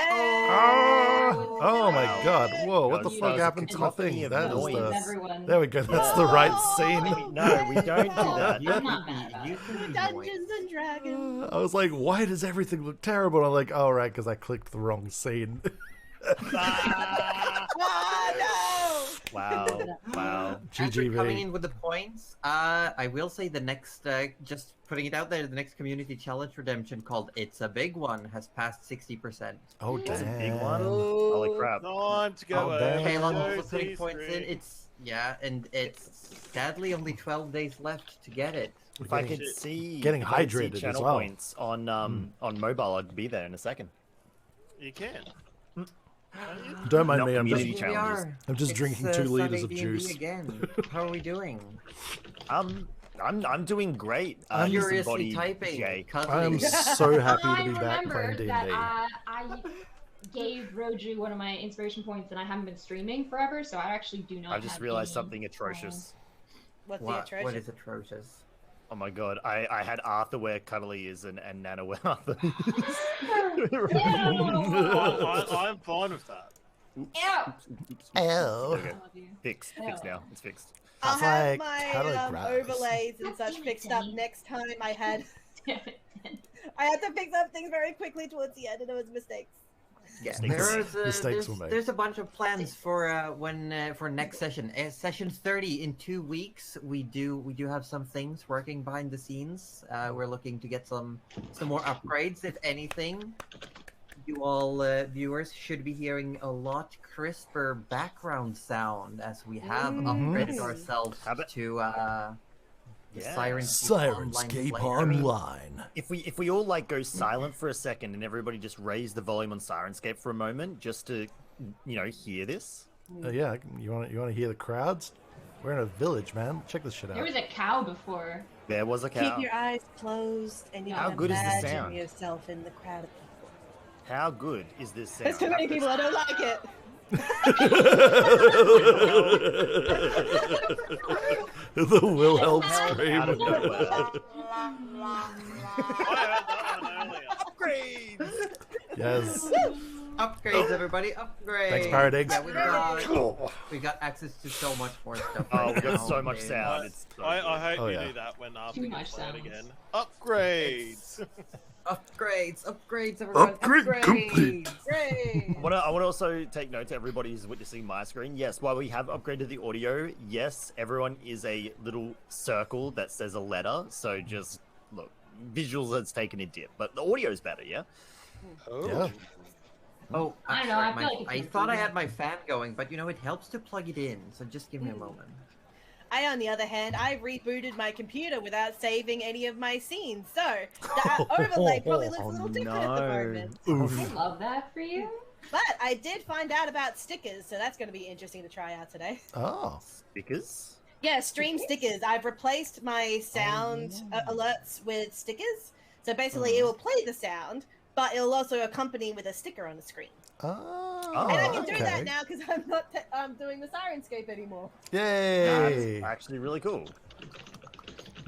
Oh my god. Whoa, what the You fuck know, happened to the thing? of That is noise. the... There we go, that's the right scene. No, we don't do that. I'm not mad about it. Dungeons and Dragons. I was like, why does everything look terrible? And I'm like, oh right, because I clicked the wrong scene. Wow. After GGV. coming in with the points, I will say the next, just putting it out there, the next community challenge redemption called "It's a Big One" has passed 60%. Oh damn. That's a big one. Holy crap. Time to go. Oh, damn. Kalon also putting points in. It's and it's sadly only 12 days left to get it. If I could see getting if I could see hydrated as channel well. points on mobile, I'd be there in a second. You can. Don't mind Not me, community Here we challenges. are. I'm just It's, drinking 2 liters Sunday of D&D juice. again. How are we doing? I'm doing great. I'm Furiously Disembodied typing. Jay. I'm Cuddling. so happy I to be back remembered playing D&D. that I gave Roju one of my inspiration points, and I haven't been streaming forever, so I actually do not. I just have realized any something atrocious. What's the What atrocious? is atrocious? Oh my god, I had Arthur where Cuddly is and Nana where Arthur is. I'm fine with that. Ew. Oh. Okay. Love you. Fixed now. It's fixed. I'll It's have like my telegraph. overlays and such Damn it, fixed up Denny. next time. I had Damn it. to fix up things very quickly towards the end, and there was mistakes. Yeah, Mistakes were made. there's a bunch of plans for for next session. Session 30 in 2 weeks. We do have some things working behind the scenes. We're looking to get some more upgrades, if anything. You all viewers should be hearing a lot crisper background sound as we have upgraded ourselves to the Sirenscape Online. If we all like go silent for a second and everybody just raise the volume on Sirenscape for a moment, just to hear this. Yeah, you want to hear the crowds? We're in a village, man. Check this shit out. There was a cow before. There was a cow. Keep your eyes closed, and you How can good is the imagine sound? yourself in the crowd of people. How good is this sound? There's too many people. I don't like it. The Wilhelm Out scream. of nowhere. Upgrades. Yes. Upgrades, everybody! Upgrades. Thanks, Paradigm. Yeah, we got access to so much more stuff. Oh, right we got now, so much dude. sound. It's so I good. hope you yeah. do that when Too we much play it sounds. again. Upgrades. Upgrades, everyone! Upgrade complete. Great. I want to also take note to everybody who's witnessing my screen. Yes, while we have upgraded the audio, yes, everyone is a little circle that says a letter. So just look, visuals has taken a dip, but the audio is better. Yeah. Yeah. Oh, I don't know, sorry, I feel like it's I improving. thought I had my fan going, but it helps to plug it in. So just give me a moment. On the other hand, I rebooted my computer without saving any of my scenes, so that overlay probably looks a little different at the moment. I love that for you. But I did find out about stickers, so that's going to be interesting to try out today. Oh. Because Yeah, stream stickers. I've replaced my sound alerts with stickers. So basically, it will play the sound, but it'll also accompany with a sticker on the screen. Oh. And I can do that okay. now because I'm not doing the Sirenscape anymore. Yay. that's actually really cool.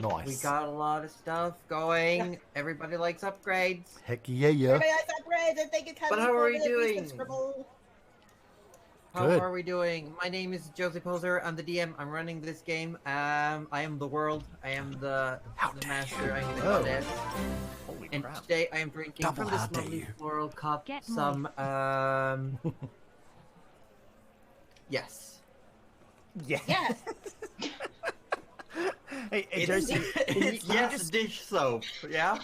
Nice. We got a lot of stuff going. Everybody likes upgrades. Heck yeah, yeah. Everybody likes upgrades, and thank you, But how are we Cousin, for the doing? recent scribble. How Good. are we doing? My name is Joseph Poser. I'm the DM. I'm running this game. I am the world. I am the master. I am the Oh. goddess. Holy And crap. today I am drinking Double from this how dare lovely you. floral cup Get some yes. Yeah. Yeah. Hey, It's, Josie, it's yes dish soap. Yeah.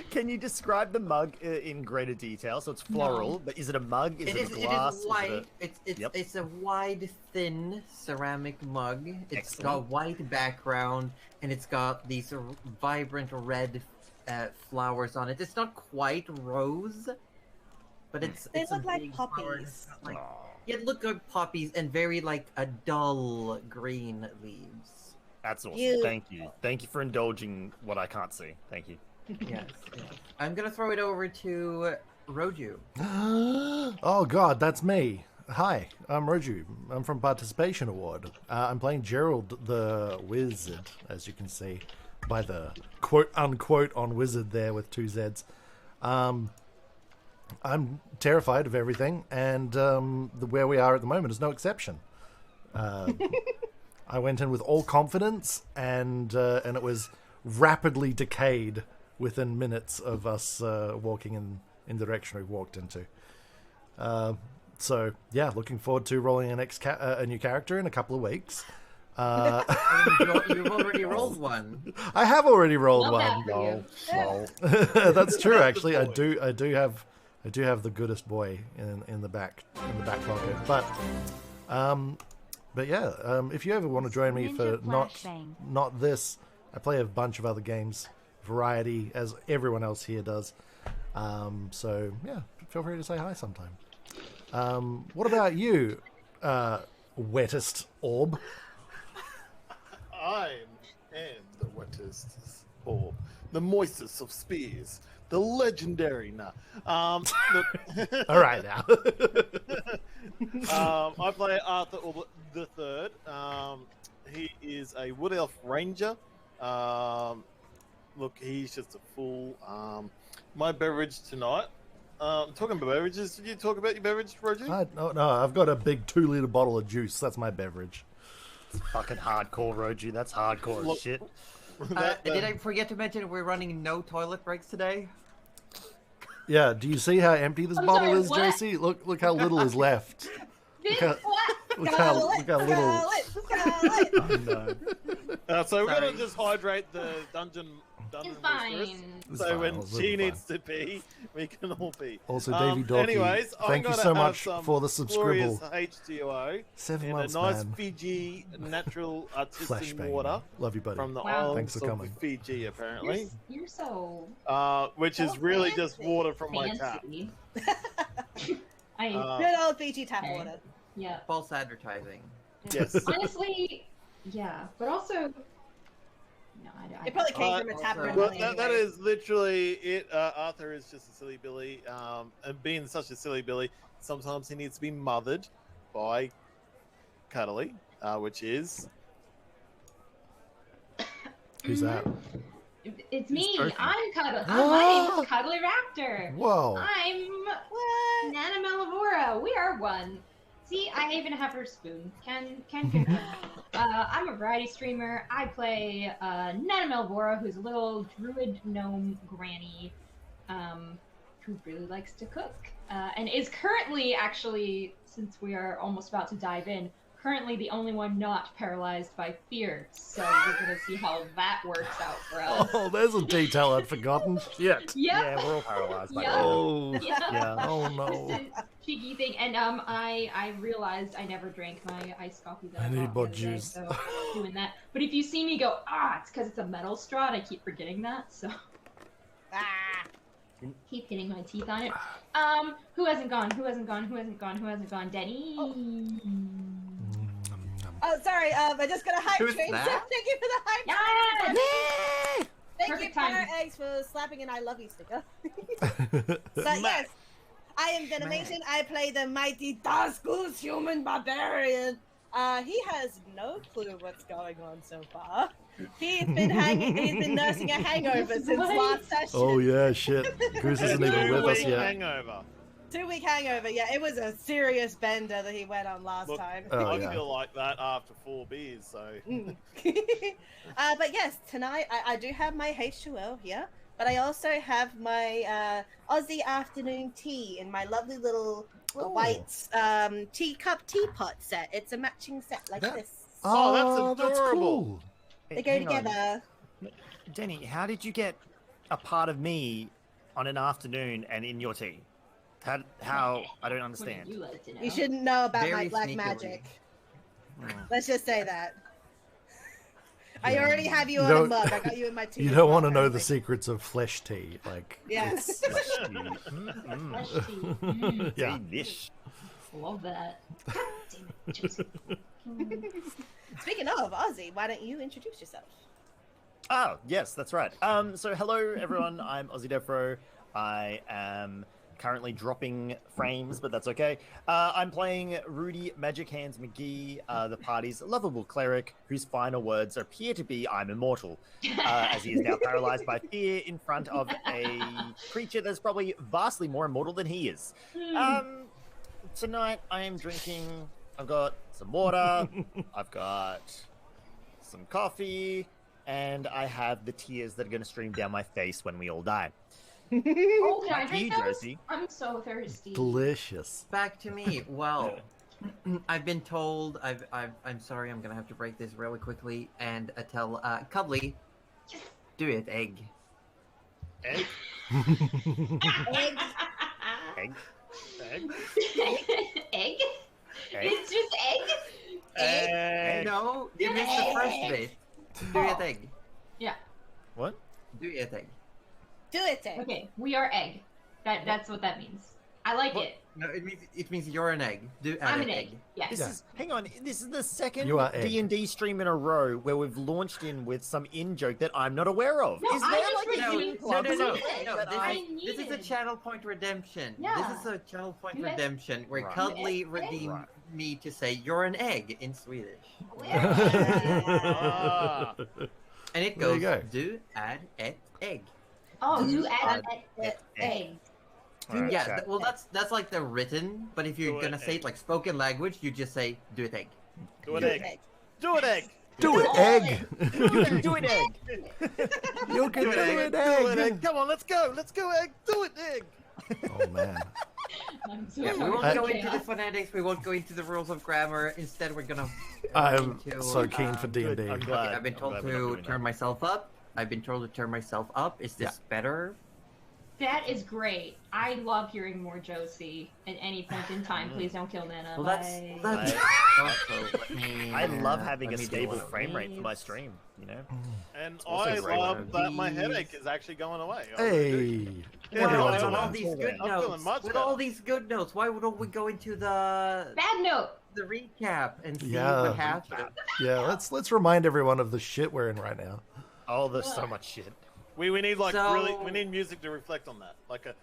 can you describe the mug in greater detail? So it's floral, but is it a mug? Is it, a glass? It Is is white. it It's it's a wide, thin ceramic mug. It's got Excellent. white background and it's got these vibrant red flowers on it. It's not quite rose, but it's They it's a look like big flower. poppies. It's Like, Aw. yeah, it look like poppies and very like a dull green leaves. That's awesome. You- Thank you. Thank you for indulging what I can't see. Thank you. Yes, yes. I'm gonna throw it over to Roju. Oh god, that's me. Hi, I'm Roju. I'm from Participation Award. I'm playing Gerald the Wizard, as you can see by the quote unquote on wizard there with 2 Z's. I'm terrified of everything, and where we are at the moment is no exception. I went in with all confidence, and it was rapidly decayed within minutes of us walking in the direction we walked into. So yeah, looking forward to rolling a new character in a couple of weeks. You've already rolled one. I have already rolled Love that one. for you. That's true. Actually, I do have the goodest boy in the back pocket. But yeah, if you ever want to join me for not this, I play a bunch of other games, variety, as everyone else here does. So yeah, feel free to say hi sometime. What about you, wettest orb? I am the wettest orb, the moistest of spears, the legendary. Look, All right now. I play Arthur Orbit the Third. He is a wood elf ranger. Look, he's just a fool. My beverage tonight. Talking about beverages, did you talk about your beverage, Roger? No, I've got a big 2-liter bottle of juice. That's my beverage. It's fucking hardcore, Roju. That's hardcore Look, as shit. Did I forget to mention we're running no toilet breaks today? Yeah, do you see how empty this I'm bottle sorry, is, what? JC? Look how little is left. This Look how little. So we're Sorry. gonna just hydrate the dungeon It's mistress. fine. It's So fine, when I'll she live needs to pee, we can all pee. Also, Davey Dorky, Anyways, thank you so much for the glorious subscribble. H2O 7 in a months, nice man. Fiji natural artisan Flashbang. water Love you, buddy. from the Wow. islands Thanks for of coming. Fiji, apparently. You're so Which is So really just fancy. water from my tap. fancy. Uh, Good old Fiji tap Okay. water. Yeah. False advertising. Yes. Honestly, yeah, but also, no, I It probably came Uh, from a tap also- room. Well, anyway. that is literally it. Arthur is just a silly Billy, and being such a silly Billy, sometimes he needs to be mothered by Cuddly, which is Who's that? It's me. joking. I'm Cuddly. My name is Cuddly Raptor. Whoa. I'm Nana Melavora. We are one. See, I even have her spoon. Can confirm. I'm a variety streamer. I play Nana Melavora, who's a little druid gnome granny, who really likes to cook, and is currently, actually, since we are almost about to dive in, currently the only one not paralyzed by fear. So we're gonna see how that works out for us. Oh, there's a detail I'd forgotten. Shit. Yep. Yeah, we're all paralyzed by Yeah. that. Oh. Yeah. Yeah. Oh Just no. a cheeky thing, and I realized I never drank my iced coffee that I I need bought more the other day, juice. so doing that. But if you see me go, it's because it's a metal straw, and I keep forgetting that, so Ah. keep hitting my teeth on it. Who hasn't gone? Who hasn't gone? Who hasn't gone? Who hasn't gone? Denny. Oh, sorry. I just got a hype Who's train. that? Thank you for the hype. Yes! Thank Perfect you, Fire timing. Eggs, for slapping an I love you sticker. So yes, I am Venomation. I play the mighty Daskus human barbarian. He has no clue what's going on so far. He's been nursing a hangover since What? last session. Oh yeah, shit. Goose isn't even with us 2-week yet. hangover. 2-week hangover. Yeah, it was a serious bender that he went on last Look, time. Oh, I yeah. feel like that after 4 beers, so Mm. But yes, tonight I do have my H2O here, but I also have my Aussie afternoon tea in my lovely little Oh. white teacup teapot set. It's a matching set like That- this. Oh, that's that's adorable. cool. They go Hang on. together. Denny, how did you get a part of me on an afternoon and in your tea? How I don't What understand. would you like to know? You shouldn't know about my Very black sneakily. magic. Hmm. Let's just say that. I Yeah. already have you You on a don't- mug. I got you in my tea. You as don't well, want to know the apparently. secrets of flesh tea, like. Yes. Fresh tea. Mm, Yeah. Delish. love that. God damn it, Joseph. Speaking of Aussie, why don't you introduce yourself? Oh, yes, that's right. So hello everyone, I'm Ozzy Defro. I am currently dropping frames, but that's okay. I'm playing Rudy Magic Hands McGee, the party's lovable cleric, whose final words appear to be "I'm immortal," as he is now paralyzed by fear in front of a creature that's probably vastly more immortal than he is. Tonight I am drinking. I've got some water. I've got some coffee. And I have the tears that are going to stream down my face when we all die. Oh, can I drink you, those? Josie. I'm so thirsty. Delicious. Back to me. Well, I've been told. I'm sorry. I'm gonna have to break this really quickly and tell Cuddly, do it, egg. Egg? Egg. Egg. Egg? Egg. It's just egg? Egg. No, you missed the first bit. Do it, egg. Yeah. What? Do it, egg. Do it, egg. Okay, we are egg. That's what that means. I like What? it. No, it means you're an egg. I'm an egg. Yes. This is, hang on, this is the second You are egg. D&D stream in a row where we've launched in with some in-joke that I'm not aware of. No, is I there just like was a doing hidden club club something that that I this is a needed. channel point redemption. Yeah. This is a channel point You egg. redemption where Right. Cuddly You egg. redeemed Right. me to say you're an egg in Swedish. Ah. And it There you goes go. do add et egg. Oh, you Do add add egg. Alright, Yeah, chat. well that's like the written, but if you're Do gonna it, say egg. it like spoken language, you just say do it egg. Do an egg. Do an egg. Do it, egg. You can do it, egg. You can do Do an it, egg. Do an egg. egg. Come on, let's go. Let's go, egg. Do it, egg. Oh man. I'm so Yeah, we sorry. won't go into Chaos. the phonetics, we won't go into the rules of grammar. Instead, we're gonna. I'm into, so keen for Good, D&D. I'm glad. I've been I'm told glad we're not to doing turn that. myself up. I've been told to turn myself up. Is this better? That is great. I love hearing more Josie at any point in time. Please don't kill Nana. Well, that's Bye. also. Let me, I love having let a me do stable one of frame rate for my these. stream, you know? And also I great. love that my These- headache is actually going away. I really do. Hey. Yeah, Everyone's I With all love these good I'm feeling notes, much with better. all these good notes, why don't we go into the Bad note. recap and see Yeah. what happened? Yeah, let's remind everyone of the shit we're in right now. Oh, there's so much shit. We need like So- really we need music to reflect on that. Like a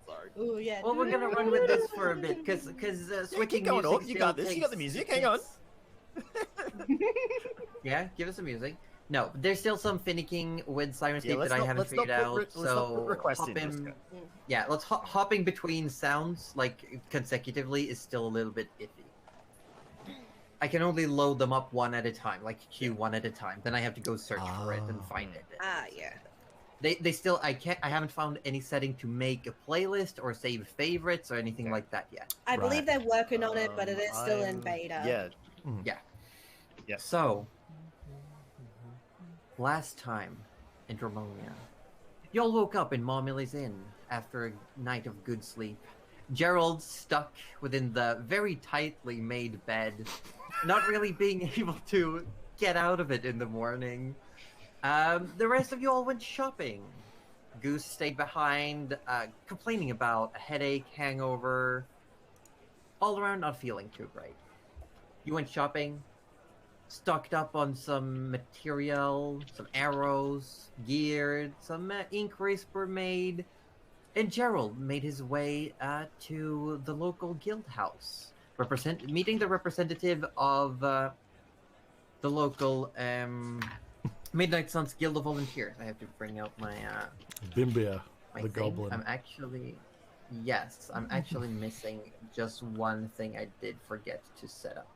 sorry. Ooh, yeah. Well, we're gonna run with this for a bit, because switching keep going, music Orc. You got still this. You got the takes- music. Hang on. Yeah, give us some music. No, there's still some finicking with Syrinscape Yeah, let's that I not- haven't let's not figured put out. let's not put So requests in, just hopping, go. yeah, let's hopping between sounds like consecutively is still a little bit iffy. I can only load them up one at a time, like queue one at a time. Then I have to go search for it and find it. Ah, yeah. They still I haven't found any setting to make a playlist or save favorites or anything like that yet. I believe they're working on it, but it is still in I'm- beta. Yeah. Yes. So, last time in Dramonia, y'all woke up in Marmilly's Inn after a night of good sleep. Gerald stuck within the very tightly made bed, not really being able to get out of it in the morning. The rest of you all went shopping. Goose stayed behind, complaining about a headache, hangover, all around not feeling too great. You went shopping, stocked up on some material, some arrows, gear, some inquiries were made, and Gerald made his way to the local guild house, meeting the representative of the local Midnight Suns Guild of Volunteers. I have to bring out my Bimbia, my the thing. goblin. I'm actually missing just one thing I did forget to set up.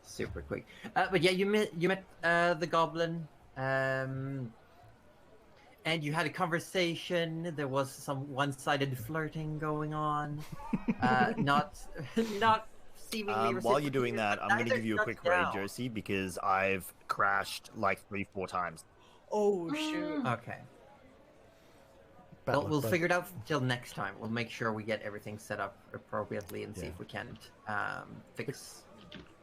Super quick, but yeah, you met the goblin, and you had a conversation. There was some one-sided flirting going on, not seemingly. While you're doing that, I'm going to neither give you a shut quick down. raid, Josie, because I've crashed like 3-4 times. Oh, shoot. Okay. Bad We'll, luck, we'll bud. figure it out till next time. We'll make sure we get everything set up appropriately and see Yeah. if we can fix.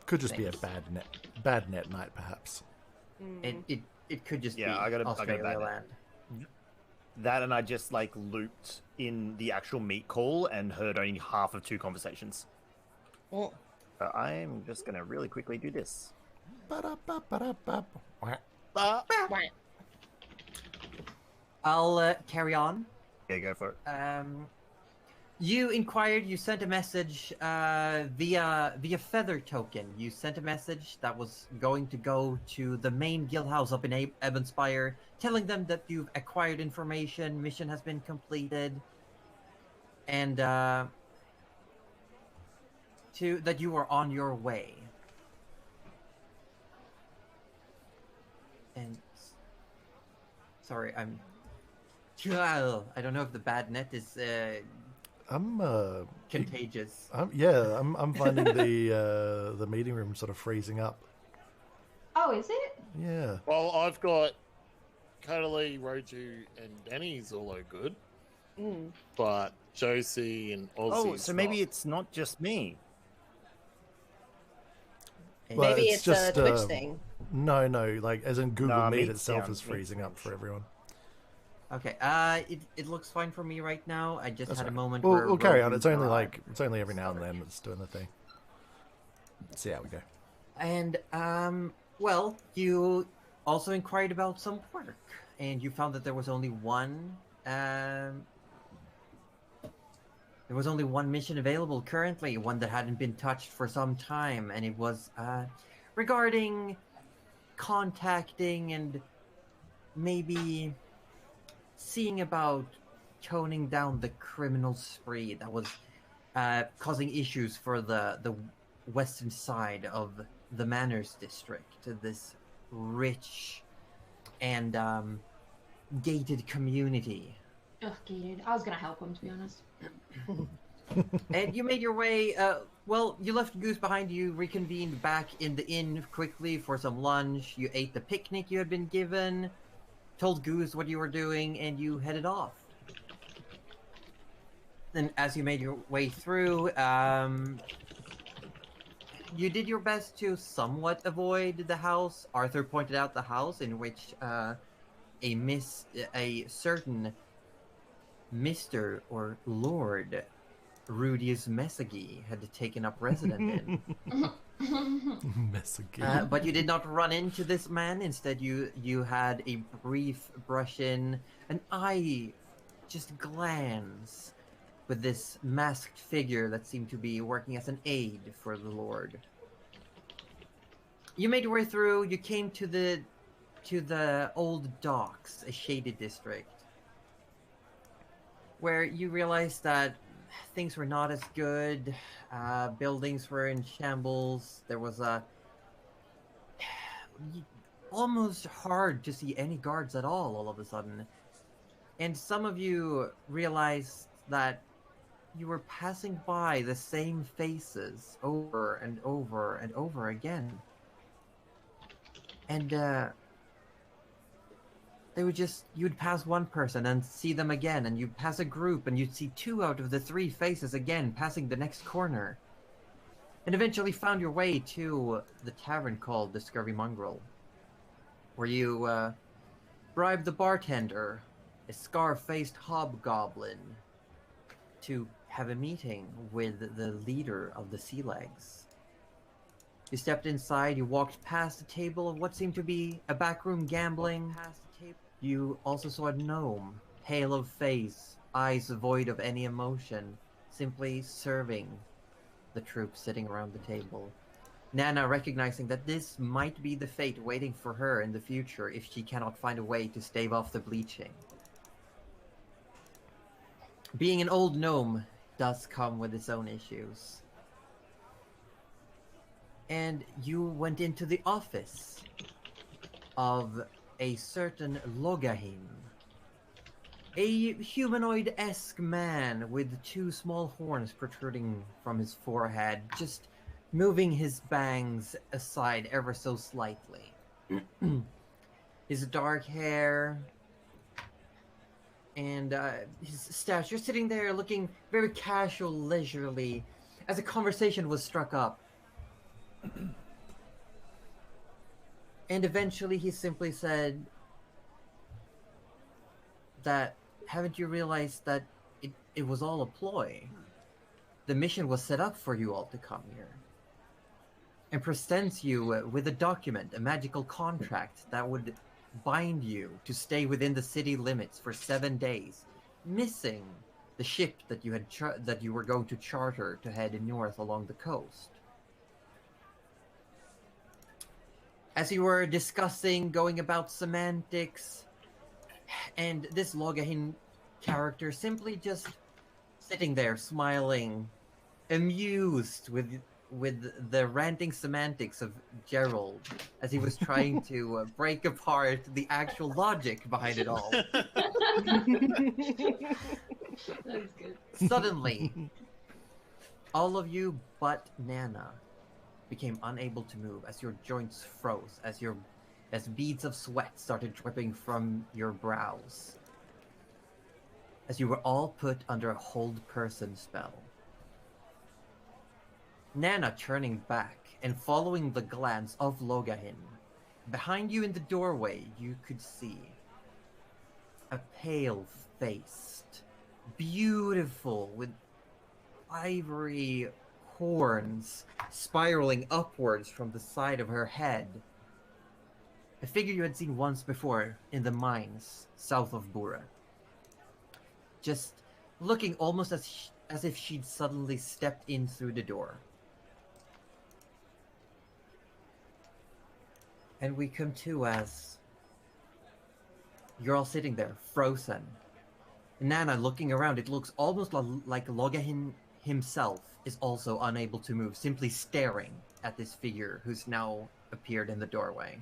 Could just be a things. bad net night, perhaps. It could just Yeah, be I got Australia that. land. That and I just like looped in the actual meet call and heard only half of 2 conversations. Oh. So I'm just going to really quickly do this. Ba-da-ba-ba-da-ba. Wah. Ah, I'll carry on. Yeah, go for it. You inquired. You sent a message via feather token. You sent a message that was going to go to the main guild house up in Ebonspire, telling them that you've acquired information, mission has been completed, and that you are on your way. And sorry, I don't know if the bad net is I'm contagious. I'm finding the meeting room sort of freezing up. Oh, is it? Yeah. Well, I've got Cuddly, Roju, and Danny's all are good. But Josie and Ozzy. Oh, so maybe it's not just me. Well, Maybe it's just a Twitch thing. No, like as in Google Meet Meet itself sounds- is freezing up for everyone. Okay. It looks fine for me right now. I just That's had a right. moment. We'll carry on. Roju It's only arrived. every now and then it's doing the thing. Let's see how we go. And well, you also inquired about some work, and you found that there was only one. There was only one mission available currently, one that hadn't been touched for some time, and it was regarding contacting and maybe seeing about toning down the criminal spree that was causing issues for the western side of the Manors district, this rich and gated community. Ugh, gated. I was gonna help him, to be honest. And you made your way, well, you left Goose behind you, reconvened back in the inn quickly for some lunch, you ate the picnic you had been given, told Goose what you were doing, and you headed off. Then as you made your way through, you did your best to somewhat avoid the house. Arthur pointed out the house in which a certain Mr. or Lord Rudius Messagi had taken up residence in. Messagi. But you did not run into this man. Instead, you had a brief brush in, an eye just glance with this masked figure that seemed to be working as an aide for the Lord. You made your way through. You came to the old docks, a shaded district, where you realized that things were not as good. Buildings were in shambles. There was almost hard to see any guards at all of a sudden. And some of you realized that you were passing by the same faces over and over and over again. And they would you'd pass one person and see them again, and you'd pass a group and you'd see 2 out of the 3 faces again passing the next corner. And eventually found your way to the tavern called the Scurvy Mongrel, where you bribed the bartender, a scar-faced hobgoblin, to have a meeting with the leader of the Sea Legs. You stepped inside, you walked past the table of what seemed to be a backroom gambling. You also saw a gnome, pale of face, eyes void of any emotion, simply serving the troops sitting around the table. Nana recognizing that this might be the fate waiting for her in the future if she cannot find a way to stave off the bleaching. Being an old gnome does come with its own issues. And you went into the office of a certain Logahim, a humanoid-esque man with 2 small horns protruding from his forehead, just moving his bangs aside ever so slightly. His dark hair and his stature, sitting there looking very casual, leisurely, as a conversation was struck up. And eventually he simply said that, haven't you realized that it was all a ploy? The mission was set up for you all to come here. And presents you with a document, a magical contract that would bind you to stay within the city limits for 7 days, missing the ship that you had that you were going to charter to head north along the coast. As you were discussing, going about semantics, and this Logahin character simply just sitting there smiling, amused with the ranting semantics of Gerald as he was trying to break apart the actual logic behind it all. That is good. Suddenly, all of you but Nana became unable to move as your joints froze, as beads of sweat started dripping from your brows, as you were all put under a hold person spell. Nana turning back and following the glance of Logahin. Behind you in the doorway, you could see a pale-faced, beautiful, with ivory horns spiraling upwards from the side of her head. A figure you had seen once before in the mines south of Bura. Just looking almost as if she'd suddenly stepped in through the door. And we come to as you're all sitting there, frozen. Nana looking around, it looks almost like Logahin himself is also unable to move, simply staring at this figure who's now appeared in the doorway.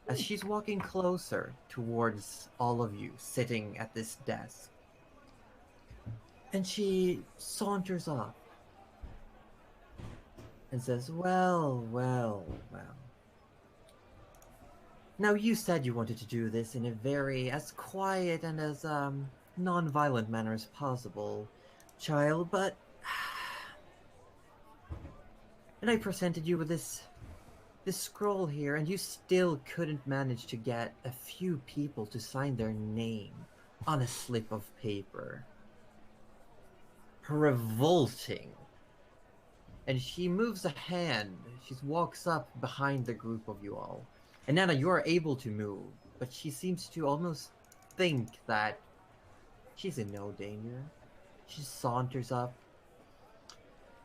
As she's walking closer towards all of you sitting at this desk. And she saunters up and says, well. Now, you said you wanted to do this in a very as quiet and as non-violent manner as possible, child, but... And I presented you with this scroll here, and you still couldn't manage to get a few people to sign their name on a slip of paper. Revolting. And she moves a hand. She walks up behind the group of you all. And Nana, you are able to move, but she seems to almost think that she's in no danger. She saunters up.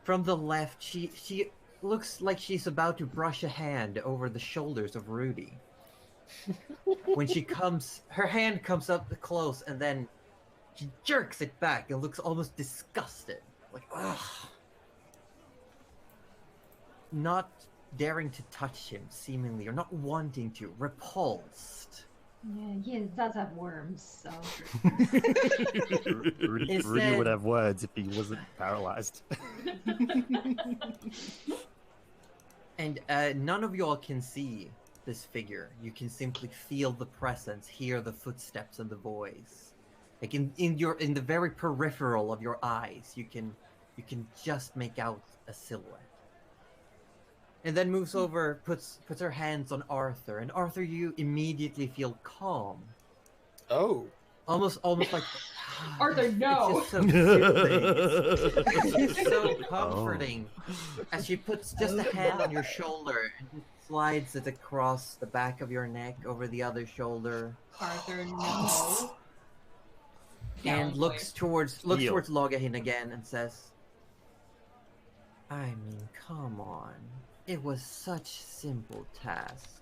From the left, she looks like she's about to brush a hand over the shoulders of Rudy. When she comes, her hand comes up close, and then she jerks it back and looks almost disgusted. Like, ugh. Not daring to touch him, seemingly, or not wanting to, repulsed. Yeah, he does have worms, so. Rudy would have words if he wasn't paralyzed. And none of y'all can see this figure. You can simply feel the presence, hear the footsteps and the voice. Like in the very peripheral of your eyes, you can just make out a silhouette. And then moves over, puts her hands on Arthur, and Arthur, you immediately feel calm. Oh. Almost like Arthur, no! It's just so soothing. It's just so comforting. As she puts just a hand on your shoulder and slides it across the back of your neck over the other shoulder. Arthur, no. And looks towards Logahin again and says, I mean, come on. It was such simple task.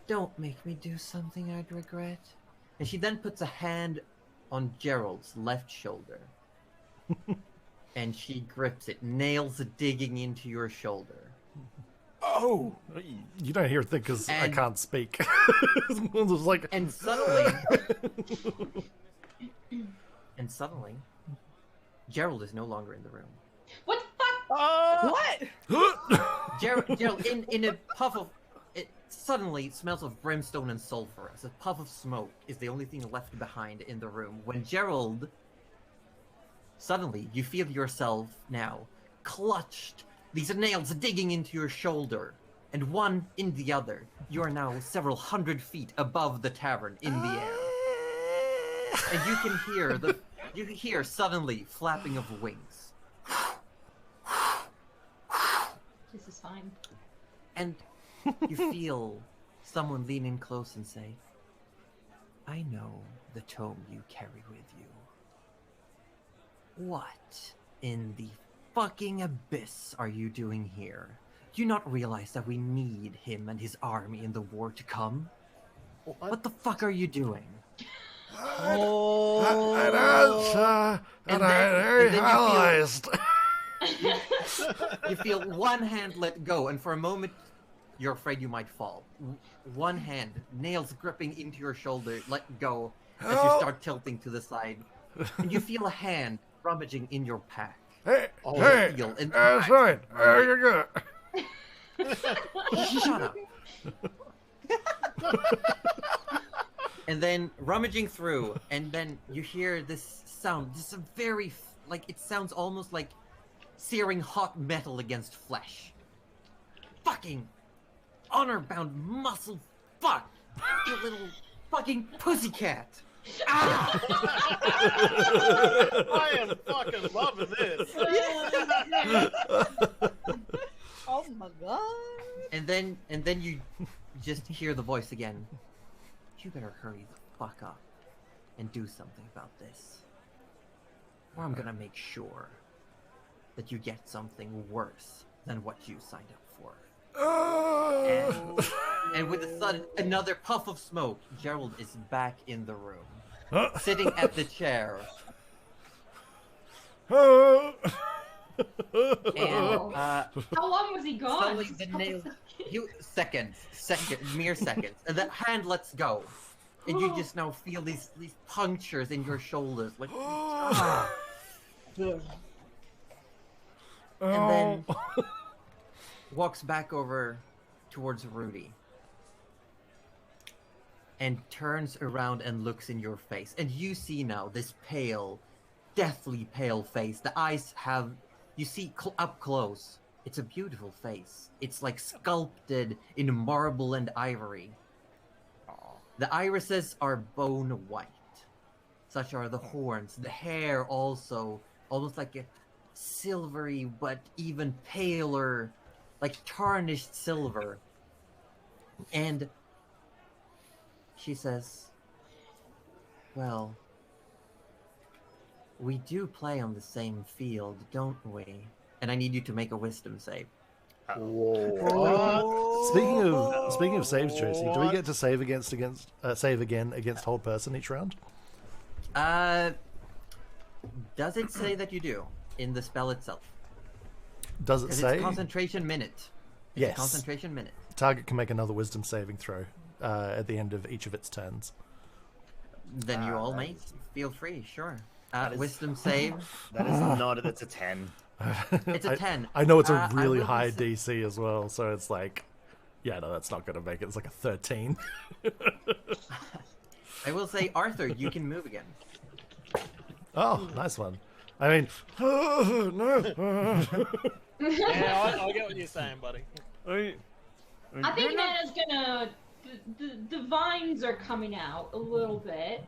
Don't make me do something I'd regret. And she then puts a hand on Gerald's left shoulder. And she grips it, nails digging into your shoulder. Oh! You don't hear think because I can't speak. Like... And suddenly... Gerald is no longer in the room. What the fuck? What? Gerald, in a puff of... It suddenly smells of brimstone and sulfur, as a puff of smoke is the only thing left behind in the room. When Gerald... Suddenly, you feel yourself now clutched, these nails digging into your shoulder, and one in the other. You are now several hundred feet above the tavern in the air. And you can hear you hear suddenly flapping of wings. This is fine. And you feel someone lean in close and say, I know the tome you carry with you. What in the fucking abyss are you doing here? Do you not realize that we need him and his army in the war to come? What the fuck are you doing? You feel one hand let go, and for a moment, you're afraid you might fall. One hand, nails gripping into your shoulder, let go as you start tilting to the side. And you feel a hand rummaging in your pack. Hey, that's right. You're good. Shut up. And then rummaging through, and then you hear this sound. This is a very, it sounds almost like searing hot metal against flesh. Fucking honor-bound muscle fuck! You little fucking pussycat! Ah! I am fucking loving this. Oh my god! And then you just hear the voice again. You better hurry the fuck up and do something about this, or I'm gonna make sure that you get something worse than what you signed up for. And with a sudden, another puff of smoke, Gerald is back in the room, sitting at the chair. Oh. And How long was he gone? suddenly the nail, mere seconds, and the hand lets go, and you just now feel these punctures in your shoulders, like. And then walks back over towards Rudy and turns around and looks in your face, and you see now this pale, deathly pale face. The eyes have, you see up close, it's a beautiful face. It's like sculpted in marble and ivory. The irises are bone white. Such are the horns. The hair also, almost like a silvery but even paler, like tarnished silver. And she says, well, we do play on the same field, don't we? And I need you to make a wisdom save. Speaking of saves, Tracy, do we get to save save again against hold person each round? Does it say that you do in the spell itself? Does it say? It's concentration minute. Yes. Concentration minute. Target can make another wisdom saving throw at the end of each of its turns. Then you all may feel free, sure. Wisdom save. That is not. That's a 10. It's a 10. I know it's a really high DC as well, so it's like, yeah, no, that's not going to make it. It's like a 13. I will say, Arthur, you can move again. Oh, nice one. I mean, no. Yeah, I get what you're saying, buddy. I think Nana's gonna. The vines are coming out a little bit.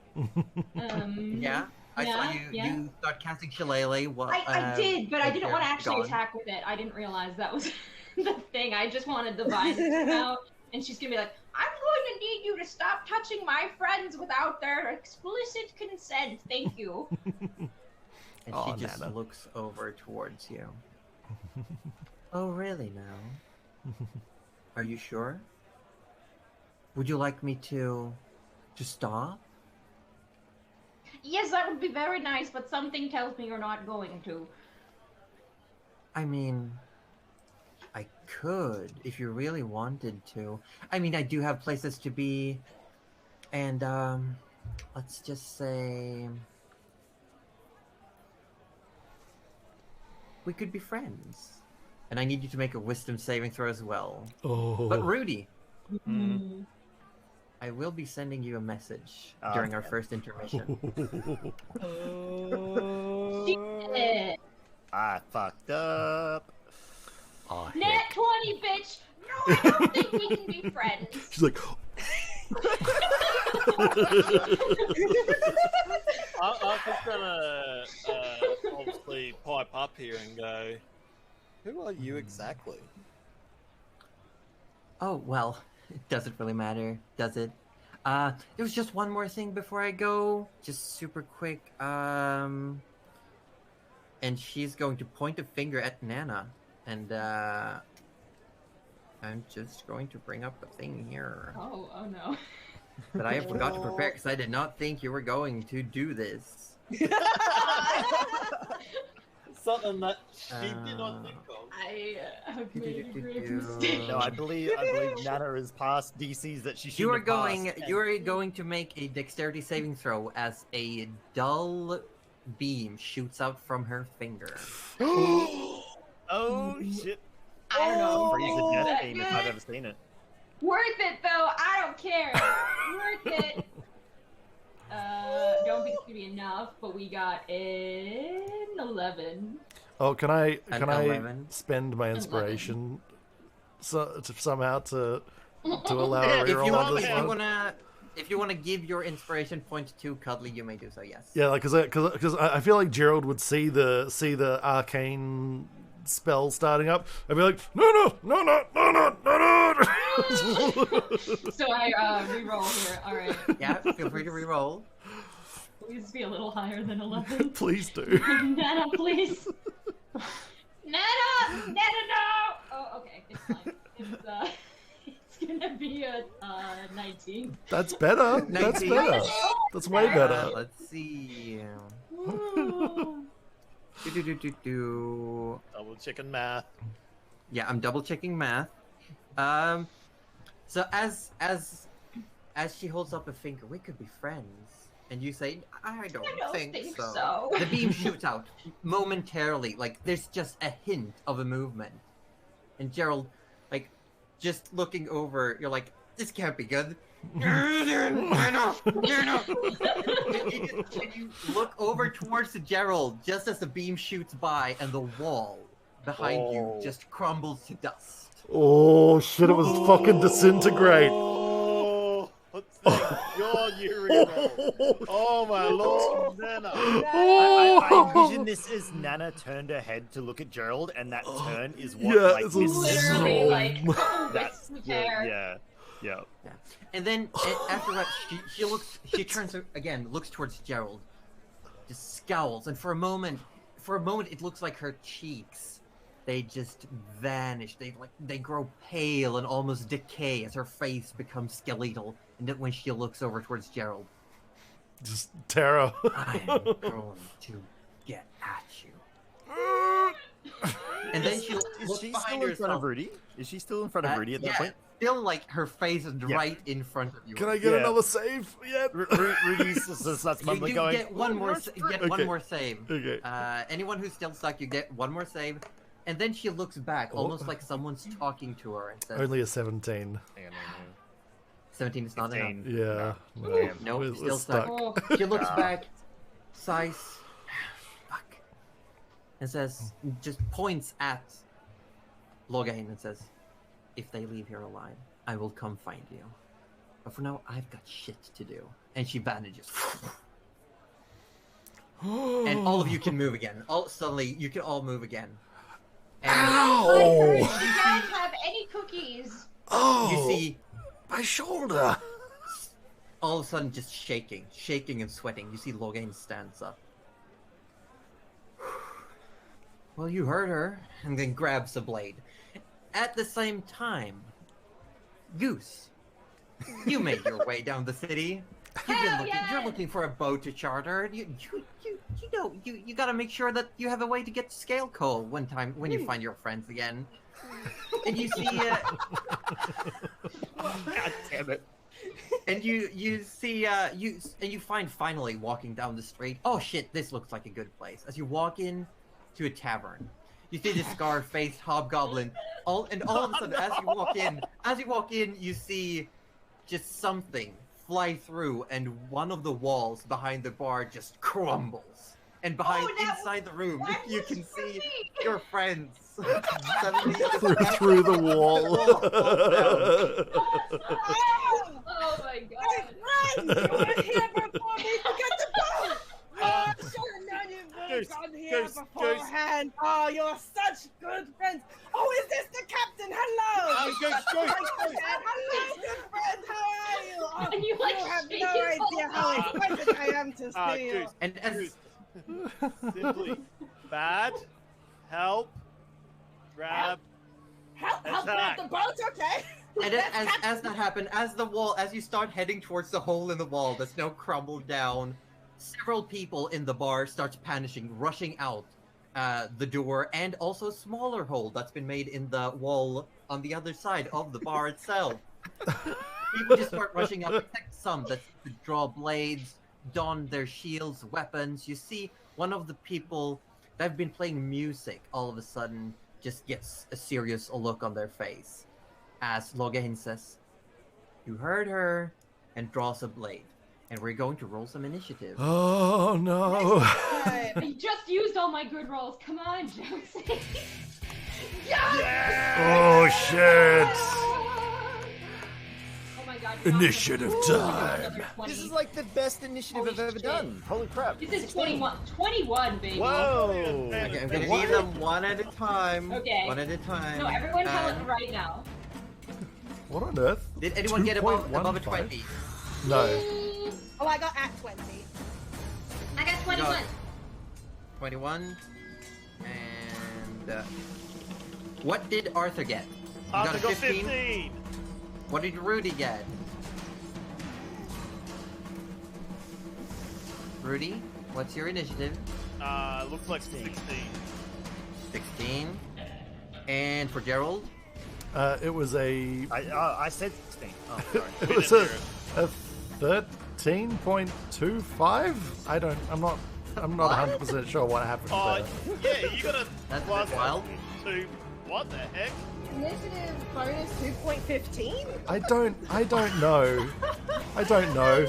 Yeah. I saw you. Yeah. You start casting Shillelagh. I did, but I didn't want to actually gone. attack with it. I didn't realize that was the thing. I just wanted the vines to come out, and she's gonna be like, "I'm going to need you to stop touching my friends without their explicit consent. Thank you." And Oh, she just Nana. looks over towards you. Oh, really now? Are you sure? Would you like me to stop? Yes, that would be very nice, but something tells me you're not going to. I mean, I could if you really wanted to. I mean, I do have places to be, and let's just say we could be friends. And I need you to make a wisdom saving throw as well. Oh. But Rudy, I will be sending you a message during our first intermission. Shit. I fucked up. Oh, Nat heck. 20, bitch! No, I don't think we can be friends. She's like, I'm just gonna obviously pipe up here and go, who are you exactly? Oh, well, it doesn't really matter, does it? There was just one more thing before I go, just super quick. And she's going to point a finger at Nana, and I'm just going to bring up the thing here. Oh no. But I forgot to prepare because I did not think you were going to do this. Something that she did not think of. I have made a grave mistake. No, I believe Nana is past DCs that she You shouldn't are have going. passed. You are going to make a dexterity saving throw as a dull beam shoots out from her finger. Oh shit! I don't know. Freeze a death That beam if good? I've ever seen it. Worth it though. I don't care. Worth it. Don't think it's gonna be enough, but we got an 11. Oh, can I 11. spend my inspiration somehow to allow a If you reroll on this one? if you wanna give your inspiration point to Cuddly, you may do so. Yes. Yeah, like because I feel like Gerald would see the arcane spell starting up. I'd be like, no. So I re-roll here. All right. Yeah. Feel free to reroll. Please be a little higher than 11. Please do. Nana, please. Nana, no. Oh, okay. It's fine. It's gonna be a 19. That's better. That's 19. better. That's way better. Let's see. Woo. Do. Double chicken math. Yeah, I'm double checking math. So as she holds up a finger, we could be friends. And you say, I don't think so. The beam shoots out momentarily, like there's just a hint of a movement. And Gerald, like, just looking over, you're like, this can't be good. And you look over towards Gerald just as the beam shoots by, and the wall behind you just crumbles to dust. Oh shit! It was fucking disintegrate. Oh, let's think. Your Yuri. Oh my lord, Nana. I envision this as Nana turned her head to look at Gerald, and that turn is what Yeah, like it's this Literally, so- like, that's wisps of hair. yeah. And then after that, she turns again, looks towards Gerald, just scowls, and for a moment, it looks like her cheeks, they just vanish. They grow pale and almost decay as her face becomes skeletal. And then when she looks over towards Gerald, Just terror. I'm going to get at you. And then she Is looks she behind still in front of herself. Rudy? Is she still in front of Rudy at that Yeah, point? still like her face is Yeah. right in front of you. Can I get Yeah. another save? Yeah. Rudy's that's You mumbling do going. get one more. Okay. One more save. Okay. Anyone who's still stuck, you get one more save. And then she looks back, almost like someone's talking to her, and says, Only a 17. 17 is not enough. 15. Yeah. Damn. Nope, We're still stuck. stuck. Oh, She looks back, sighs, fuck, and says, just points at Logain and says, if they leave here alive, I will come find you. But for now, I've got shit to do. And she bandages. And all of you can move again. Suddenly, you can all move again. And Ow! you don't have any cookies. Oh! you see, my shoulder. all of a sudden, just shaking and sweating. You see Logain stands up. Well, you heard her, and then grabs a blade. At the same time, Goose, you made your way down the city. Hell You're yeah! looking for a boat to charter. You gotta make sure that you have a way to get to Scale Coal when you find your friends again. And you see, God damn it. and you see, you find finally walking down the street. Oh shit, this looks like a good place. As you walk in to a tavern, you see this scar-faced hobgoblin. All of a sudden, as you walk in, you see just something fly through, and one of the walls behind the bar just crumbles. And inside the room, you can see your friends. Suddenly, through the wall. Oh my god. Friends, you were here before me to get the boat! Oh, I should have known you would have gone here beforehand. Oh, you're such good friends. Oh, is this the captain? Hello! Goose. Hello, good friend. How are you? And you like You have shake no his whole idea how arm. excited I am to see you. Goose, And as Goose. Simply bad, help, grab, Help grab Attack. the boat, okay? And then as that happened, as you start heading towards the hole in the wall that's now crumbled down, several people in the bar starts panicking, rushing out the door, and also a smaller hole that's been made in the wall on the other side of the bar itself. People just start rushing out, except some that draw blades, don their shields, weapons. You see one of the people that have been playing music all of a sudden just gets a serious look on their face as Logahin says, "You heard her," and draws a blade. And we're going to roll some initiative. Oh no! Right. I just used all my good rolls. Come on, Josie. Oh shit! Oh my god. you're not Initiative gonna- time. Another 20. This is like the best initiative Holy I've ever shit. done. Holy crap. This is 21. 21, baby. Whoa. Okay, I'm gonna What? need them one at a time. Okay. One at a time. No, everyone tell it And right now. What on earth? Did anyone get above a 2.15? 20? No. Oh, I got at 20. I got 21. 21. And what did Arthur get? You Arthur got a got 15. What did Rudy get? Rudy, what's your initiative? Looks like 16. 16. And for Gerald? It was a I said 16. Oh, sorry. it was a 13.25. I'm not 100% sure what happened Oh, there. yeah, you got a That's a plus bit wild. 2. What the heck? Initiative bonus 2.15? I don't know. I don't know.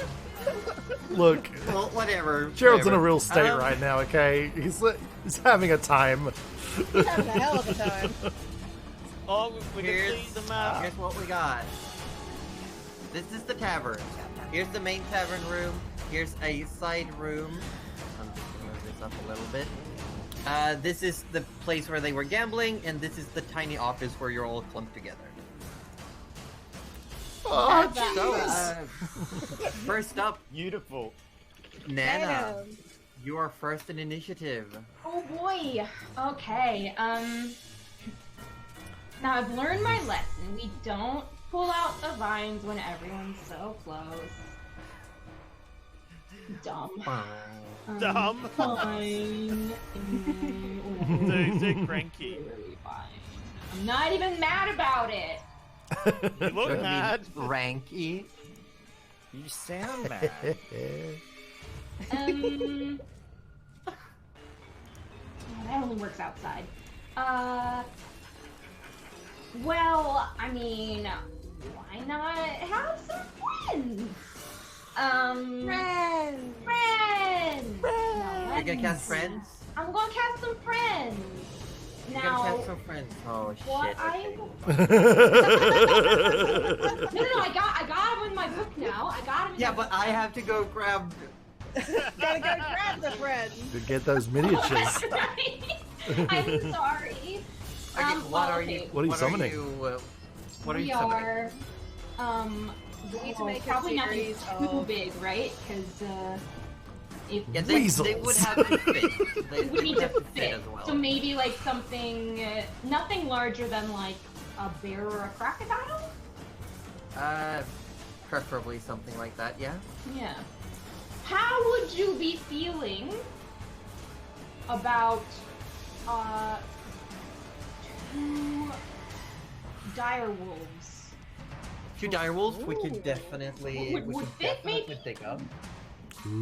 Look, Well, whatever. Gerald's in a whatever. real state right now. Okay, he's having a time. He's having a hell of a time. Oh, we can Here's, see the map. here's what we got. This is the tavern. Here's the main tavern room. Here's a side room. I'm just gonna move this up a little bit. This is the place where they were gambling, and this is the tiny office where you're all clumped together. Oh, So, jeez. first up, Beautiful. Nana. Damn. You are first in initiative. Oh boy. Okay. Now I've learned my lesson. We don't pull out the vines when everyone's so close. Dumb. Dumb. Fine. Dude, cranky. Really fine. I'm not even mad about it. You look I mean, mad. Ranky. You sound mad. That only works outside. Well, I mean, why not have some friends? Friends! Friends! You're gonna cast friends? I'm gonna cast some friends. You're Now, gonna cast some friends. Oh what shit. I Okay. no, I got him in my book now. I got him. In Yeah, my but I have to go grab. Gotta go grab the friend. To get those miniatures. I'm sorry. Okay, what are okay. you? What are you summoning? What are We you summoning? are. We need to well, make a probably nothing series too of- big, right? Because if Yeah, they would Weasels. have to fit. They we need would to have to fit, as well. so maybe like something, nothing larger than like a bear or a crocodile. Preferably something like that. Yeah. Yeah. How would you be feeling about 2 dire wolves? 2 dire wolves, we could definitely. Would we could fit, maybe? definitely pick up.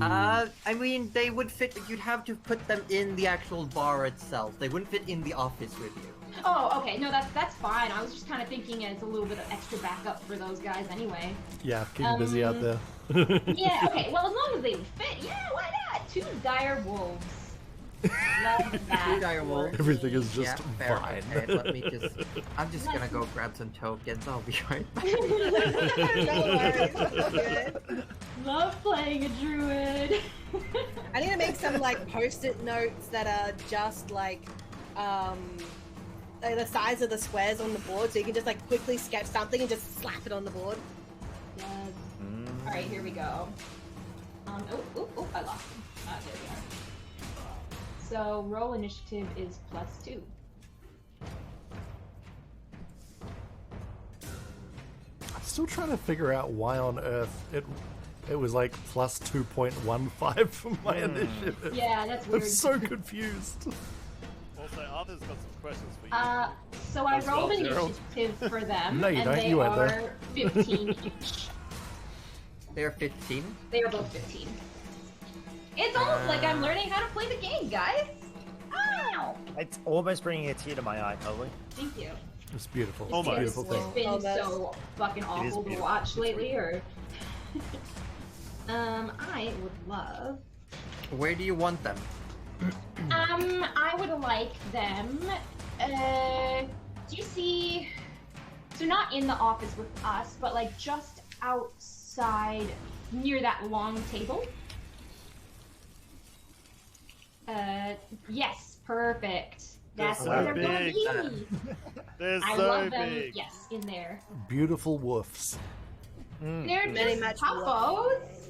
I mean, they would fit. You'd have to put them in the actual bar itself. They wouldn't fit in the office with you. Oh, okay. No, that's fine. I was just kind of thinking as a little bit of extra backup for those guys anyway. Yeah, keep him busy out there. Yeah, okay. Well, as long as they would fit, yeah, why not? 2 dire wolves. Love that. 2 dire wolves. Everything is just Yeah, fair. fine. Okay, let me just. I'm just gonna go grab some tokens. I'll be right back. No worries, it's all good. Love playing a druid. I need to make some like post-it notes that are just like the size of the squares on the board, so you can just like quickly sketch something and just slap it on the board. All right, here we go. Oh, I lost him. There we are. So roll initiative is +2. I'm still trying to figure out why on earth it was like plus 2.15 for my initiative. Yeah, that's weird. I'm so confused. Also, Arthur's got some questions for you. So I rolled initiative for them, No, you and don't. they You went are there. 15 each. They're 15. They are both 15. It's almost like I'm learning how to play the game, guys. Ow! It's almost bringing a tear to my eye, totally. Thank you. It's beautiful. Oh It's a my. beautiful thing. It's been so fucking awful to beautiful. watch lately, or... I would love... Where do you want them? I would like them, do you see... So not in the office with us, but like just outside, near that long table? Yes, perfect. That's so where they're gonna big. be. They're I so love them. big. Yes, in there. Beautiful woofs. They're Very just much puffos.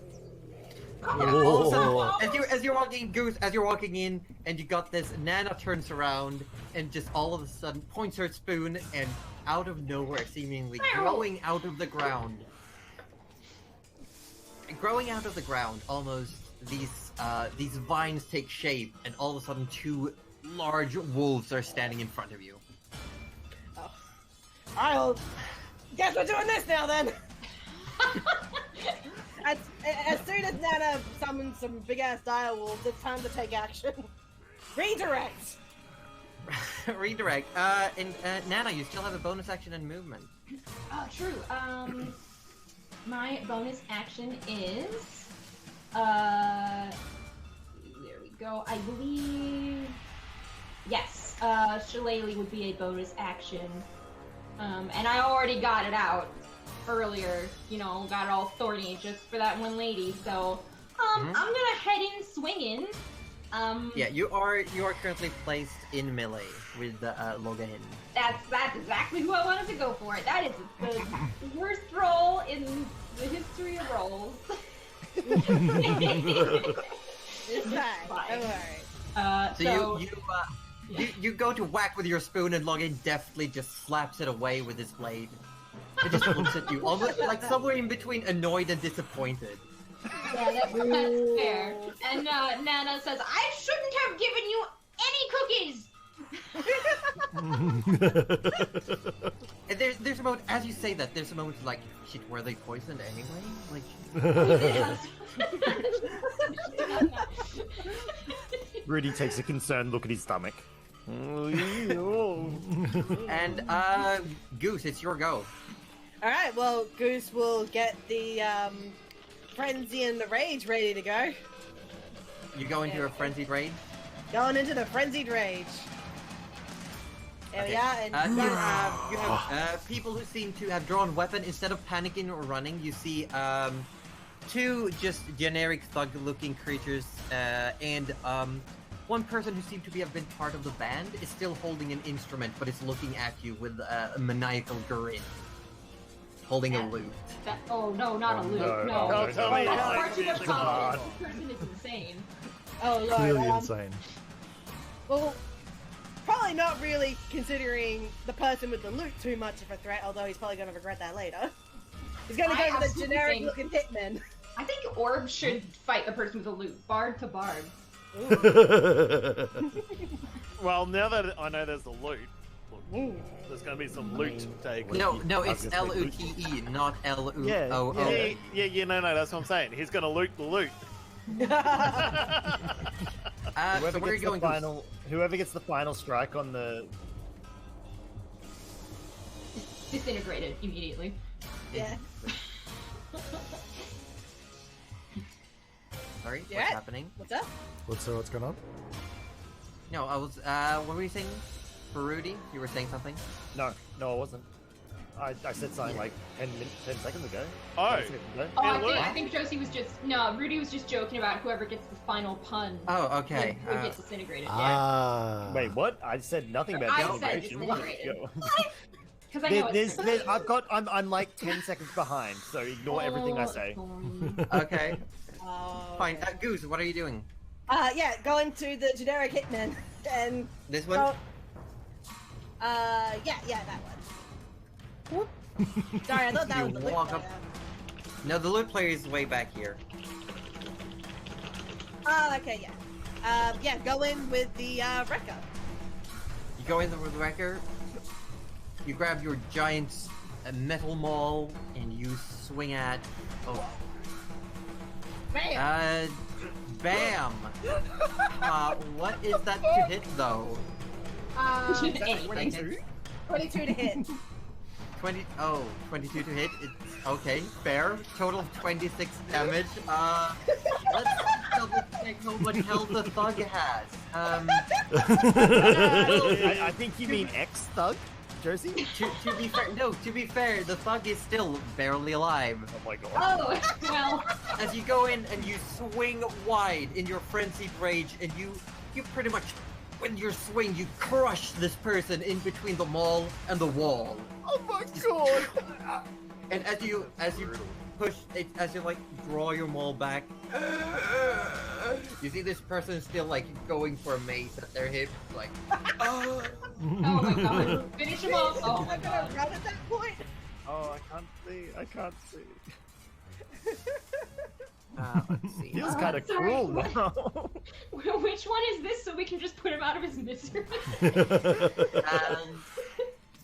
Oh. As you're walking, Goose, as you're walking in, and you got this, Nana turns around and just all of a sudden points her spoon, and out of nowhere, seemingly growing out of the ground, almost these vines take shape, and all of a sudden, two large wolves are standing in front of you. I'll guess we're doing this now then. As soon as Nana summons some big ass dire wolves, it's time to take action. Redirect. Redirect. And Nana, you still have a bonus action and movement. Oh, true. My bonus action is, there we go. I believe, yes, Shillelagh would be a bonus action. And I already got it out earlier, you know, got it all thorny just for that one lady. So, I'm gonna head in swinging. Yeah, you are currently placed in melee with Logahin. That's exactly who I wanted to go for. That is the worst roll in the history of rolls. It's fine. Don't worry. So you go to whack with your spoon, and Logahin deftly just slaps it away with his blade. It just looks at you, almost like somewhere in between annoyed and disappointed. Yeah, that's fair. And Nana says, I shouldn't have given you any cookies! And there's a moment, as you say that, there's a moment like, shit, were they poisoned anyway? Rudy takes a concerned look at his stomach. And, Goose, it's your go. Alright, well, Goose will get the frenzy and the rage ready to go. You go into a frenzied rage? Going into the frenzied rage. There we are, and you have people who seem to have drawn weapon. Instead of panicking or running, you see two just generic thug-looking creatures, and one person who seemed to have been part of the band is still holding an instrument, but is looking at you with a maniacal grin. Holding a lute. Oh no, not a lute. no. No. Oh, tell me That's how far it too much is. Come on. confidence. This person is insane. oh lord. Clearly insane. Well, probably not really considering the person with the loot too much of a threat, although he's probably going to regret that later. He's going to I go for the absolutely generic think- looking hitman. I think Orb should fight the person with the lute, bard to bard. Well, now that I know there's the loot, look, there's going to be some loot taken. No, it's L-U-T-E, not L-U-O-O. Yeah, no, that's what I'm saying. He's going to loot the loot. So where are you going? Whoever gets the final strike on the... Disintegrated immediately. Yeah. Sorry, Yeah. what's happening? What's up? What's going on? No, I was, what were you saying? For Rudy? You were saying something? No, I wasn't. I said something like 10 seconds ago. Oh. 10 seconds ago. Oh, Hey, I think Josie was just Rudy was just joking about whoever gets the final pun. Oh, okay. Who gets disintegrated? Yeah. Ah. Wait, what? I said nothing about I said disintegration. disintegrated. Because I know it's I'm like 10 seconds behind, so ignore everything I say. Okay. Oh, Fine. okay. Goose, what are you doing? Yeah, going to the generic hitman and This one? yeah, that one. Whoop. Sorry, I thought that You was the loot walk player. up- No, the loot player is way back here. Okay, yeah. Yeah, go in with the wrecker. You go in the wrecker, you grab your giant metal maul, and you swing at... Oh. Bam! Bam! What is that to hit, though? 22. 22 to hit. 22 to hit. It's okay, fair. Total of 26 damage. Let's double check how much health the thug has. I think you mean ex-thug, Josie? To be fair, the thug is still barely alive. Oh my god. Oh, well. As you go in and you swing wide in your frenzied rage, and you pretty much, when you swing, you crush this person in between the maul and the wall. Oh my god! And as you push it, as you like draw your maul back, you see this person still like going for a mace at their hip, like. Oh my god. Finish him off. Oh my I'm gonna god. run at that point. Oh, I can't see. Let's see. Feels kind of sorry. cruel now. Which one is this so we can just put him out of his misery?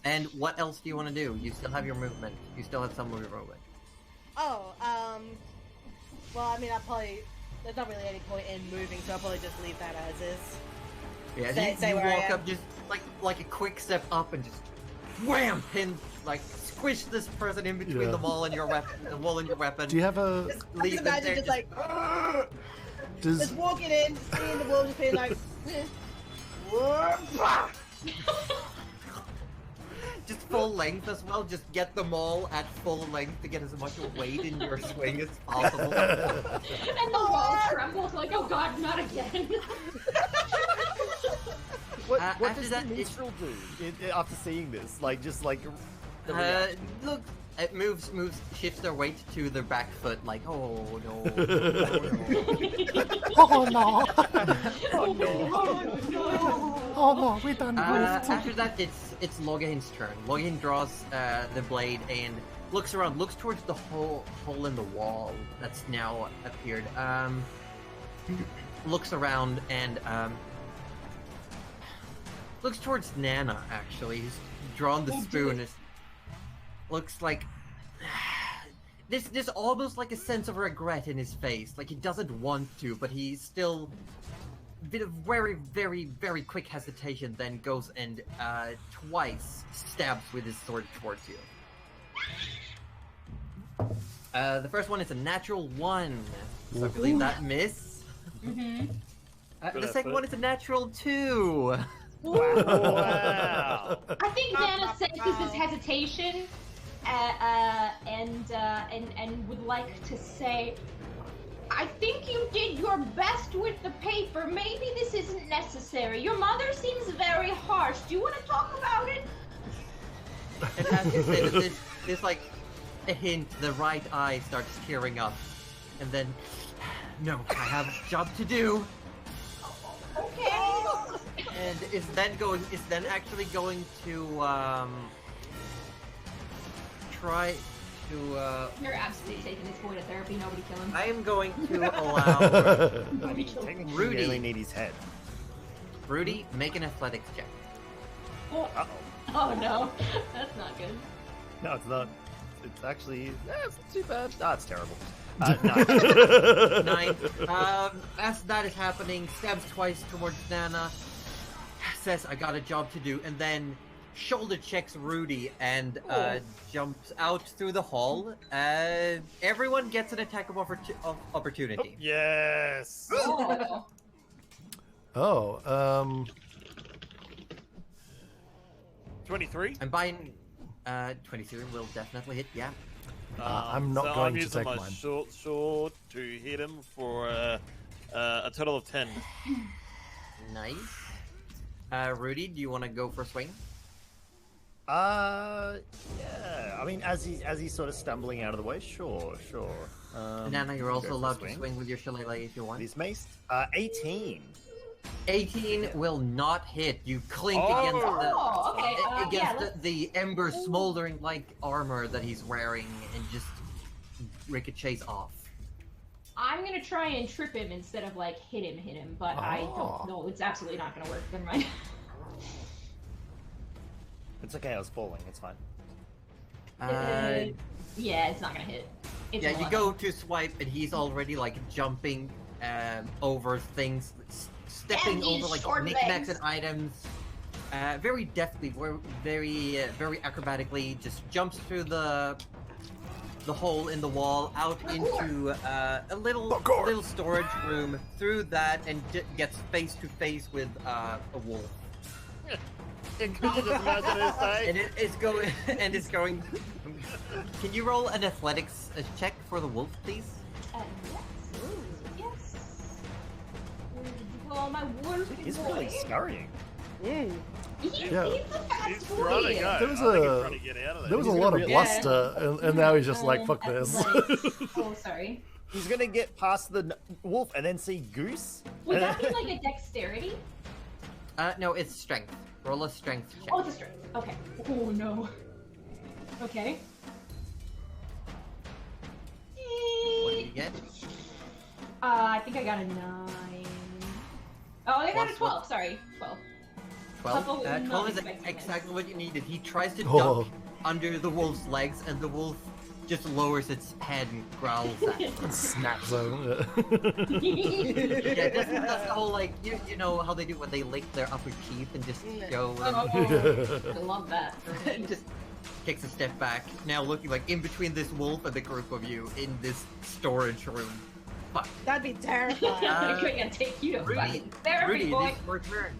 And what else do you want to do? You still have your movement. You still have some of your movement. Oh, well, I mean, there's not really any point in moving, so I'll probably just leave that as is. Yeah, Say you where I walk am. up, just like a quick step up, and just wham, pin, like squish this person in between Yeah. the wall and your weapon. The wall and your weapon. Do you have a? I Leave just them imagine there, just like, Does just walking in, seeing the wall, just being like, just full length as well. Just get them all at full length to get as much weight in your swing as possible. And the wall trembles like, oh god, not again. What After does that, the minstrel do after seeing this? Like, just like. the Uh, reaction? look, it moves, shifts their weight to their back foot, like, oh no. oh no! Oh no. Oh no! We done After that, it's Logain's turn. Logain draws the blade and looks around, looks towards the hole in the wall that's now appeared. Looks around and looks towards Nana. Actually, he's drawn the spoon. Looks like there's almost like a sense of regret in his face. Like he doesn't want to, but he's still a bit of very, very, very quick hesitation. Then goes and twice stabs with his sword towards you. The first one is a natural 1, so I believe that miss. Mm-hmm. The second one is a natural 2. Wow. I think Nana senses his hesitation, and would like to say, I think you did your best with the paper. Maybe this isn't necessary. Your mother seems very harsh. Do you want to talk about it? And as you say that, there's like a hint. The right eye starts tearing up, and then, no, I have a job to do. Okay. And is then actually going to try to You're absolutely taking this boy to therapy. Nobody kill him. I am going to allow I mean, technically, Rudy. you only need his head. Rudy make an athletics check. Uh-oh. Oh no, that's not good. No, it's not. It's actually, it's not too bad. Ah, it's terrible. 9. 9. As that is happening, stabs twice towards Nana, says, I got a job to do, and then shoulder checks Rudy and jumps out through the hall. Everyone gets an attack of opportunity. Yes. Oh. Oh, 23. And buying 23 will definitely hit, yeah. I'm not so going I'm to using take my mine. short sword to hit him for a total of 10. Nice. Rudy, do you want to go for a swing? Yeah. I mean, as he's sort of stumbling out of the way, sure. Nana, you're also go for allowed swing. to swing with your shillelagh if you want. He's maced. 18. 18 will not hit. You clink against the ember smoldering like armor that he's wearing and just ricochets off. I'm gonna try and trip him instead of like hit him, but I don't know. It's absolutely not gonna work. Never mind. It's okay. I was falling. It's fine. Yeah, it's not gonna hit. It's Yeah, you go to swipe and he's already like jumping over things, stepping over like knickknacks and items. Very deftly, very acrobatically, just jumps through the hole in the wall out into a little storage room, through that, and gets face to face with a wolf. Can you just imagine his face? And it's going. Can you roll an athletics check for the wolf, please? Yes. Ooh, yes. Oh, my wolf He's boy. really scurrying. He's Yeah. a fast He's boy. trying to go. There was I think he's a- trying to get out of there. There was a He's lot gonna of be- bluster, and now he's just like, fuck this. athletics. Oh, sorry. He's gonna get past the wolf and then see Goose. Would that be like a dexterity? No, it's strength. Roll a strength check. Oh, it's a strength. Okay. Oh, no. Okay. What did you get? I think I got a 9. Oh, I got a Plus 12. Sorry, 12. 12? Couple 12 is non-effectiveness. exactly what you needed. He tries to Oh. duck under the wolf's legs, and the wolf just lowers its head and growls at him. Snap zone. Yeah, that's the whole, like, you know how they do when they lick their upper teeth and just show them. Oh, I love that. And just takes a step back, now looking like in between this wolf and the group of you in this storage room. Fuck. That'd be terrifying. I'm gonna take you to Rudy, fucking therapy, Rudy, boy. it is your turn.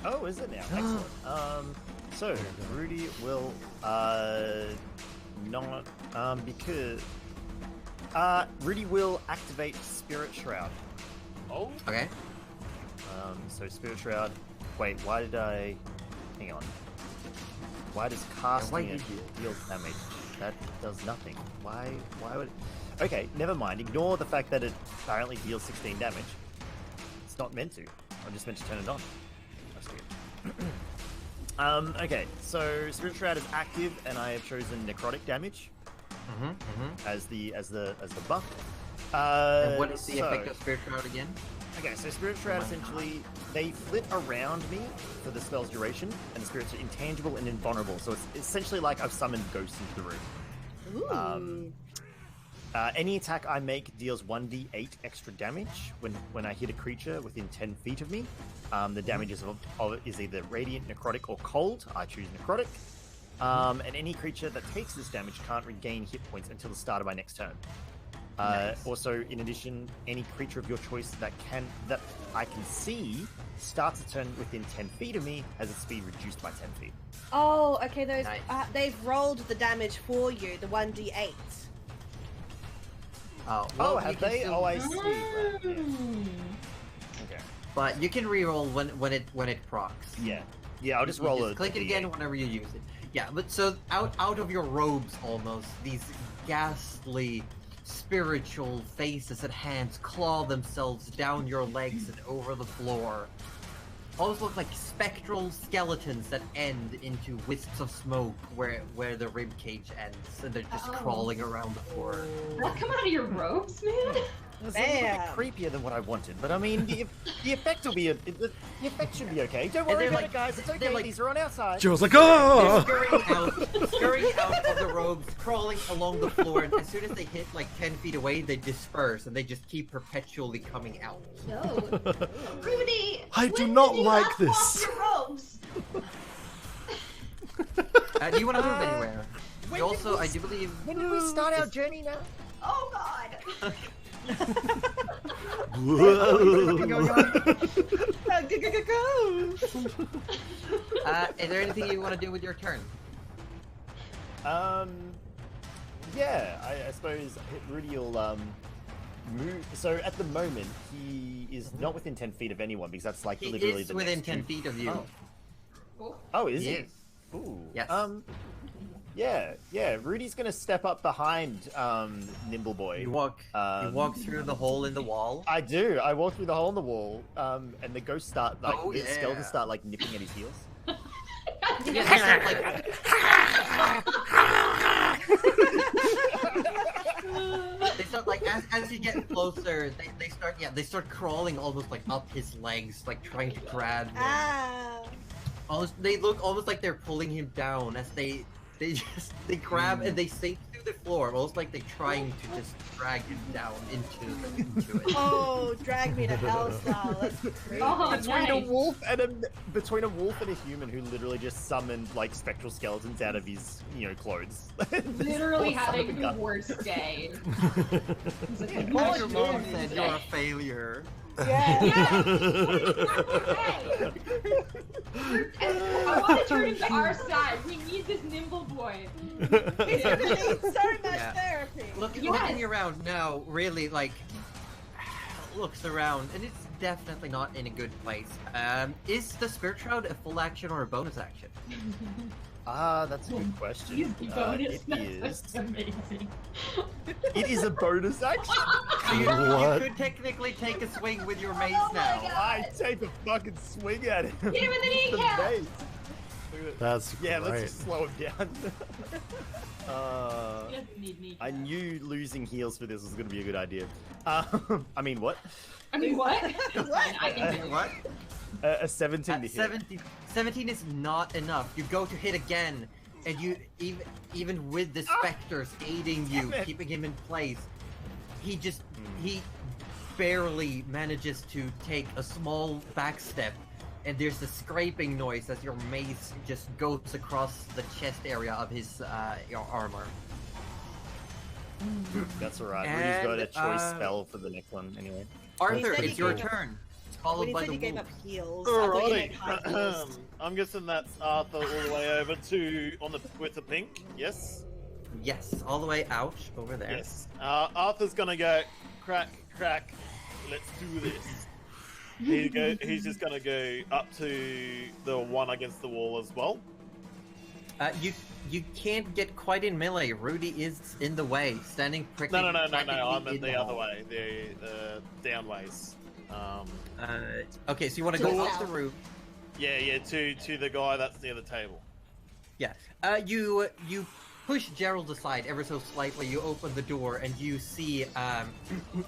Oh, is it now? Excellent. So Rudy will not because Rudy will activate Spirit Shroud. Oh, Okay. So Spirit Shroud. Wait, why did I? Hang on. Why does why casting did it you? deal damage? That does nothing. Why would? Okay, never mind. Ignore the fact that it apparently deals 16 damage. It's not meant to. I'm just meant to turn it on. That's weird. Okay, so Spirit Shroud is active, and I have chosen necrotic damage as the buff. And what is the so- effect of Spirit Shroud again? Okay, so Spirit Shroud essentially, they flit around me for the spell's duration, and the spirits are intangible and invulnerable, so it's essentially like I've summoned ghosts into the room. Ooh. Any attack I make deals 1d8 extra damage when I hit a creature within 10 feet of me. The damage is either radiant, necrotic, or cold. I choose necrotic. And any creature that takes this damage can't regain hit points until the start of my next turn. Nice. Also, in addition, any creature of your choice that I can see starts a turn within 10 feet of me has its speed reduced by 10 feet. Oh, okay. Those Nice. they've rolled the damage for you, the 1d8. Oh, Oh, you have can they? still- Oh, I see. Right, yeah. Mm. Okay. But you can reroll when it procs. Yeah. Yeah, I'll just You roll a click it D8. again whenever you use it. Yeah, but so out of your robes almost, these ghastly spiritual faces and hands claw themselves down your legs and over the floor. Almost look like spectral skeletons that end into wisps of smoke where the rib cage ends, and they're just Oh. crawling around the floor. What, come out of your robes, man? It's a little Damn. bit creepier than what I wanted, but I mean, the effect will be the effect should be okay. Don't worry they're about like- it, guys. It's okay. they're like- These are on our side. Jill's like, They're oh! scurrying out of the robes, crawling along the floor, and as soon as they hit like 10 feet away, they disperse, and they just keep perpetually coming out. No. Rudy! I do when not did you like last this. wash your robes? Do you want to move anywhere? when You did also, we I do believe... When did we start our journey now? Oh god! Is there anything you want to do with your turn? Yeah, I suppose Rudy will move. So at the moment, he is not within 10 feet of anyone because that's like He literally is the within next 10 two- feet of you. Oh, is He he? is. Ooh. Yes. Yeah. Rudy's gonna step up behind Nimble Boy. You walk through the hole in the wall. I do. I walk through the hole in the wall, and the ghosts start the skeletons start nipping at his heels. They start as you get closer, they start crawling almost up his legs, trying to grab him. They look almost like they're pulling him down as they grab and they sink through the floor, almost like they're trying to just drag him down into it. Oh, drag me to hell style. That's great. Between a wolf and a human who literally just summoned spectral skeletons out of his clothes. Literally having the worst day. Like your mom said, you're a failure. Yeah. I want to turn him to our side. We need this Nimble Boy. He's gonna need so much therapy. Looking around now, really looks around, and it's definitely not in a good place. Is the Spirit Shroud a full action or a bonus action? That's a good question. Bonus. It is. That's amazing. It is a bonus action. So you could technically take a swing with your mace now. I take a fucking swing at him. Hit him in the kneecap. That's let's just slow him down. He doesn't need kneecap. I knew losing heals for this was going to be a good idea. I mean, what? I mean, what? What? A 17 to hit. 17 is not enough. You go to hit again, and you even with the specters aiding you, keeping him in place, he barely manages to take a small back step, and there's a scraping noise as your mace just goes across the chest area of his your armor. That's alright. Rudy's got a choice spell for the next one anyway. Arthur, it's your turn. Followed by the you gave wolf. up heals. Alrighty. I'm guessing that's Arthur all the way over with the pink. Yes. Yes, all the way out over there. Yes. Arthur's gonna go crack. Let's do this. He's just gonna go up to the one against the wall as well. You can't get quite in melee. Rudy is in the way, standing prickly. No. I'm in the other way. The down ways. Okay, so you want to go off the roof? Yeah. To the guy that's near the table. Yeah. You push Gerald aside ever so slightly. You open the door and you see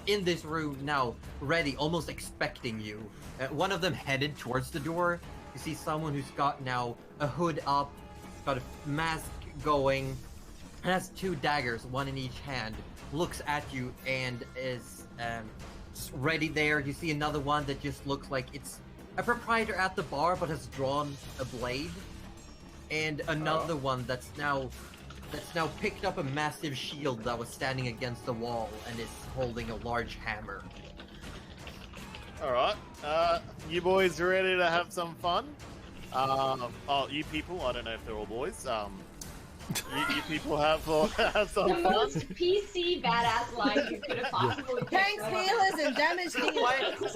in this room now, ready, almost expecting you. One of them headed towards the door. You see someone who's got now a hood up, got a mask going, and has two daggers, one in each hand. Looks at you and is ready there. You see another one that just looks like it's a proprietor at the bar but has drawn a blade, and another one that's now picked up a massive shield that was standing against the wall and is holding a large hammer. Alright, you boys ready to have some fun? You people, I don't know if they're all boys, you people have some The fun? most PC badass line you could have possibly picked. Tanks, healers, and damage dealers.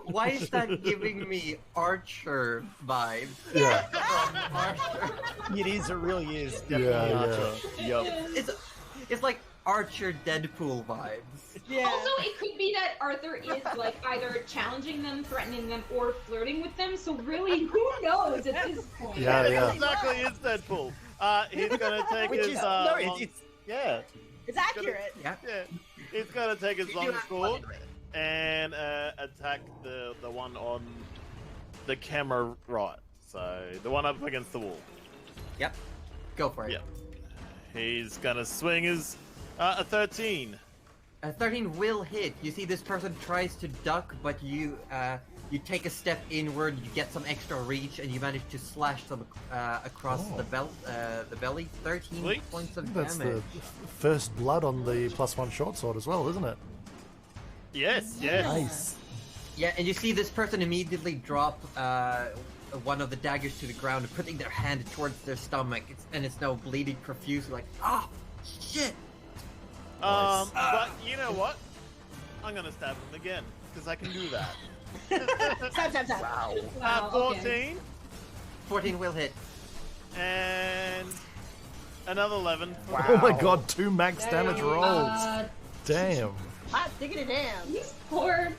Why is that giving me Archer vibes? Yeah. From Archer. It really is. Definitely Archer. Yup. It's like Archer Deadpool vibes. Yeah. Also, it could be that Arthur is either challenging them, threatening them, or flirting with them. So really, who knows at this point? Yeah. Exactly, it's Deadpool. He's gonna take his It's accurate. Yeah. He's gonna take his long sword and attack the one on the camera right. So the one up against the wall. Yep. Go for it. Yep. He's gonna swing his a 13. 13 will hit. You see this person tries to duck, but you take a step inward, you get some extra reach, and you manage to slash them across the belly. 13 Sweet. points of That's damage. the first blood on the +1 short sword as well, isn't it? Yes. Nice. Yeah, and you see this person immediately drop one of the daggers to the ground, putting their hand towards their stomach, and it's now bleeding profusely. Like, shit! Nice. But you know what? I'm gonna stab him again because I can do that. Stab. Wow. 14. Okay. 14 will hit. And another 11. Wow. Oh my god, 2 max damage rolls. Damn. Hot diggity damn. These poor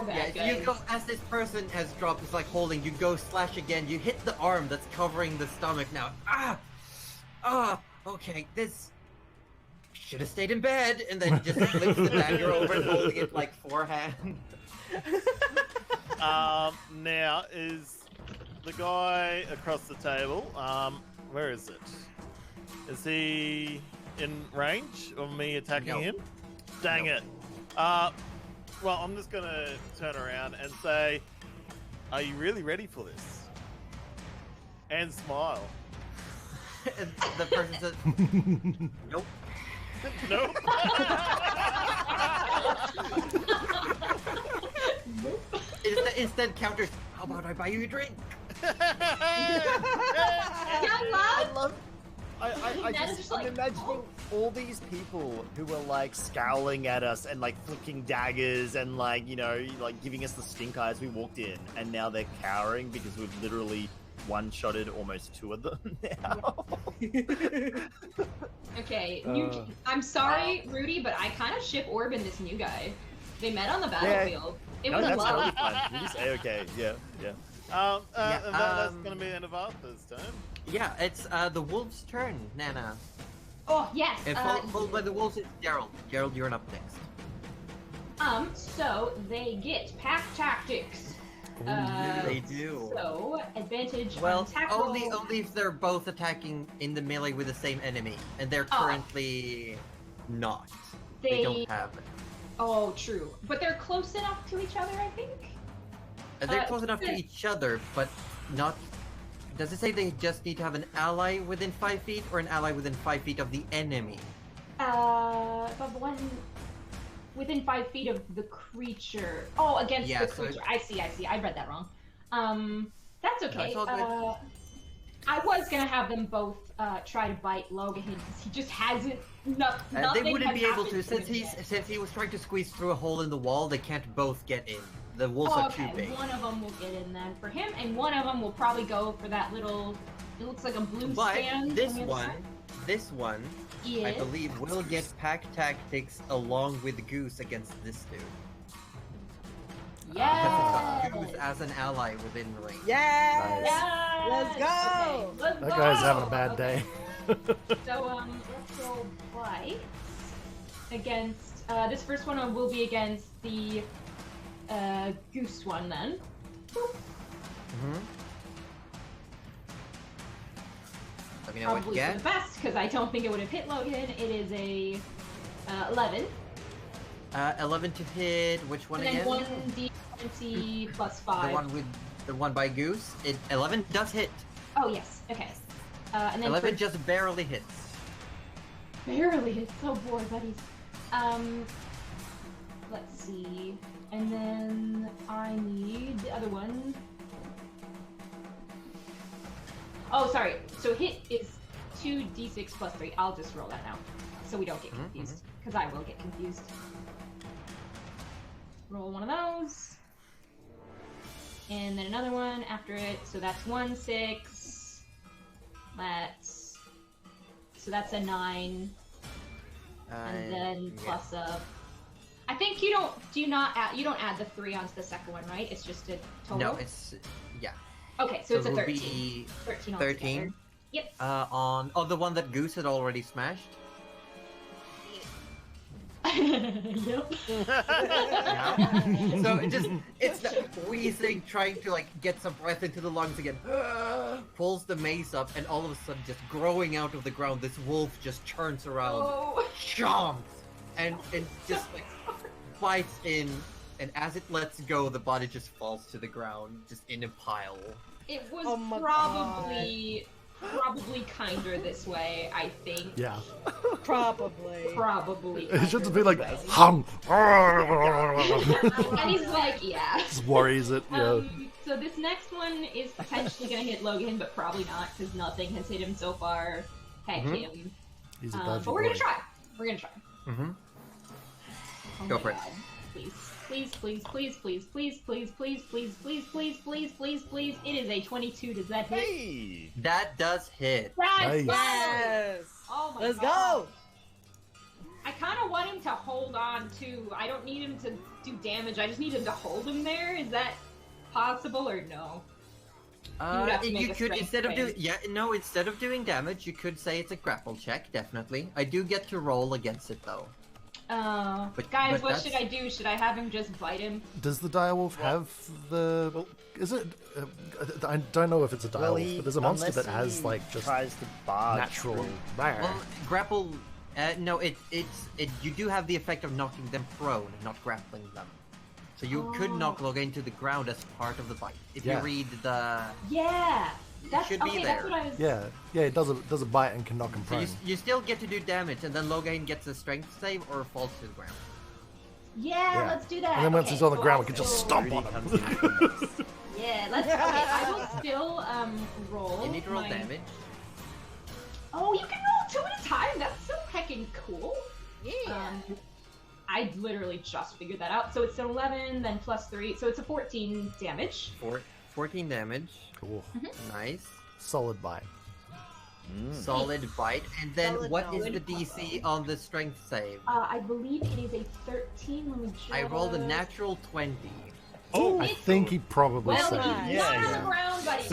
bad Yeah, guys. you go as this person has dropped. It's like holding. You go slash again. You hit the arm that's covering the stomach now. Okay. This should have stayed in bed, and then just flips the dagger over and holding it like forehand. Now is the guy across the table. Where is it? Is he in range of me attacking him? Dang it. Well, I'm just gonna turn around and say, are you really ready for this? And smile. And the person says, "Nope." Nope. Instead counters, "How about I buy you a drink?" I'm imagining all these people who were like scowling at us and like flicking daggers and like, you know, like giving us the stink eye as we walked in, and now they're cowering because we've literally one-shotted almost 2 of them now. Okay, I'm sorry, Rudy, but I kind of ship Orb and this new guy. They met on the battlefield. It No, was that's totally love. fine. We just A-okay. Yeah. And that's gonna be the end of Arthur's turn. Yeah, it's the wolf's turn, Nana. Oh yes. And followed by the wolves, it's Gerald. Gerald, you're up next. So they get pack tactics. They do. So advantage. Well, on attack only roll. if they're both attacking in the melee with the same enemy, and they're currently not. They don't have it. Oh, true. But they're close enough to each other, I think. They're close enough to each other, but not. Does it say they just need to have an ally within 5 feet, or an ally within 5 feet of the enemy? Above one. Within 5 feet of the creature. Oh, against the creature. I see. I read that wrong. That's okay. I was gonna have them both try to bite Logan because he just hasn't. Nothing they wouldn't be able to happened since he was trying to squeeze through a hole in the wall. They can't both get in. The wolves are too big. One of them will get in then for him, and one of them will probably go for that little. It looks like a blue stand. This one, yes. I believe, will get pack tactics along with Goose against this dude. Yeah. Goose as an ally within range. Yes. Yes. Let's go. Okay, let's That go. guy's having a bad day. So let's roll bite against this first one will be against the goose one then. Let me know what you Probably for get. the best because I don't think it would have hit Logan. It is a 11. 11 to hit. Which one And then again? 1d20 plus 5. The one by Goose. 11 does hit. Oh yes. Okay. And then 11 just barely hits. barely hits. So bored, buddies. Let's see. And then I need the other one. Oh, sorry. So hit is 2d6 plus 3. I'll just roll that now, so we don't get confused. Because I will get confused. Roll one of those. And then another one after it. So that's 1, 6. So that's a 9. And then plus a. I think you don't add the 3 onto the second one, right? It's just a total. No, it's Okay, so it's a it will 13. be 13 13. altogether. Yep. On the one that Goose had already smashed. Yep. So it's the wheezing, trying to like get some breath into the lungs again. Pulls the mace up, and all of a sudden, just growing out of the ground, this wolf just turns around, chomps, and just like bites in. And as it lets go, the body just falls to the ground, just in a pile. It was Oh probably kinder this way, I think. Yeah. Probably. Probably. It should just be kinder like, this way. hum. And he's like, yeah. Just worries it, yeah. So this next one is potentially going to hit Logan, but probably not, because nothing has hit him so far. Heck him. He's a dodgy But we're going boy. to try. We're going to try. Mm-hmm. Oh Go my for it. God. please. Please, please, please, please, please, please, please, please, please, please, please, please, please. It is a 22. Does that hit? Hey! That does hit. Nice. Yes. Oh my Let's God. go. I kind of want him to hold on too. I don't need him to do damage. I just need him to hold him there. Is that possible or no? You could instead of doing damage, you could say it's a grapple check. Definitely, I do get to roll against it though. Guys, what should I do? Should I have him just bite him? Does the direwolf have the? Is it? I don't know if it's a direwolf, but there's a monster that has like just tries to barge natural. through. Well, grapple. No, you do have the effect of knocking them prone, not grappling them. So you could knock Loga into the ground as part of the bite. If you read the... Yeah! That's, should be okay, there. that's what I was... Yeah, it does a bite and can knock him So prone. you still get to do damage, and then Logain gets a strength save or falls to the ground. Yeah, let's do that. And then once okay, he's on the so ground, I'll we can just still- stomp on him. Yeah, let's... Okay, I will still, roll You need to roll my- damage. Oh, you can roll 2 at a time? That's so heckin' cool. Yeah. I literally just figured that out. So it's an 11, then plus 3, so it's a 14 damage. 14 damage. Cool. Nice. Solid bite. Solid bite. And then Solid what is knowledge. the DC on the strength save? I believe it is a 13. Let me just... I rolled a natural 20. Oh, I think he probably Well, saved. he's Yeah, not on yeah. the ground, buddy.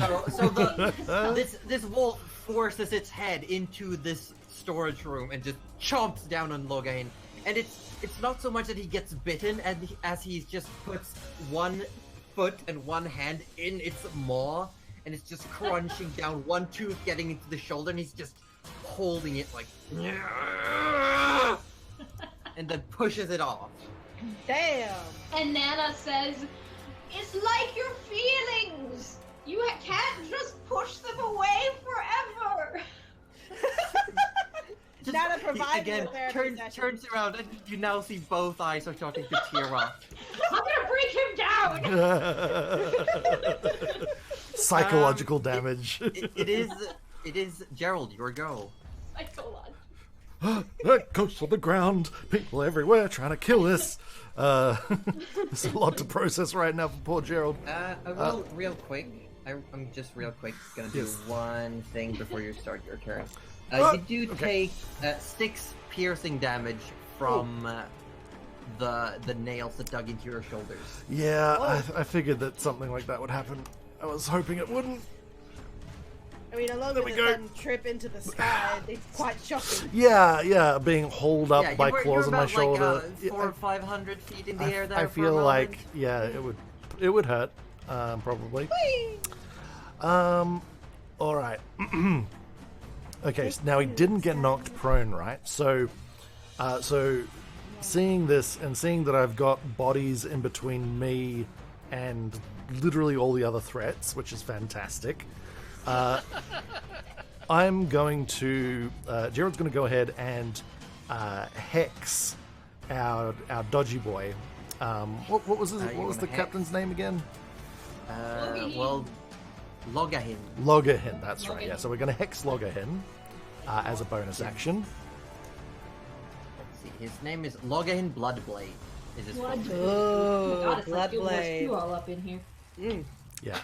So this wolf forces its head into this storage room and just chomps down on Logain. And it's not so much that he gets bitten as he just puts one foot and one hand in its maw, and it's just crunching down, one tooth getting into the shoulder, and he's just holding it like, and then pushes it off. Damn. And Nana says, "It's like your feelings. You can't just push them away forever." Just, Nana provides again, the therapy session. turns around, and you now see both eyes are starting to tear up. I'm gonna break him down. Psychological damage. It is Gerald, your go. That goes on the ground. People everywhere trying to kill this. There's a lot to process right now for poor Gerald. I will real quick. I'm just real quick gonna do Yes. one thing before you start your turn. You do okay. take 6 piercing damage from the nails that dug into your shoulders. Yeah, I figured that something like that would happen. I was hoping it wouldn't. I mean, along There with we the go. sudden trip into the sky, it's quite shocking. Yeah, being hauled up Yeah, by you were claws on my about, shoulder. Like, Yeah, 400 or 500 feet in the air there. I for a feel moment. like it would hurt, probably. All right. Okay, so now he didn't get knocked prone, right? So seeing this and seeing that I've got bodies in between me and literally all the other threats, which is fantastic. I'm going to Gerald's going to go ahead and hex our dodgy boy. What was his, You're what was the gonna hex? captain's name again? Well, Logahin. Loggerhin, that's right. Yeah, so we're going to hex Loggerhin as a bonus action. Let's see, his name is Logahin Bloodblade. Is his full name. Oh, God, it's like Guild Wars Bloodblade. 2 all up in here. Yeah.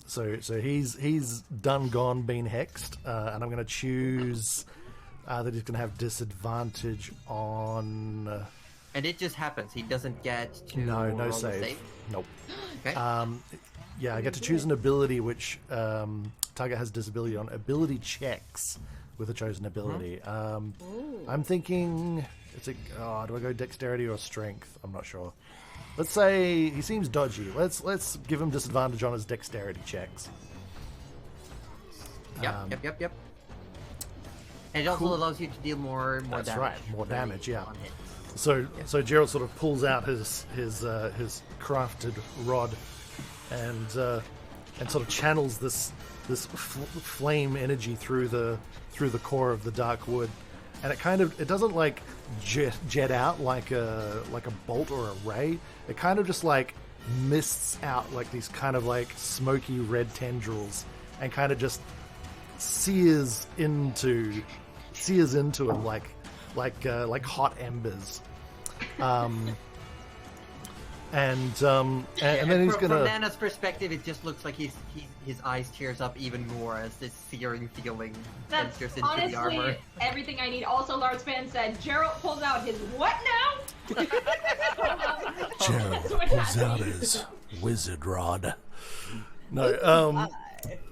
So he's done gone, been hexed, and I'm going to choose that he's going to have disadvantage on. And it just happens. He doesn't get to No roll the save. Nope. Okay. Yeah, I get to choose an ability which target has disability on. Ability checks with a chosen ability. I'm thinking it's do I go dexterity or strength? I'm not sure. Let's say he seems dodgy. Let's give him disadvantage on his dexterity checks. Yep. And it also Cool. allows you to deal more That's damage. right, more when damage, you- yeah. on hits. So Gerald sort of pulls out his crafted rod and sort of channels this flame energy through the core of the dark wood, and it doesn't like jet out like a bolt or a ray. It kind of just like mists out like these kind of like smoky red tendrils and kind of just sears into him like hot embers. and then he's from gonna. Nana's perspective, it just looks like his eyes tears up even more as this searing feeling That's enters into the armor. honestly everything I need. Also, Lardspan said Gerald pulls out his what now? Gerald pulls out his wizard rod. No,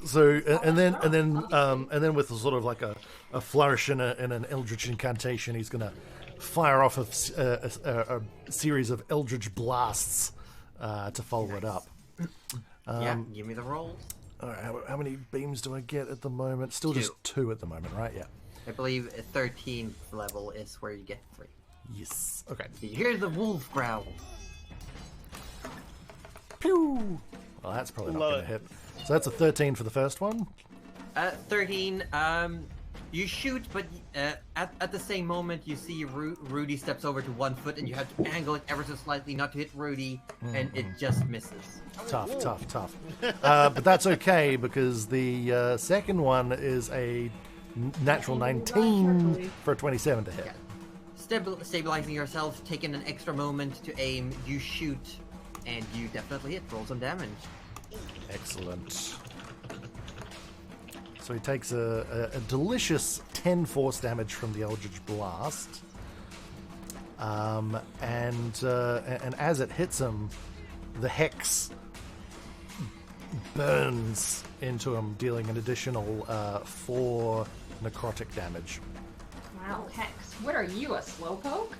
so and then with sort of like a flourish and an eldritch incantation, he's gonna fire off a series of eldritch blasts to follow it up. Yeah, give me the rolls. All right, how many beams do I get at the moment? Still just 2 at the moment, right? Yeah. I believe a 13th level is where you get 3. Yes. Okay. You hear the wolf growl. Pew! Well, that's probably not going to hit. So that's a 13 for the first one. 13. You shoot, but at the same moment, you see Rudy steps over to 1 foot, and you have to angle it ever so slightly not to hit Rudy, and it just misses. Tough. But that's okay, because the second one is a natural 19 for a 27 to hit. Yeah. Stabilizing yourself, taking an extra moment to aim, you shoot, and you definitely hit. Roll some damage. Excellent. So he takes a delicious 10 force damage from the Eldritch Blast. And as it hits him, the hex burns into him, dealing an additional 4 necrotic damage. Wow, Hex, what are you, a slowpoke?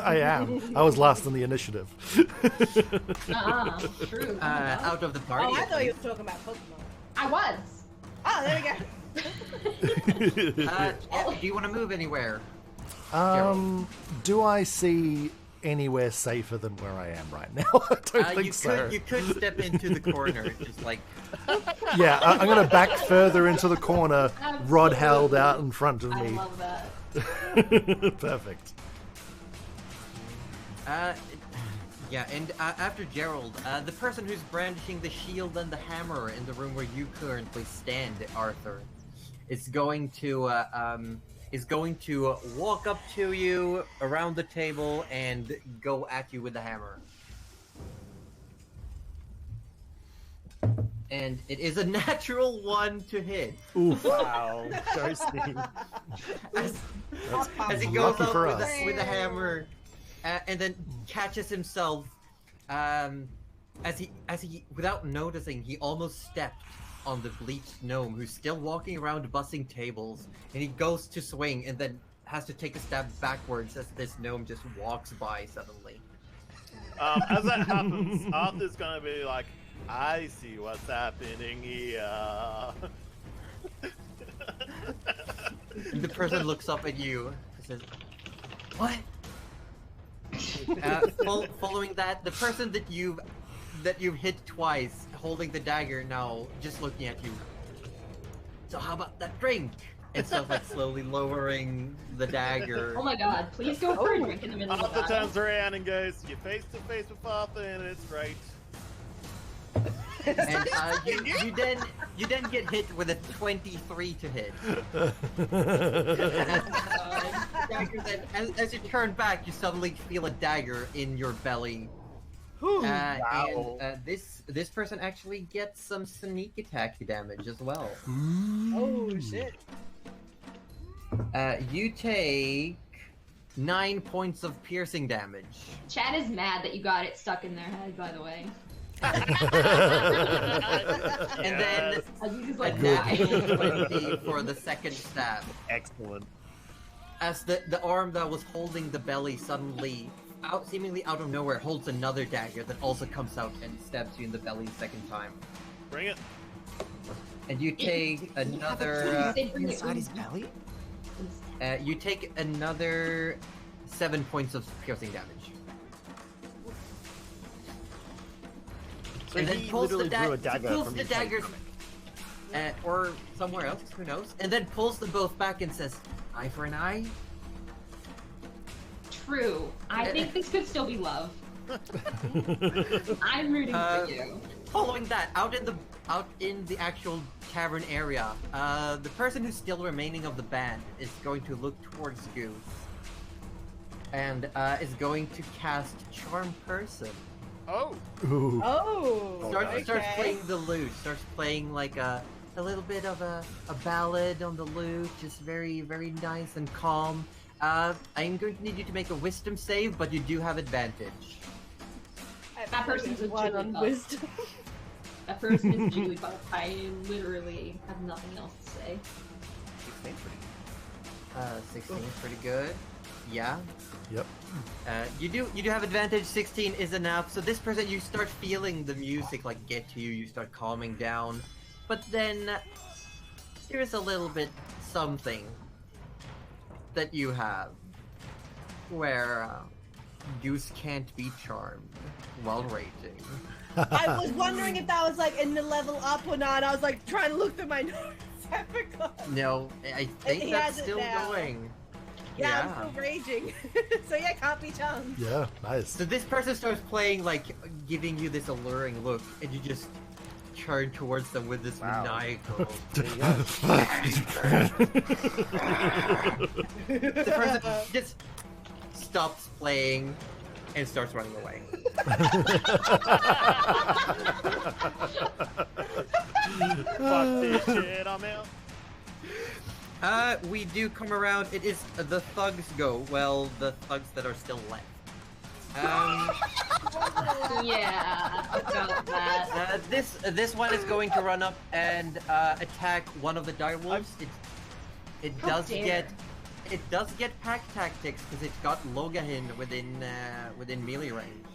I am. I was last in the initiative. True. Out of the party. Oh, I thought you were talking about Pokemon. I was. Oh, there we go. Do you want to move anywhere? Do I see anywhere safer than where I am right now? I don't think so. You could step into the corner, just like... Yeah, I'm going to back further into the corner, rod held out in front of me. I love that. Perfect. Yeah, and after Gerald, the person who's brandishing the shield and the hammer in the room where you currently stand, Arthur, is going to walk up to you around the table and go at you with the hammer. And it is a natural 1 to hit. Oof. Wow, ghosting. As he goes up with the hammer, and then catches himself, as he without noticing, he almost stepped on the bleached gnome who's still walking around bussing tables, and he goes to swing and then has to take a step backwards as this gnome just walks by suddenly. As that happens, Arthur's gonna be like, I see what's happening here. And the person looks up at you and says, "What?" Following that, the person that you've hit twice, holding the dagger now, just looking at you. So how about that drink? And stuff like slowly lowering the dagger. Oh my god, please go for a drink in the middle of the Arthur battle. turns around and goes, "You're face to face with Arthur, and it's great." And you then get hit with a 23 to hit. As you turn back, you suddenly feel a dagger in your belly. Wow. And this person actually gets some sneak attack damage as well. Oh, shit. You take 9 points of piercing damage. Chad is mad that you got it stuck in their head, by the way. And then Aziz is a like, natural why? 20 for the second stab. Excellent. As the arm that was holding the belly suddenly, seemingly out of nowhere, holds another dagger that also comes out and stabs you in the belly a second time. Bring it. And you take another... Inside his belly? you take another 7 points of piercing damage. So And then he pulls the literally drew a dagger pulls from the his daggers, stomach. or somewhere else, who knows? And then pulls them both back and says, "Eye for an eye." True. I think this could still be love. I'm rooting for you. Following that, out in the actual tavern area, the person who's still remaining of the band is going to look towards Goose. and is going to cast Charm Person. Oh. Ooh. Oh. Starts playing the lute. Starts playing like a little bit of a ballad on the lute, just very, very nice and calm. I'm going to need you to make a wisdom save, but you do have advantage. That person's a one on Jigglypuff. wisdom. That person is Jigglypuff. I literally have nothing else to say. 16 is pretty good. Yeah. Yep. You do have advantage. 16 is enough. So this person, you start feeling the music like get to you. You start calming down, but then there's a little bit something that you have where Goose can't be charmed while raging. I was wondering if that was like in the level up or not. I was like trying to look through my notes. I forgot. No, I think He that's has it still now. going. Yeah, I'm still raging. So yeah, can't be charmed. Yeah, nice. So this person starts playing, like, giving you this alluring look, and you just turn towards them with this maniacal. The person just stops playing and starts running away. Fuck this shit, I'm out. We do come around. It is the thugs go. Well, the thugs that are still left. Yeah, about that. This one is going to run up and attack one of the direwolves. It How does dare. get pack tactics because it's got Logahin within melee range.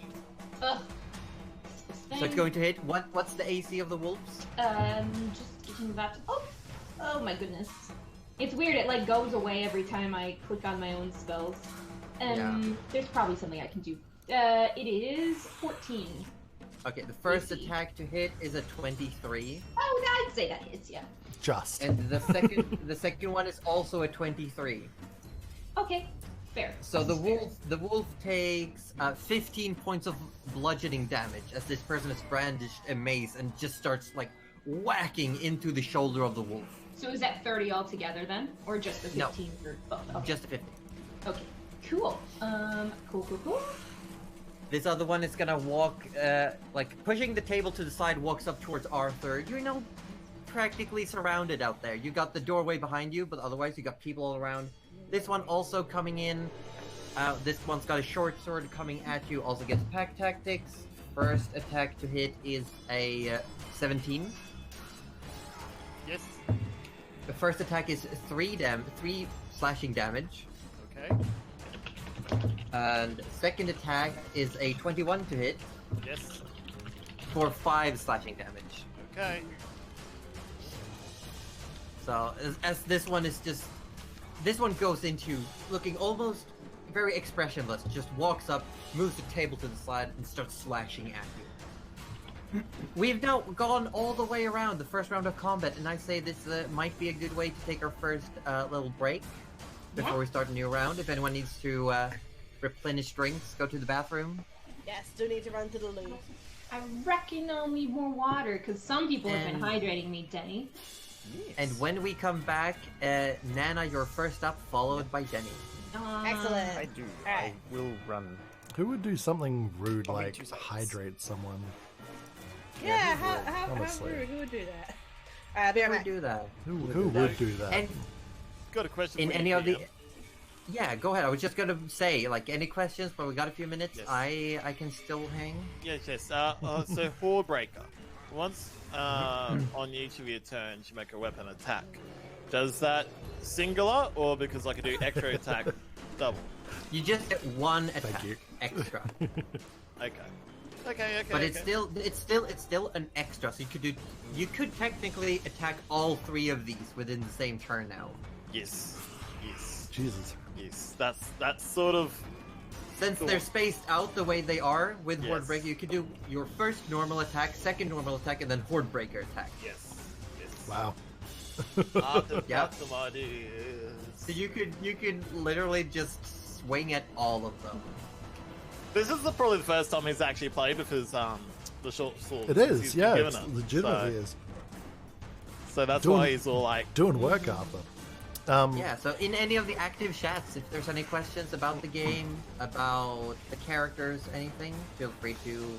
Ugh. So it's going to hit. What's the AC of the wolves? Just getting that. Oh my goodness. It's weird. It like goes away every time I click on my own spells. There's probably something I can do. It is 14. Okay, the first AC. attack to hit is a 23, Oh, I'd say that hits, yeah. Just. and the second one is also a 23. Okay, fair. So This is fair. the wolf takes 15 points of bludgeoning damage as this person has brandished a mace and just starts like whacking into the shoulder of the wolf. So is that 30 altogether then? Or just the 15 for both? Okay. Just a 50. Okay, cool. Cool. This other one is gonna walk, like pushing the table to the side, walks up towards Arthur. You're practically surrounded out there. You got the doorway behind you, but otherwise you got people all around. This one also coming in. This one's got a short sword coming at you. Also gets pack tactics. First attack to hit is a 17. Yes. The first attack is 3 slashing damage. Okay. And second attack is a 21 to hit Yes. for 5 slashing damage. Okay. So as this one is just, this one goes into looking almost very expressionless. Just walks up, moves the table to the side, and starts slashing at you. We've now gone all the way around the first round of combat, and I say this might be a good way to take our first little break before we start a new round. If anyone needs to replenish drinks, go to the bathroom. Yes, do need to run to the loo. I reckon I'll need more water, because some people have been hydrating me, Denny. And when we come back, Nana, you're first up, followed by Denny. Excellent. I do. Alright. I will run. Who would do something rude Probably like 2 seconds. hydrate someone? Yeah, how honestly. rude. Who would do that? Alright, be Who right would back. do that? Who would do that? And Got a question in for you, any of the... DM. Yeah, go ahead. I was just gonna say, like, any questions, but we got a few minutes. Yes. I can still hang. Yes. So Horde Breaker. Once on each of your turns, you make a weapon attack. Does that singular, or because I can do extra attack, double? You just get one attack you. extra, Okay. but it's still an extra. So you could technically attack all 3 of these within the same turn now. Yes. Jesus. That's sort of. Since Cool. they're spaced out the way they are with Horde Yes. Breaker, you could do your first normal attack, second normal attack, and then Horde Breaker attack. Yes. Wow. Got some ideas. So you could literally just swing at all of them. This is probably the first time he's actually played with his the short sword. It since is, he's yeah. given It it. legitimately is. So that's Doing- why he's all like, Doing work, Arthur. Yeah, so in any of the active chats, if there's any questions about the game, about the characters, anything, feel free to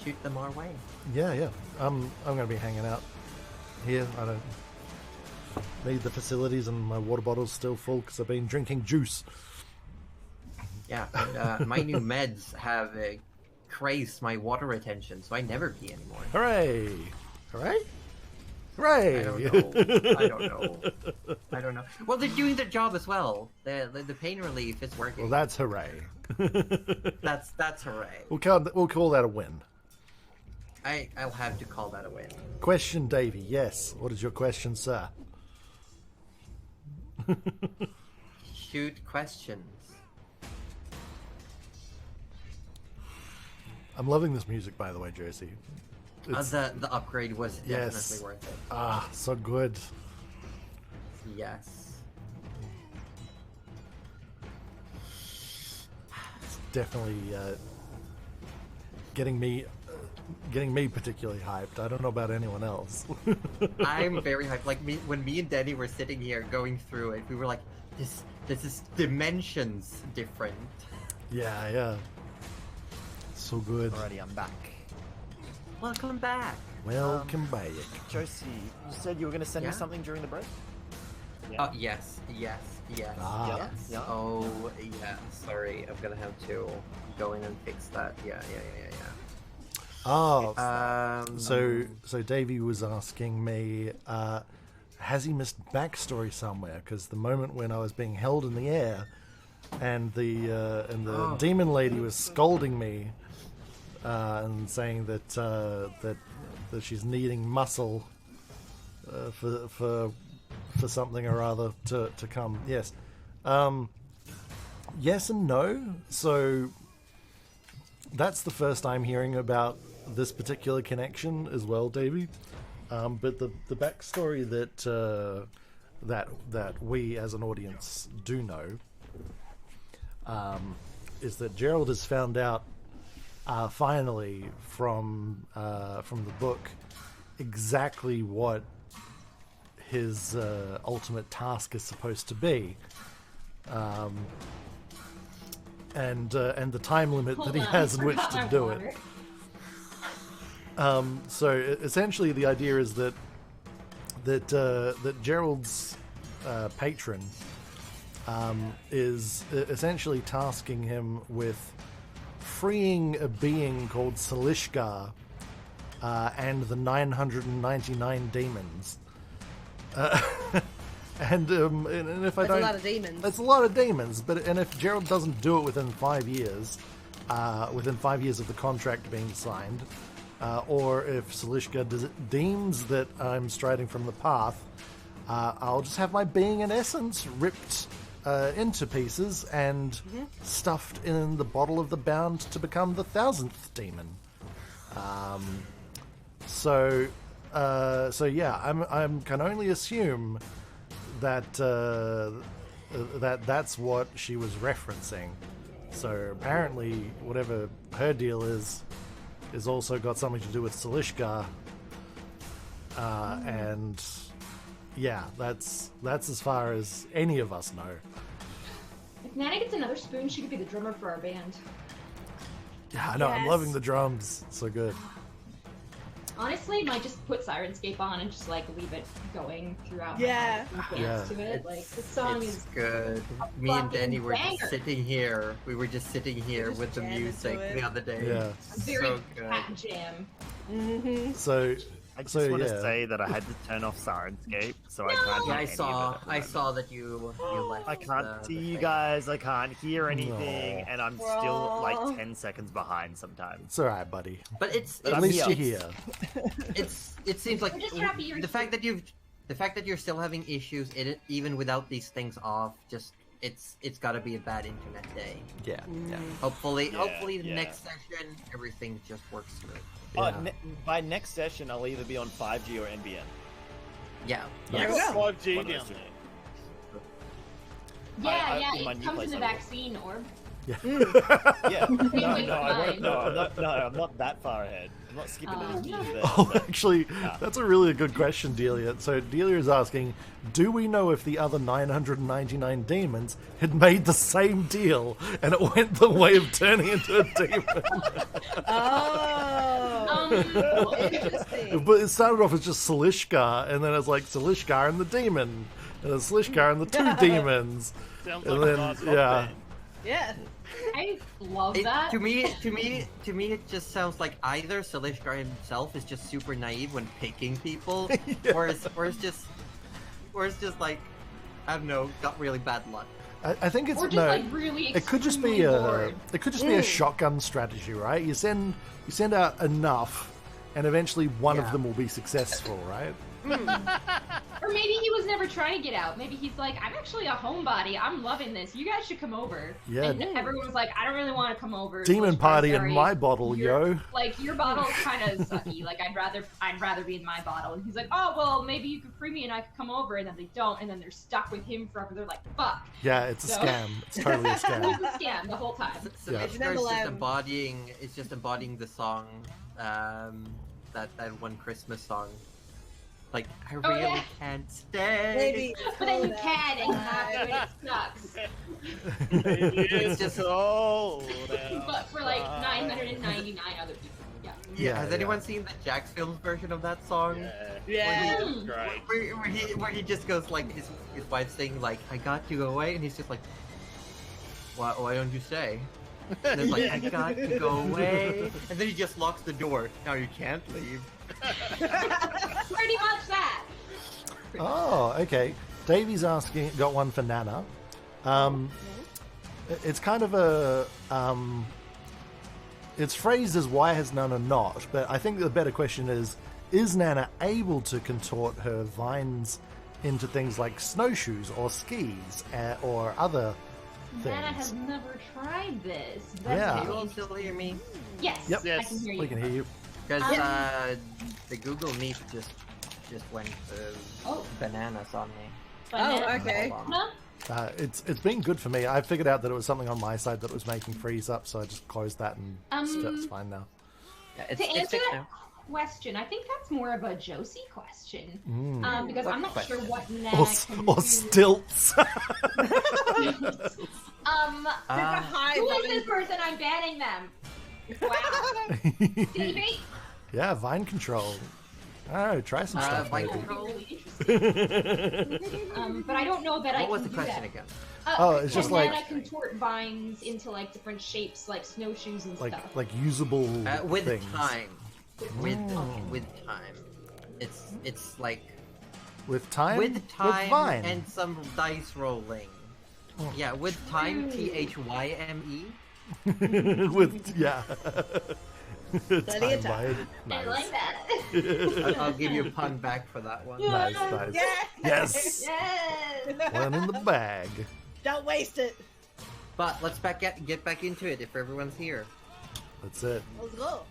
shoot them our way. Yeah. I'm gonna be hanging out here. I don't need the facilities, and my water bottle's still full because I've been drinking juice. Yeah, and, my new meds have crazed my water retention, so I never pee anymore. Hooray! Hooray! I don't know. Well, they're doing their job as well. The pain relief is working. Well, that's hooray. That's hooray. We'll call that a win. I'll have to call that a win. Question, Davey. Yes. What is your question, sir? Shoot questions. I'm loving this music, by the way, Jersey. The upgrade was definitely worth it. Ah, so good. Yes. It's definitely getting me particularly hyped. I don't know about anyone else. I'm very hyped. Like when me and Denny were sitting here going through it, we were like, this is dimensions different. Yeah. So good. Alrighty, I'm back. Welcome back. Welcome back. Josie, you said you were going to send me something during the break? Oh, yes. Ah. Yeah. Oh, yeah. Sorry, I'm gonna have to go in and fix that. Yeah. Oh, so Davey was asking me, has he missed backstory somewhere? Because the moment when I was being held in the air, and the demon lady was scolding me, and saying that she's needing muscle for something or other to come. Yes, yes and no. So that's the first I'm hearing about this particular connection as well, Davey. But the backstory that we as an audience do know is that Gerald has found out finally from the book exactly what his ultimate task is supposed to be, and the time limit that he has in which to do it. So essentially, the idea is that Gerald's patron is essentially tasking him with freeing a being called Salishka and the 999 demons. And if I don't, a lot of demons. That's a lot of demons. And if Gerald doesn't do it within 5 years, within 5 years of the contract being signed, or if Salishka deems that I'm striding from the path, I'll just have my being in essence ripped into pieces and stuffed in the bottle of the bound to become the 1000th demon. So yeah, I can only assume that that's what she was referencing. So apparently, whatever her deal is also got something to do with Salishka, and yeah, that's as far as any of us know. If Nana gets another spoon, she could be the drummer for our band. Yeah, I know. I'm Yes. loving the drums. So good. Honestly, might just put Syrinscape on and just like leave it going throughout. Yeah. My dance to it. Like the song It's is good. a Me and fucking Danny were banger. just sitting here. We were just sitting here just with the jamming music to it. the other day. Yeah. a very So good. cat jam. Mm-hmm. So I just So, want yeah. to say that I had to turn off Syrinscape, so I No! can't hear Yeah, any of it at the I moment. saw that you left. I can't see the you thing. guys, I can't hear anything, No. and I'm still like 10 seconds behind sometimes. it's all right, buddy. But it's At I'm least here. you're here. it seems like We're just happy you're the fact that you're still having issues even without these things off, just it's got to be a bad internet day. Yeah. Yeah. Hopefully the yeah. next session everything just works smooth. Yeah. By next session, I'll either be on 5G or NBN. Yeah. There we Yes. go. 5G One of down those two. there. Yeah, in my it new comes place in the I live. vaccine orb. Yeah. No, Like I mine. won't. No, I'm not that far ahead. I'm not skipping any gears there. Oh, actually, that's a really good question, Delia. So Delia is asking, do we know if the other 999 demons had made the same deal and it went the way of turning into a demon? Oh, interesting. But it started off as just Salishka, and then it's like Salishka and the demon, and then Salishka and the two demons. Sounds And like then, a nice yeah. band. Yeah. I love It, that. to me, it just sounds like either Salishkar himself is just super naive when picking people, or it's just like, I don't know, got really bad luck. I think it's Or just no. like really It could just be extremely a bored. a shotgun strategy, right? You send out enough, and eventually one of Yeah. them will be successful, right? Or maybe he was never trying to get out. Maybe he's like, I'm actually a homebody. I'm loving this. You guys should come over. Yeah. And everyone was like, I don't really want to come over. Demon Like, party in sorry. my bottle, Your- yo. Like your bottle's kind of sucky. Like I'd rather be in my bottle. And he's like, oh well, maybe you could free me and I could come over. And then they don't. And then they're stuck with him forever. They're like, fuck. Yeah, it's a So- scam. It's totally a It scam. was a scam the whole time. Yeah. Salishkar is just embodying the song, that one Christmas song. Like, I Oh, really yeah. can't stay. Maybe. But then you can and you have to, and it sucks. It's just cold. But for like 999 other people, yeah. Yeah, Has anyone seen the Jax Films version of that song? Yeah. Mm. Great. Where he just goes like his wife's saying like, I got to go away, and he's just like, why don't you stay? And it's like, I got to go away, and then he just locks the door. Now you can't leave. Pretty much that. Oh, okay. Davey's got one for Nana. It's kind of a it's phrased as why has Nana not, but I think the better question is Nana able to contort her vines into things like snowshoes or skis or other things? Nana has never tried this. Yeah. Can you all still hear me? Yes, Yep. I Yes. can hear you. We can hear you. Because the Google Meet just went Oh. bananas on me. Banana- Oh, okay. Hold on. No? It's been good for me. I figured out that it was something on my side that was making freeze up, so I just closed that and it's fine now. Yeah, it's To answer fixed that now. question, I think that's more of a Josie question. Mm. Because What I'm not question? sure what Nana Or, can or do. stilts. High Who is volume. this person? I'm banning them. Wow. Davey? Yeah, vine control. Oh, try some stuff. Vine maybe. control? Really interesting. But I don't know that I What can was the do question that. again? Oh, it's just can like- Nana contort vines into like different shapes, like snowshoes and stuff. Like usable With things. time. With Mm. with time. It's like With time. with time vine. and some dice rolling. Oh. Yeah, with time, THYME. with yeah. Plenty of Time time. I vine. like that. I'll give you a pun back for that one. Nice, nice. Yeah. Yes. Yes. One in the bag. Don't waste it. But let's get back into it if everyone's here. That's it. Let's go.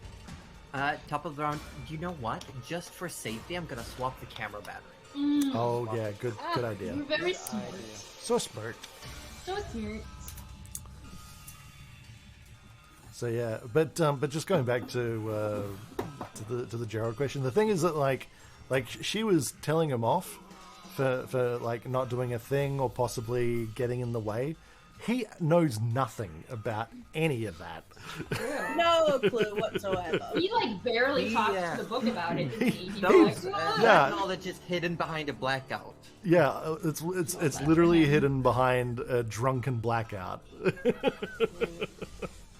Top of the round. Do you know what? Just for safety, I'm gonna swap the camera battery. Mm. Oh yeah, good idea. You're very smart. So smart. So smart. So yeah, but just going back to the Gerald question, the thing is that like she was telling him off for like not doing a thing or possibly getting in the way. He knows nothing about any of that. No clue whatsoever. He like barely He, talked to the book about it. Didn't he? He Those, was like, "What?" Yeah. knowledge is hidden behind a blackout. Yeah, it's literally hidden behind a drunken blackout.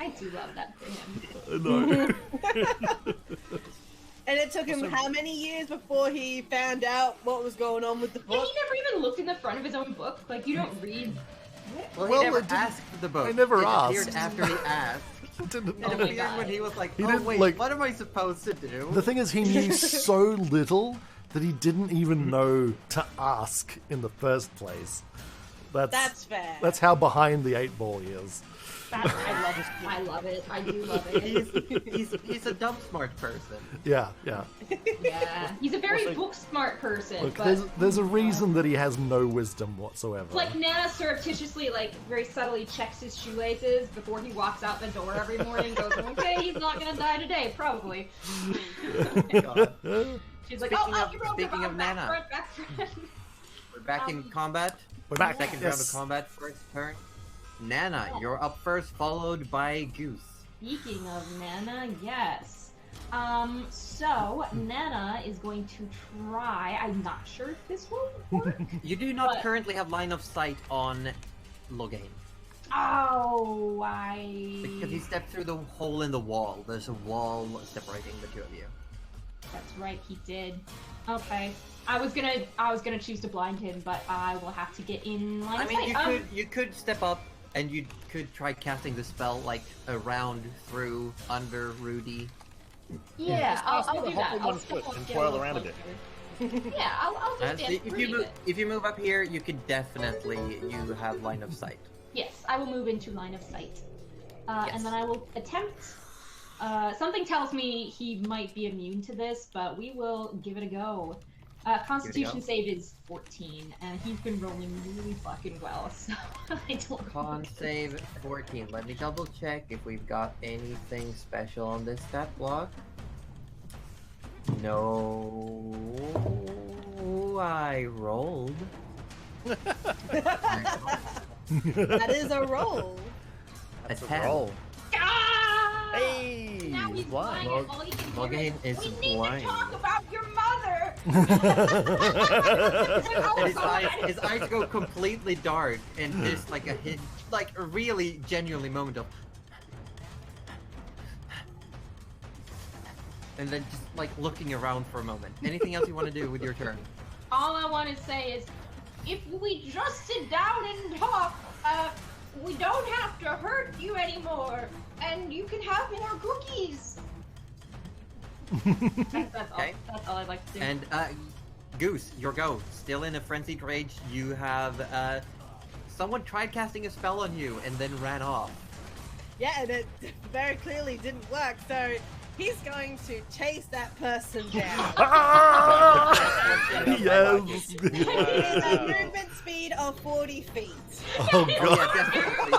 I do love that for him. No. And it took him how many years before he found out what was going on with the Yeah, book? he never even looked in the front of his own book. Like you don't read. Well, Well, he never it didn't- asked for the book. I never it asked. appeared after he asked. Didn't It Oh my know. appeared God. when he was like, He oh didn't, wait, like- what am I supposed to do? The thing is, he knew so little that he didn't even know to ask in the first place. That's fair. That's how behind the eight ball he is. I love it. I do love it. He's a dumb smart person. Yeah. Yeah, he's a very book smart person. Look, but there's a reason that he has no wisdom whatsoever. like Nana surreptitiously, like very subtly checks his shoelaces before he walks out the door every morning. Goes, okay, he's not gonna die today, probably. God. She's like, Speaking of Nana. back front. We're back in combat. We're back. Second round of combat, first turn. Nana, you're up first, followed by Goose. Speaking of Nana, yes. So Nana is going to try. I'm not sure if this will work. You do not currently have line of sight on Logain. Oh, Because he stepped through the hole in the wall. There's a wall separating the two of you. That's right, he did. Okay. I was gonna choose to blind him, but I will have to get in line of sight. You could step up and you could try casting the spell like around, through, under Rudy. Yeah, I'll do hop that. on one foot and twirl around a bit. Yeah, I'll just dance If you move up here, you could definitely have line of sight. Yes, I will move into line of sight. Yes. And then I will attempt. Something tells me he might be immune to this, but we will give it a go. Constitution save is 14, and he's been rolling really fucking well, so I don't Con save 14. Let me double check if we've got anything special on this stat block. No, I rolled. That is a roll. That's a 10. roll. Ah! Hey! Now he's blind, and all he can hear Logain is we need blind. to talk about your mother! His eyes go completely dark, and there's like a really genuinely moment of, and then just like looking around for a moment. Anything else you want to do with your turn? All I want to say is, if we just sit down and talk, we don't have to hurt you anymore, and you can have more cookies. That's all I'd like to do. And Goose, your go. Still in a frenzied rage. You have someone tried casting a spell on you and then ran off. Yeah, and it very clearly didn't work, so he's going to chase that person down. Yes. With a movement speed of 40 feet. Oh god. Oh, yeah, definitely.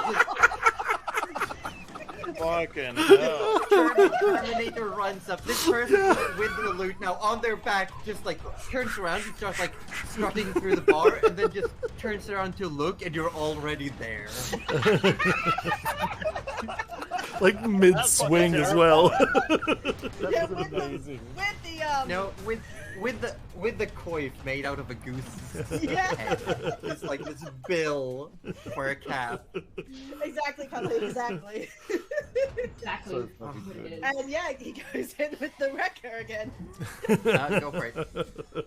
Fucking hell. Terminator runs up. This person with the loot now on their back just like turns around and starts like strutting through the bar and then just turns around to look and you're already there. Like mid-swing as well. Yeah, That's amazing. With the No, with the coif made out of a goose's Yeah. head. It's like this bill for a cap. Exactly, Cuddly, exactly. Exactly So what fucking it is. And yeah, he goes in with the wrecker again. Go for it.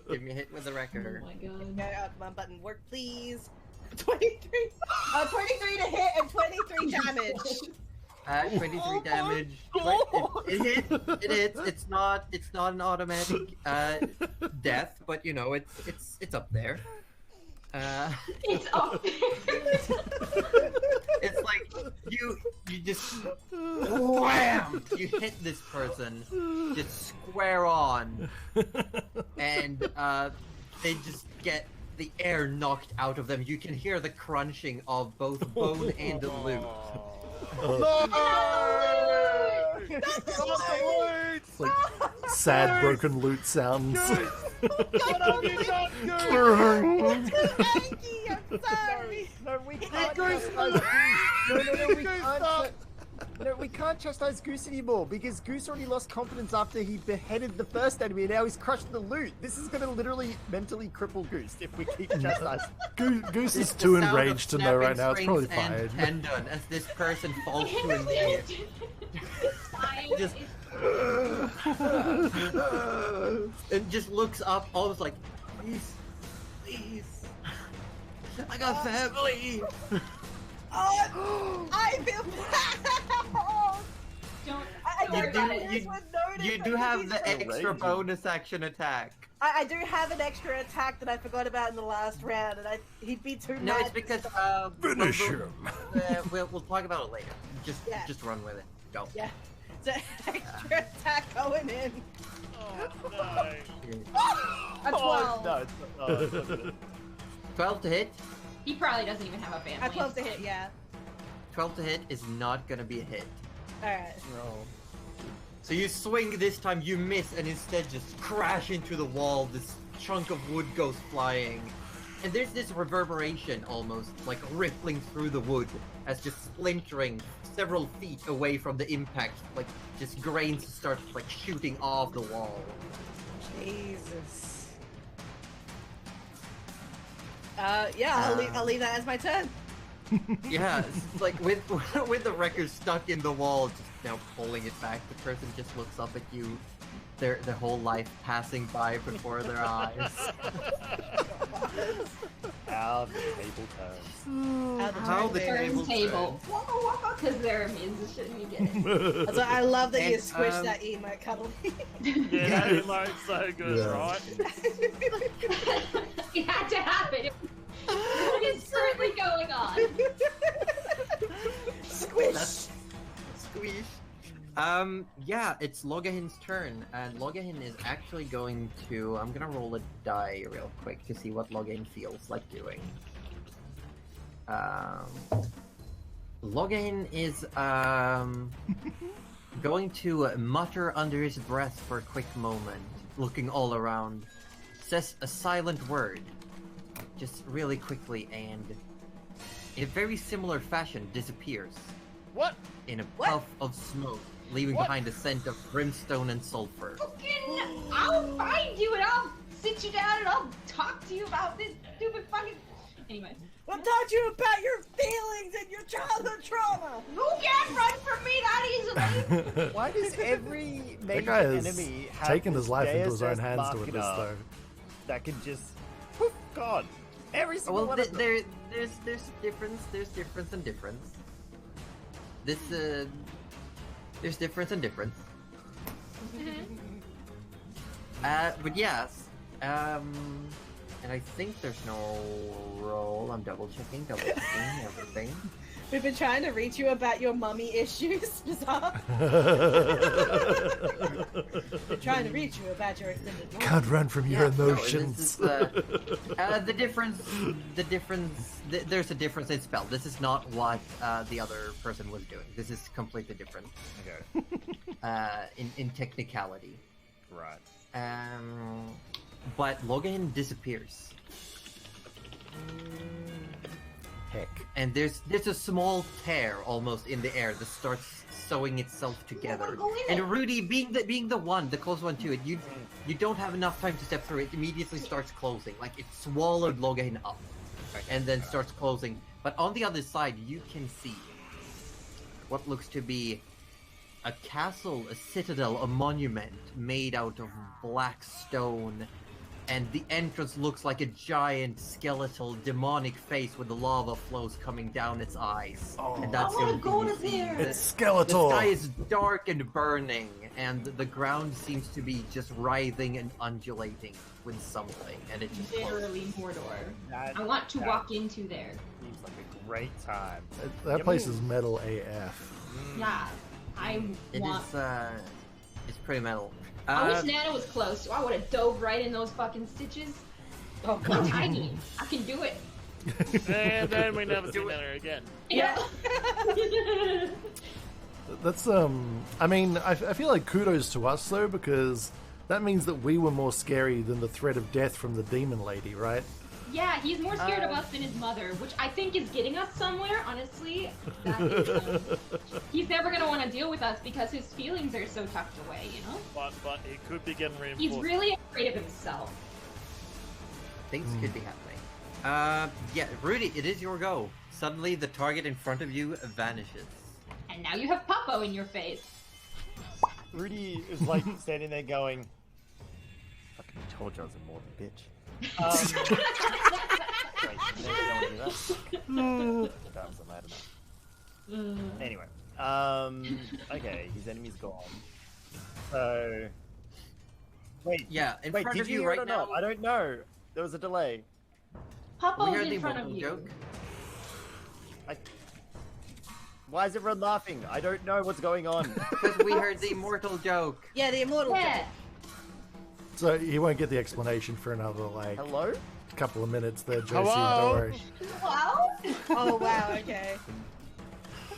Give me a hit with the Oh record. my god. Go out my button, work please. 23. 23 to hit and 23 damage. 23 damage. It hits. It's not an automatic death, but you know it's up there. It's up there. It's like you just wham! You hit this person just square on, and they just get the air knocked out of them. You can hear the crunching of both bone and the loot. It's like sad broken loot sounds. Anky, I'm sorry. No, we can't chastise Goose. No, we can't chastise Goose anymore because Goose already lost confidence after he beheaded the first enemy and now he's crushed the loot. This is going to literally mentally cripple Goose if we keep chastising. Goose is too enraged to know right now. It's probably And fine. tendon as this person falls to his knee. Just and just looks up, almost like, please, I got family. Oh, I feel bad. Don't. You do have the extra bonus action attack. I do have an extra attack that I forgot about in the last round, and he'd be too No, mad. it's because Finish him. we'll talk about it later. just run with it. Go. Yeah. It's an extra attack going in. Oh no. A 12. Oh, no, it's not good. 12 to hit. He probably doesn't even have a family. A 12 to hit, yeah. 12 to hit is not gonna be a hit. Alright. No. So you swing this time, you miss, and instead just crash into the wall. This chunk of wood goes flying. And there's this reverberation almost, like rippling through the wood, as just splintering several feet away from the impact, like just grains start like shooting off the wall. Jesus. Yeah, I'll leave that as my turn. Yeah, it's like with with the record stuck in the wall, just now pulling it back, the person just looks up at you, their whole life passing by before their eyes. How the table turns. How the Turns table table. Because they're means shouldn't be getting. So I love that you And, squished that emote cuddly. Yeah, that emote's so good, Yeah. right? It had to happen. What is currently going on? Squish! Squeeze. Yeah, it's Logahin's turn, and Logahin is actually going to. I'm gonna roll a die real quick to see what Logahin feels like doing. Logahin is going to mutter under his breath for a quick moment, looking all around, says a silent word, just really quickly, and in a very similar fashion disappears What? in a What? puff of smoke, leaving What? behind a scent of brimstone and sulfur. Fucking, I'll find you and I'll sit you down and I'll talk to you about this stupid fucking. Anyway, I'll talk to you about your feelings and your childhood trauma! you can't run from me that easily. Why does every That major guy has enemy have taken this his life into his own JSS hands doing this, marketer though. that can just, whew, God, every single Well, one of them. there's difference and difference. There's difference and difference. But yes, and I think there's no roll. I'm double checking everything. We've been trying to reach you about your mummy issues, Bizarre. We're trying to reach you about your extended mom. Can't run from your Yeah, no, emotions. this is, the difference. There's a difference in spell. This is not what the other person was doing. This is completely different. Okay, In technicality. right. But Logahin disappears, Heck. and there's a small tear almost in the air that starts sewing itself together. Go in And it. Rudy, being the close one to it, you don't have enough time to step through. It immediately starts closing, like it swallowed Logahin up, and then starts closing. But on the other side, you can see what looks to be a castle, a citadel, a monument made out of black stone, and the entrance looks like a giant skeletal demonic face with the lava flows coming down its eyes. And that's I wanna the go only to thing you see. there. It's The Skeletor! sky is dark and burning, and the ground seems to be just writhing and undulating with something, and it just closes. Literally Mordor. That, I want to that walk into there. seems like a great time. That place is metal AF. Yeah, I It want. is, it's pretty metal. I wish Nana was close, so I would have dove right in those fucking stitches. Oh, I'm God. tiny. I can do it. And then we never see Nana again. Yeah. That's, I mean, I feel like kudos to us, though, because that means that we were more scary than the threat of death from the demon lady, right? Yeah, he's more scared of us than his mother, which I think is getting us somewhere, honestly. That is, he's never going to want to deal with us because his feelings are so tucked away, you know? But he could be getting reinforced. He's really afraid of himself. Things could be happening. Yeah, Rudy, it is your go. Suddenly, the target in front of you vanishes. And now you have Puppo in your face. Rudy is like standing there going, "Fucking told you I was a mortal bitch." Wait, maybe I don't do that. That was a mad enough. Anyway, okay, his enemy's gone. So, wait, Yeah, in wait, front did of you you hear right it or now. not? I don't know. There was a delay. We Puppo's heard the in front of vocal you. joke. Why is everyone laughing? I don't know what's going on. Because we heard the immortal joke. Yeah, the immortal. Yeah. So you won't get the explanation for another like Hello? couple of minutes there, Josie. Hello? Don't worry. Wow. Oh wow. Okay.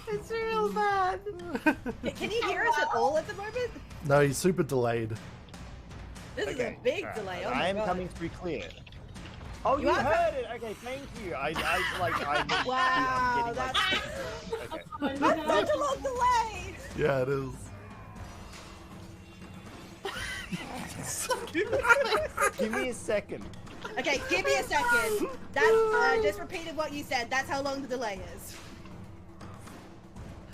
It's real bad. Can you hear us at all at the moment? No, he's super delayed. This is a big delay. Oh I my am God. coming through clear. Oh, you are heard it. Okay, thank you. I'm Wow, getting that's okay. that's such a long delay. Yeah, it is. Give me a second. Okay, give me a second. That's just repeated what you said. That's how long the delay is.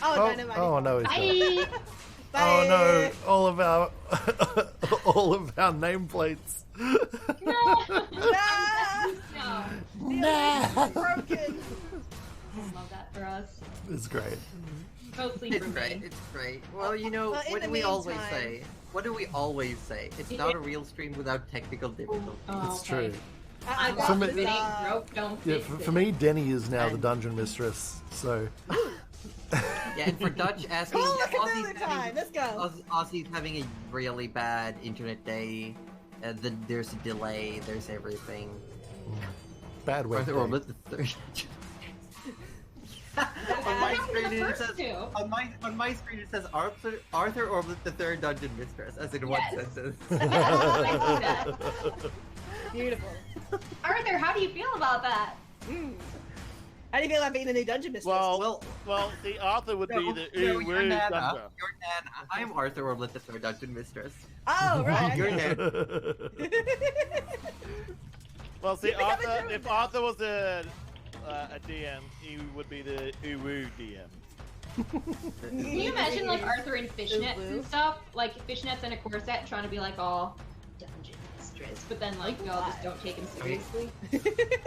Oh, no, never mind. Oh no, he's not. Bye. Bye. Oh no, all of our all of our nameplates. No. No. Nah. Broken. I love that for us. It's great. Mostly It's for great. me. It's great. Well, you know, Well, in what the do we always meantime- say? What do we always say? It's not a real stream without technical difficulties. Oh, It's okay. true. I'm For me- saying broke, don't Yeah, fix it. for me, Denny is now the dungeon mistress. So Yeah, and for Dutch asking, Oh, look at Aussie's the time. having, Let's go. Aussie's having a really bad internet day. There's a delay. There's everything. bad web. Arthur day. Orbit the third. on my happened screen to the it first says two. on my screen it says Arthur Orbit the third dungeon mistress, as in one Yes. sentence. I see that. Beautiful. Arthur, how do you feel about that? How do you feel about being the new dungeon mistress? Well, see, Arthur would be the you're Uwu Nana. Dungeon. You're Nana. I'm Arthur Orbit the third dungeon mistress. Oh, right. You're okay. Nana. Well, see, You become a Arthur, druid if now. Arthur was a DM, he would be the Uwu DM. Can you imagine like Arthur in fishnets Ooh. and stuff? Like fishnets and a corset trying to be like all dungeon mistress, but then like y'all just don't take him seriously.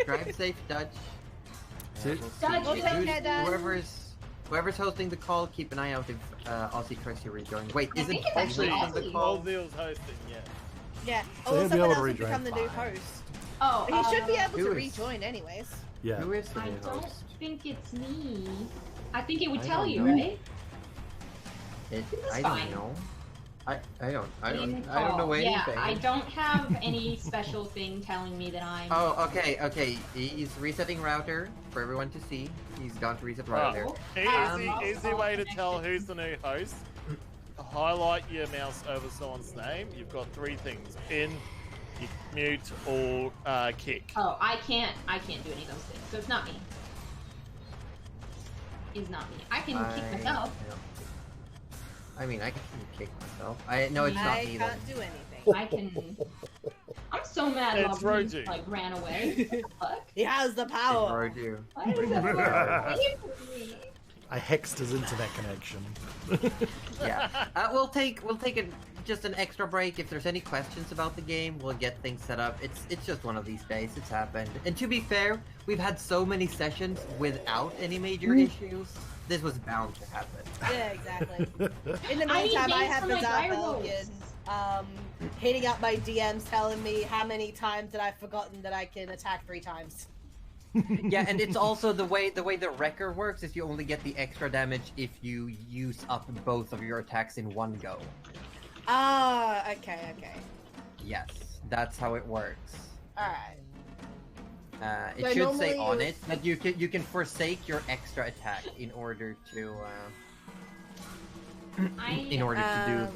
Drive safe, Dutch. See? Dutch, We'll take care, Dutch. Whoever's hosting the call, keep an eye out if Aussie tries to rejoin. Wait, I is it think it's actually Aussie on the Aussie. call? Ozil's hosting, yeah. Yeah. So Oh, he'll be someone able to else will rejoin become the new fine. host. Oh, He should be able who to is- rejoin anyways. Yeah. Who is the I new don't host? think it's me. I think it would I tell don't you, know. right? It, It's I fine. don't know. I don't In know call. anything. Yeah, I don't have any special thing telling me that I'm. Oh, okay. He's resetting router for everyone to see. He's gone to reset router. Easy way to tell who's the new host. Highlight your mouse over someone's name. You've got three things: pin, you mute, or kick. Oh, I can't do any of those things. So it's not me. It's not me. I can kick myself. I mean, I can kick myself. No, it's not I me then. can't do anything. I can. I'm so mad. It's Lobby, Roji. like ran away. What the fuck? He has the power. Road you. Why is that away from me? I hexed his internet connection. Yeah. We'll take just an extra break. If there's any questions about the game, we'll get things set up. It's just one of these days. It's happened. And to be fair, we've had so many sessions without any major issues. This was bound to happen. Yeah, exactly. In the I need meantime, I names have for my Bizarre dire Belgian hitting up my DMs telling me how many times that I've forgotten that I can attack 3 times. Yeah, and it's also the way the wrecker works is you only get the extra damage if you use up both of your attacks in one go. Ah, okay. Yes, that's how it works. Alright. It So should say normally on you- it that you can forsake your extra attack in order to do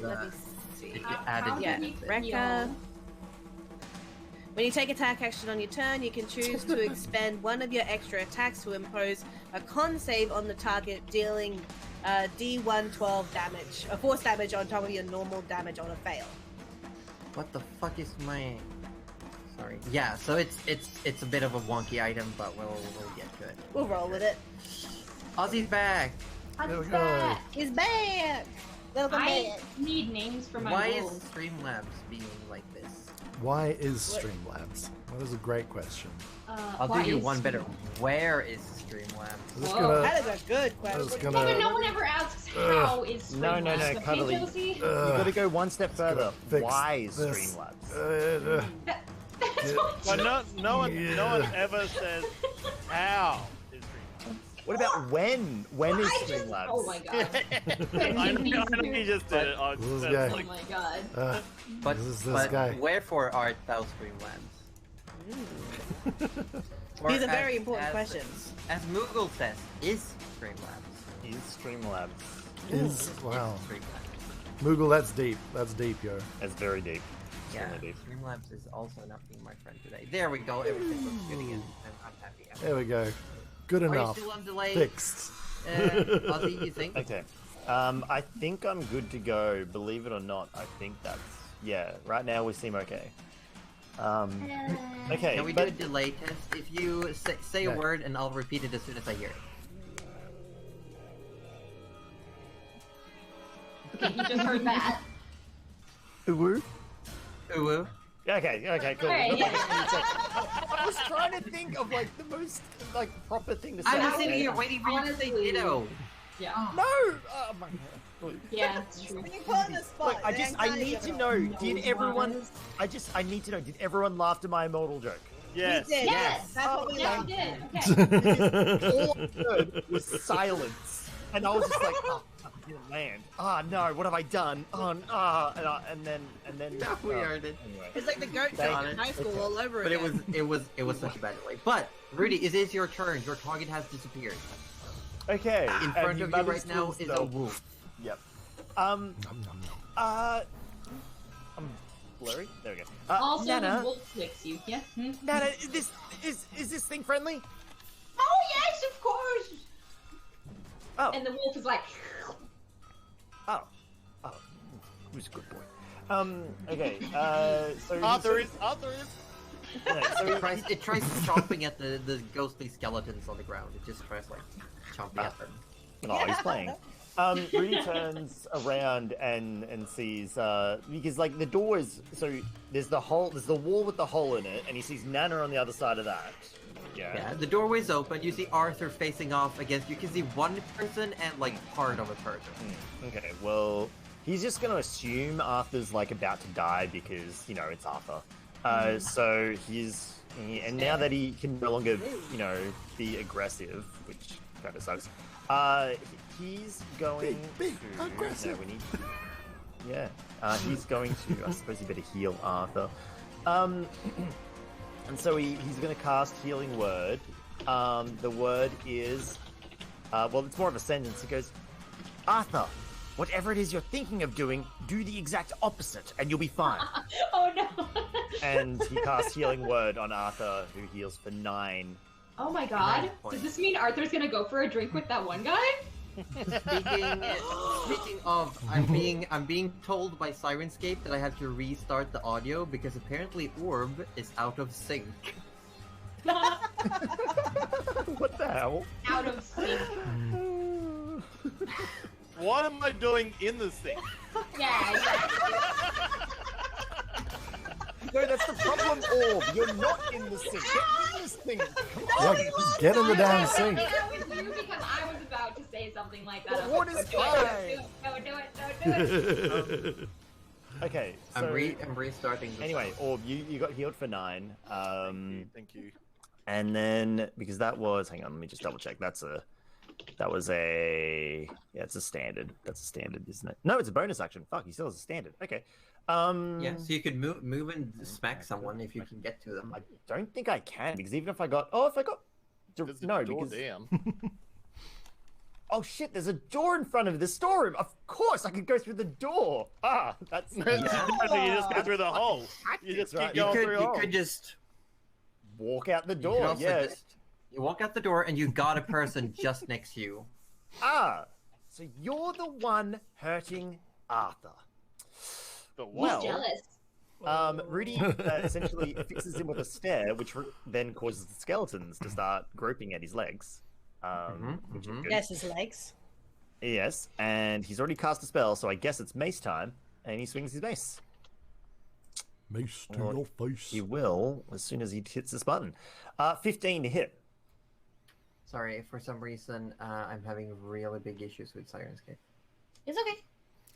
let me the see. added Yeah, benefit. Wrecker. When you take attack action on your turn, you can choose to expend one of your extra attacks to impose a con save on the target, dealing D112 damage, force damage on top of your normal damage on a fail. What the fuck is my? Sorry. Yeah, so it's a bit of a wonky item, but we'll get to it. We'll roll with it. Aussie's back. There we go. that? He's back! Welcome I back! need names for my Why is roles. Streamlabs being like this? Why is Streamlabs? That is a great question. I'll why do you is- one better. Where is Streamlabs? I'm just Whoa. gonna. That is a good I was question. gonna. No one ever asks how is No, Streamlabs. Okay, Cuddly. Josie? You gotta go one step further. fix Why is this. Streamlabs? That's Yeah. what But no one Yeah. ever says how is Dreamlabs. What about when? When is Streamlabs? Oh my god. I know you just did it. Oh, This that's guy. Oh like- my god. But, This is this but guy. wherefore art thou Streamlands? Or These are very as- important as- questions. As Moogle says, is Streamlabs? Is Streamlabs? Is wow. Streamlabs. Moogle, that's deep. That's deep, yo. That's very deep. Yeah, Extremely deep. Streamlabs is also not being my friend today. There we go. Everything looks good again. I'm happy. There we go. Good Are you enough. still on delay? Fixed. Ozzy, you think? Okay. I think I'm good to go. Believe it or not, I think that's Right now we seem okay. Okay. Can we do but a delay test? If you say a Yeah. word and I'll repeat it as soon as I hear it. Okay, you just heard that. Woo. Ooh. Okay, cool. Alright, yeah. I was trying to think of like the most like proper thing to say. I was sitting okay? here waiting for you to say Honestly. ditto. Yeah. No. Oh my God. Yeah, it's true. When you put on the spot, Look, I need to know. Did everyone? I need to know. Did everyone laugh at my immortal joke? Yes. We did. Yes. That's what we Yeah, learned. we did. Okay. All I heard was silence, and I was just like, oh, I didn't land. Oh no, what have I done? Oh, and then. No, we earned it. Anyway. It's like the goat Thank joke you. in high school all over But again. it was such a bad delay. But Rudy, it is your turn. Your target has disappeared. Okay. In and front of you managed right to now is a stealth. wolf. Yep. Nom, nom, nom. I'm blurry. There we go. Also, Nana, the wolf licks you. Yeah. Hmm? Nana, is this thing friendly? Oh yes, of course. Oh, And the wolf is like. oh, who's a good boy? Okay. So Arthur is. no, so It tries chomping at the ghostly skeletons on the ground. It just tries like chomping at them. Oh, he's playing. Rudy turns around and sees because like the door is there's the wall with the hole in it, and he sees Nana on the other side of that. Yeah, the doorway's open. You see Arthur facing off against. You can see one person and like part of a person. Okay, well, he's just gonna assume Arthur's like about to die because it's Arthur. So and now that he can no longer be aggressive, which kind of sucks. He's going Be to aggressive. No, we need to, yeah. He's going to. I suppose you better heal Arthur. And so he's going to cast Healing Word. The word is, well, it's more of a sentence. It goes, Arthur, whatever it is you're thinking of doing, do the exact opposite, and you'll be fine. Oh no. And he casts Healing Word on Arthur, who heals for 9. Oh my god. 9 points. Does this mean Arthur's gonna go for a drink with that one guy? Speaking of, I'm being told by Syrinscape that I have to restart the audio because apparently Orb is out of sync. What the hell? Out of sync. What am I doing in this thing? Yeah, exactly. No, that's the problem, Orb. You're not in the sink. Get in this thing. Come on. Yeah, get in the damn sink. That was you because I was about to say something like that. I was What like, is don't do it. Okay, so I'm restarting. The anyway, Orb, you got healed for 9. Thank you. And then because that was, hang on, let me just double check. It's a standard. That's a standard, isn't it? No, it's a bonus action. Fuck, he still has a standard. Okay. Yeah, so you could move and smack someone if you can get to them. I don't think I can because even if I got, There's a no, door because down. oh shit, there's a door in front of this storeroom. Of course, I could go through the door. Ah, that's You just go through the hole. You just right. keep You going could through you the hole. could just walk out the you could door. also Yeah. you walk out the door and you got a person just next to you. Ah, so you're the one hurting Arthur. But He's wow. jealous. Rudy essentially fixes him with a stare, which then causes the skeletons to start groping at his legs. Which is good. Yes, his legs. Yes, and he's already cast a spell, so I guess it's mace time, and he swings his mace. Mace to Well, your face. He will as soon as he hits this button. 15 to hit. Sorry, for some reason I'm having really big issues with Syrinscape. It's okay.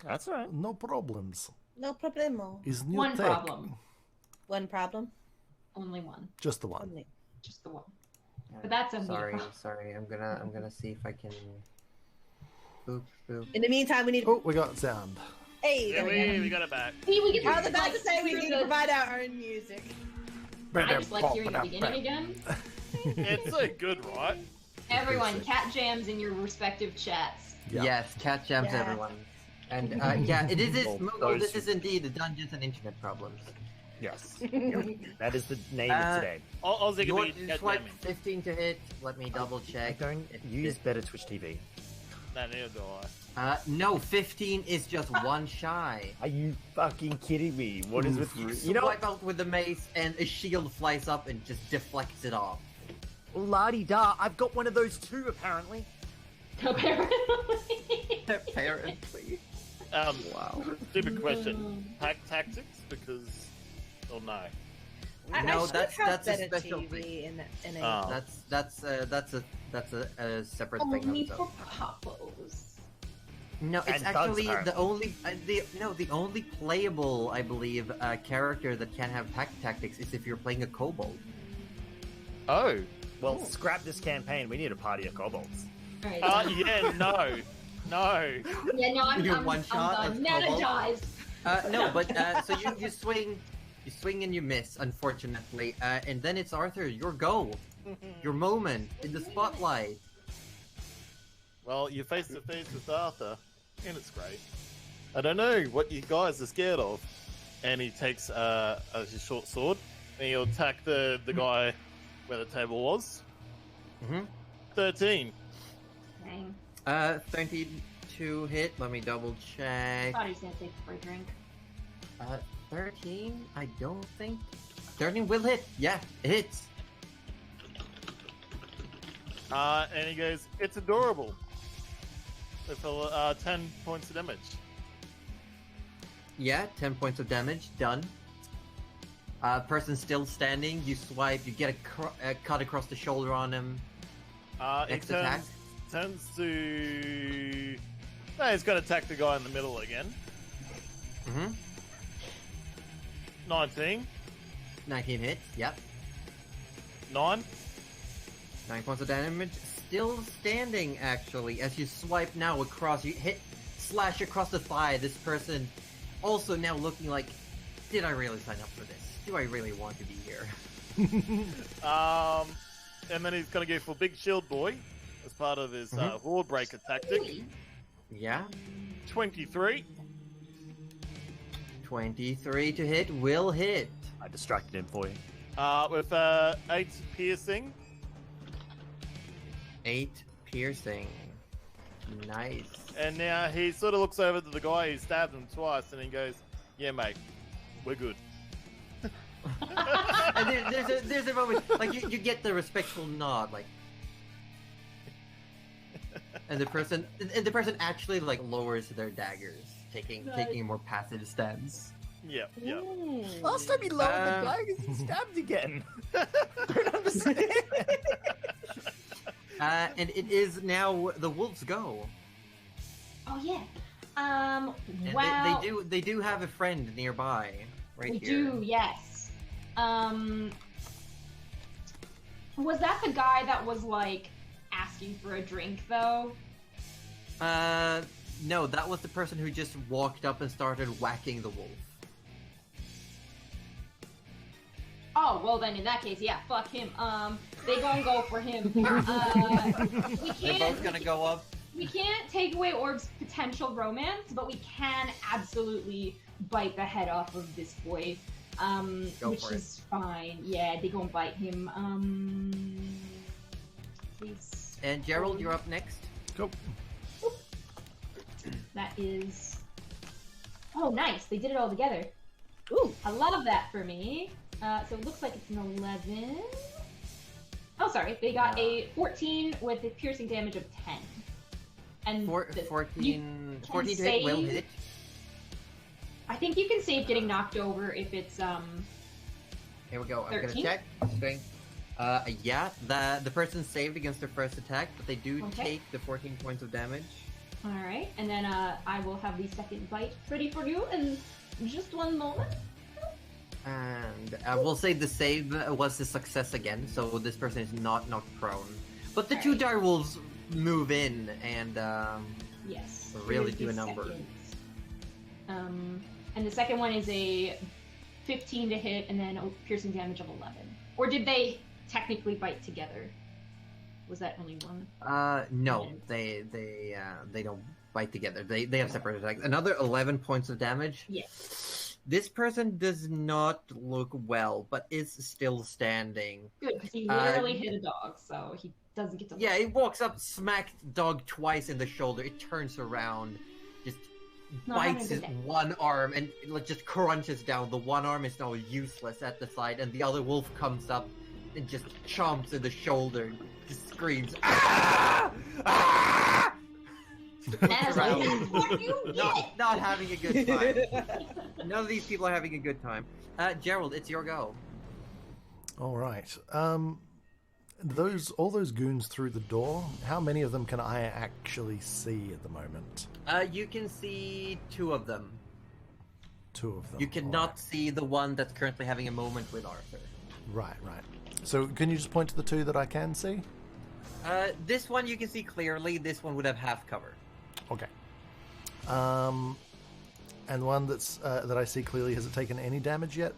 That's all right. No problems. No problemo. Is new One tech. problem. One problem. Only one. Just the one. Only. Just the one. But that's a Sorry. I'm gonna see if I can. Boop boop. In the meantime, we need. Oh, we got sound. Hey, Yeah, there we go. we got it back. See, we get I was about to say we need to provide our own music. I just like hearing the beginning again. It's so good, right? Everyone, cat jams in your respective chats. Yeah. Yes, cat jams Yeah. everyone. And yeah, it is. Those- This is indeed the Dungeons and Internet Problems. Yes. That is the name of today. Ozzy You can be want swipe 15 to hit. Let me double I check. don't use better Twitch TV. No, neither do I. No, 15 is just one shy. Are you fucking kidding me? What is with you? You know, Swipe out with the mace, and a shield flies up and just deflects it off. la-di-da, I've got one of those too, apparently. Apparently. Apparently. Wow. Stupid question. Pack tactics? Because... Oh, no. No, I should that's have a better special TV thing. in a. Oh. That's a separate thing. Only of for itself. Poppos. No, it's And actually bugs the only the only playable, I believe, character that can have pack tactics is if you're playing a kobold. Oh. Well, scrap this campaign. We need a party of kobolds. Alright. Yeah, no. No. Yeah, no, I'm You're done. one shot I'm of done. Kobold? Energized. No, but so you swing and you miss, unfortunately, and then it's Arthur, your go, your moment in the spotlight. Well, you're face to face with Arthur, and it's great. I don't know what you guys are scared of. And he takes his short sword, and he'll attack the guy where the table was. 13. Dang. 32 hit. Let me double check. Thought he was gonna take for a drink. 13. I don't think 13 will hit. Yeah, it hits. And he goes, "It's adorable." With 10 points of damage. Yeah, 10 points of damage. Done. Person still standing. You swipe. You get a cut across the shoulder on him. Next attack. Turns to. No, he's going to attack the guy in the middle again. 19. 19 hits. Yep. 9. 9 points of damage. Still standing, actually. As you swipe now across, you slash across the thigh. This person also now looking like, did I really sign up for this? Do I really want to be here? And then he's going to go for Big Shield Boy as part of his Horde Breaker tactic. Yeah. 23. 23 to hit. Will hit. I distracted him for you. With 8 piercing. 8 piercing. Nice. And now he sort of looks over to the guy who stabbed him twice and he goes, "Yeah, mate, we're good." And there's a moment, like, you get the respectful nod, like, and the person actually, like, lowers their daggers, taking a more passive stance. Yep. Last time he lowered the guy, he stabbed again. I don't understand. And it is now the wolves go. Oh yeah. And Wow. they do have a friend nearby, right We here. do, yes. Was that the guy that was like asking for a drink though? No, that was the person who just walked up and started whacking the wolf. Oh, well then in that case, yeah, fuck him. They gonna go for him. We They're can't both gonna go up. we can't take away Orb's potential romance, but we can absolutely bite the head off of this boy. Go Which for it. is fine. Yeah, they gonna bite him. Please. And Gerald, you're up next. Go. That is. Oh, nice! They did it all together. Ooh, I love that for me. So it looks like it's an 11. Oh, sorry. They got a 14 with a piercing damage of 10. And 14 can 14 to hit will save- hit. I think you can save getting knocked over if it's Here we go. I'm 13? gonna check. Strength. Yeah, the person saved against their first attack, but they do Okay. take the 14 points of damage. All right, and then I will have the second bite ready for you in just one moment. And I will say the save was a success again, so this person is not knocked prone. But the two direwolves move in and Yes. really Here's do a the number. second. And the second one is a 15 to hit, and then a piercing damage of 11. Or did they technically bite together? Was that only one? No, they don't bite together. They have separate attacks. Another 11 points of damage. Yes. This person does not look well, but is still standing. Good, because he literally hit a dog, so he doesn't get to. Yeah, he walks up, smacked dog twice in the shoulder. It turns around, just bites his one arm, and just crunches down. The one arm is now useless at the side, and the other wolf comes up and just chomps in the shoulder, just screams, "Ah! Ah!" Not having a good time. None of these people are having a good time. Gerald, it's your go. All right. All those goons through the door. How many of them can I actually see at the moment? You can see 2 of them. 2 of them. You cannot see the one that's currently having a moment with Arthur. Right. So can you just point to the 2 that I can see? This one you can see clearly. This one would have half cover. Okay. And the one that's that I see clearly, has it taken any damage yet?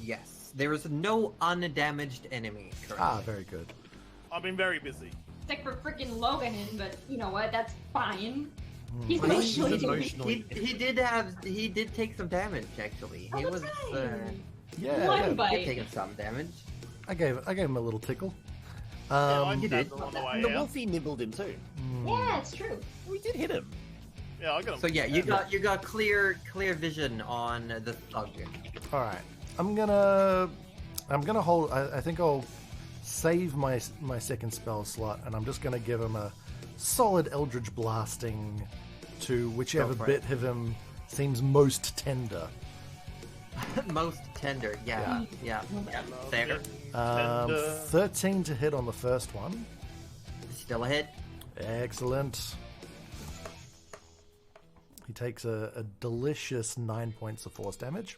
Yes. There is no undamaged enemy currently. Ah, very good. I've been very busy. Sick for freaking Logan, but you know what? That's fine. He's Well, emotionally. He did take some damage actually. He was One bite. he taken some damage. I gave him a little tickle. I You did did. on the way And the out. wolfie nibbled him too. Yeah, it's true. We did hit him. Yeah, I got him. So yeah, you got clear vision on the thug. All right. I'm gonna hold. I think I'll save my second spell slot, and I'm just gonna give him a solid Eldritch Blasting to whichever bit of him seems most tender. Most tender, yeah. Fair. 13 to hit on the first one. Still a hit. Excellent. He takes a delicious 9 points of force damage.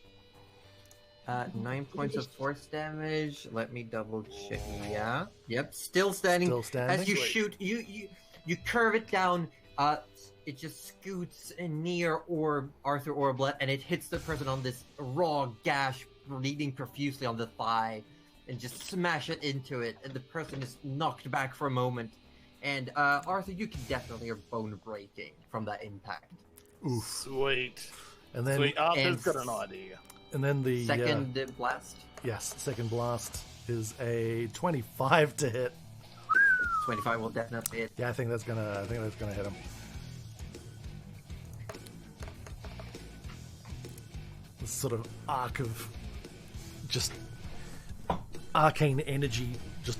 9 points of force damage. Let me double check. Yeah. Yep. Still standing. Still standing. As you shoot, you curve it down. It just scoots near Arthur Orblet, and it hits the person on this raw gash, bleeding profusely on the thigh, and just smash it into it. And the person is knocked back for a moment. And Arthur, you can definitely hear bone breaking from that impact. Oof. Sweet. And then Sweet. Arthur's got an idea. And then the second blast. Yes, the second blast is a 25 to hit. 25 will definitely hit. Yeah, I think that's gonna hit him. This sort of arc of just arcane energy just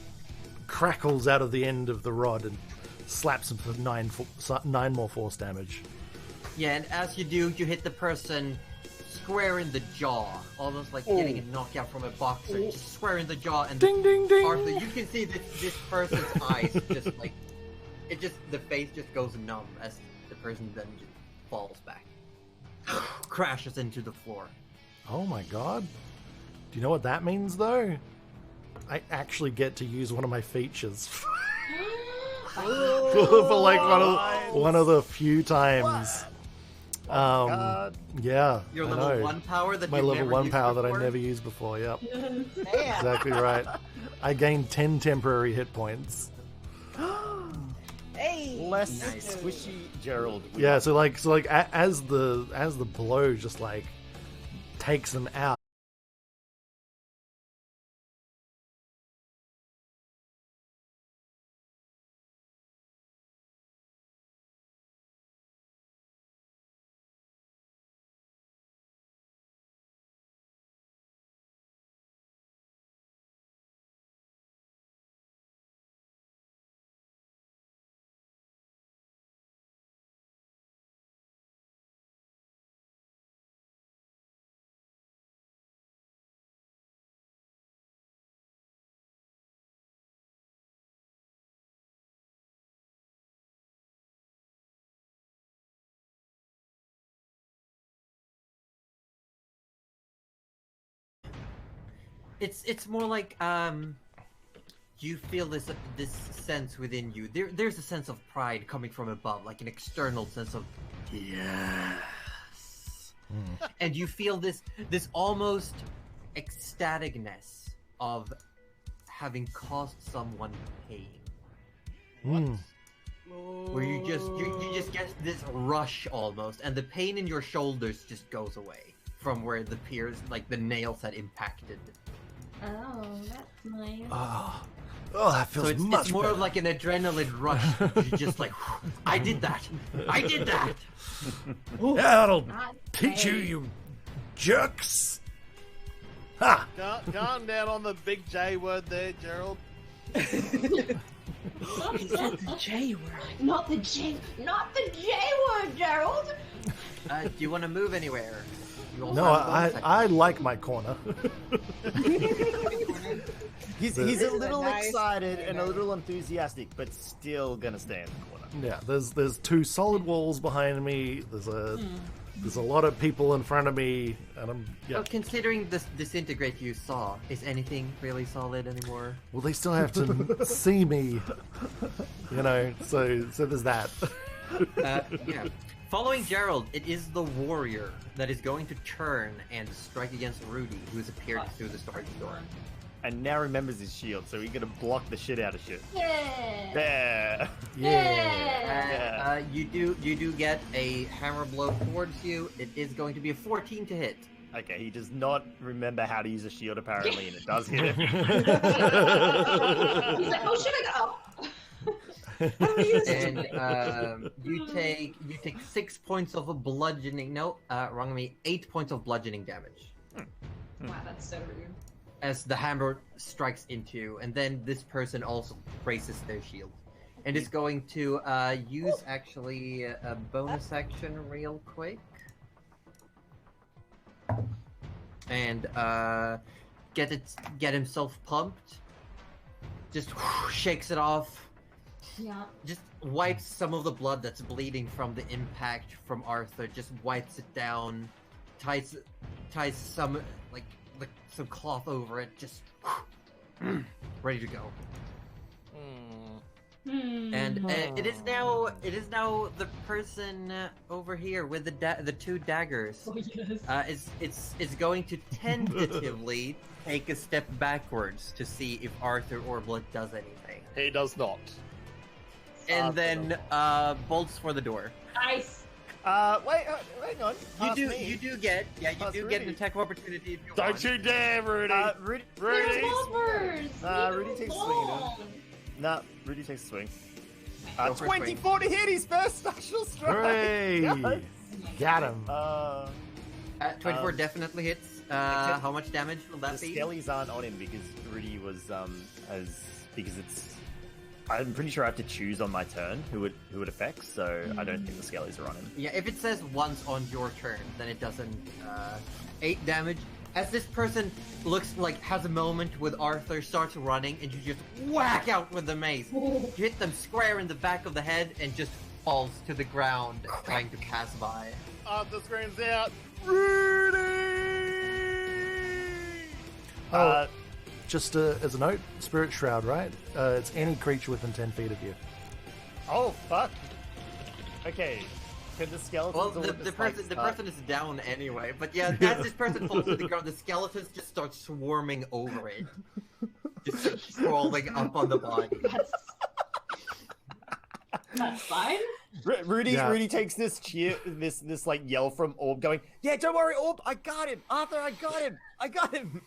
crackles out of the end of the rod and slaps him for 9 more force damage. Yeah, and as you do, you hit the person square in the jaw, almost like getting a knockout from a boxer, just square in the jaw, and ding, ding, ding. Arthur, you can see this person's eyes just like the face just goes numb as the person then just falls back, crashes into the floor. Oh my god! Do you know what that means, though? I actually get to use one of my features for like one of the few times. Yeah, Your I level know. 1 power that My you've level never 1 used power that I before? never used before. Yep, Damn. exactly right. I gained 10 temporary hit points. Hey. Less Nice. squishy Gerald. Yeah, so as the blow just like takes them out. It's more like you feel this sense within you. There's a sense of pride coming from above, like an external sense of yes. And you feel this almost ecstaticness of having caused someone pain. Mm. Where you just get this rush almost, and the pain in your shoulders just goes away from where the the nails had impacted. Oh, that's nice. Oh, that feels So much it's more better. of like an adrenaline rush. You're just like, I did that! I did that! Yeah, that'll Not teach you, great. you jerks. Ha! Calm down on the big J word there, Gerald. He said the J word. Not the J word, Gerald. Do you want to move anywhere? You also No, have a bonus action. I like my corner. He's This a is a little nice excited and a corner. little enthusiastic, but still gonna stay in the corner. Yeah, there's two solid walls behind me. There's a lot of people in front of me, and I'm Well, considering this disintegrate you saw, is anything really solid anymore? Well, they still have to see me, you know. So there's that. Yeah. Following Gerald, it is the warrior that is going to turn and strike against Rudy, who's appeared through the storage door. And now remembers his shield, so he's gonna block the shit out of shit. Yeah. There. Yeah. You do get a hammer blow towards you. It is going to be a 14 to hit. Okay, he does not remember how to use a shield apparently, and it does hit him. He's like, oh shit, I got. And you take 6 points of a bludgeoning. No, wrong me. 8 points of bludgeoning damage Wow, that's so rude. as the hammer strikes into you, and then this person also braces their shield, and is going to use actually a bonus action real quick, and get himself pumped. Just shakes it off. Yeah. Just wipes some of the blood that's bleeding from the impact from Arthur. Just wipes it down, ties some some cloth over it. Just ready to go. And it is now the person over here with the two daggers. Oh yes. Is going to tentatively take a step backwards to see if Arthur Orblet does anything, He does not. and then bolts for the door. Nice. Wait, hang on. You do get an Rudy. attack of opportunity if you Don't want. you dare, Rudy! Rudy. Rudy! Revolvers. Rudy takes a swing at him. Nah, Rudy takes a swing. Go for a swing. 24 to hit his first special strike. Hooray! Yes. Got him. 24 definitely hits. How much damage will that The be? skellies aren't on him because Rudy was because it's. I'm pretty sure I have to choose on my turn who it affects, so I don't think the skellies are on him. Yeah, if it says once on your turn, then it doesn't. 8 damage. As this person has a moment with Arthur, starts running, and you just whack out with the mace. You hit them square in the back of the head, and just falls to the ground, trying to pass by. Arthur screams out, Oh, just as a note, Spirit Shroud, right? It's any creature within 10 feet of you. Oh fuck! Okay, could the skeletons? Well, or the would person spikes is down anyway, but yeah, as this person falls to the ground, the skeletons just start swarming over it, just crawling up on the body. That's fine. Rudy Yeah. Rudy takes this cheer, this like yell from Orb, going, "Yeah, don't worry, Orb, I got him, Arthur, I got him."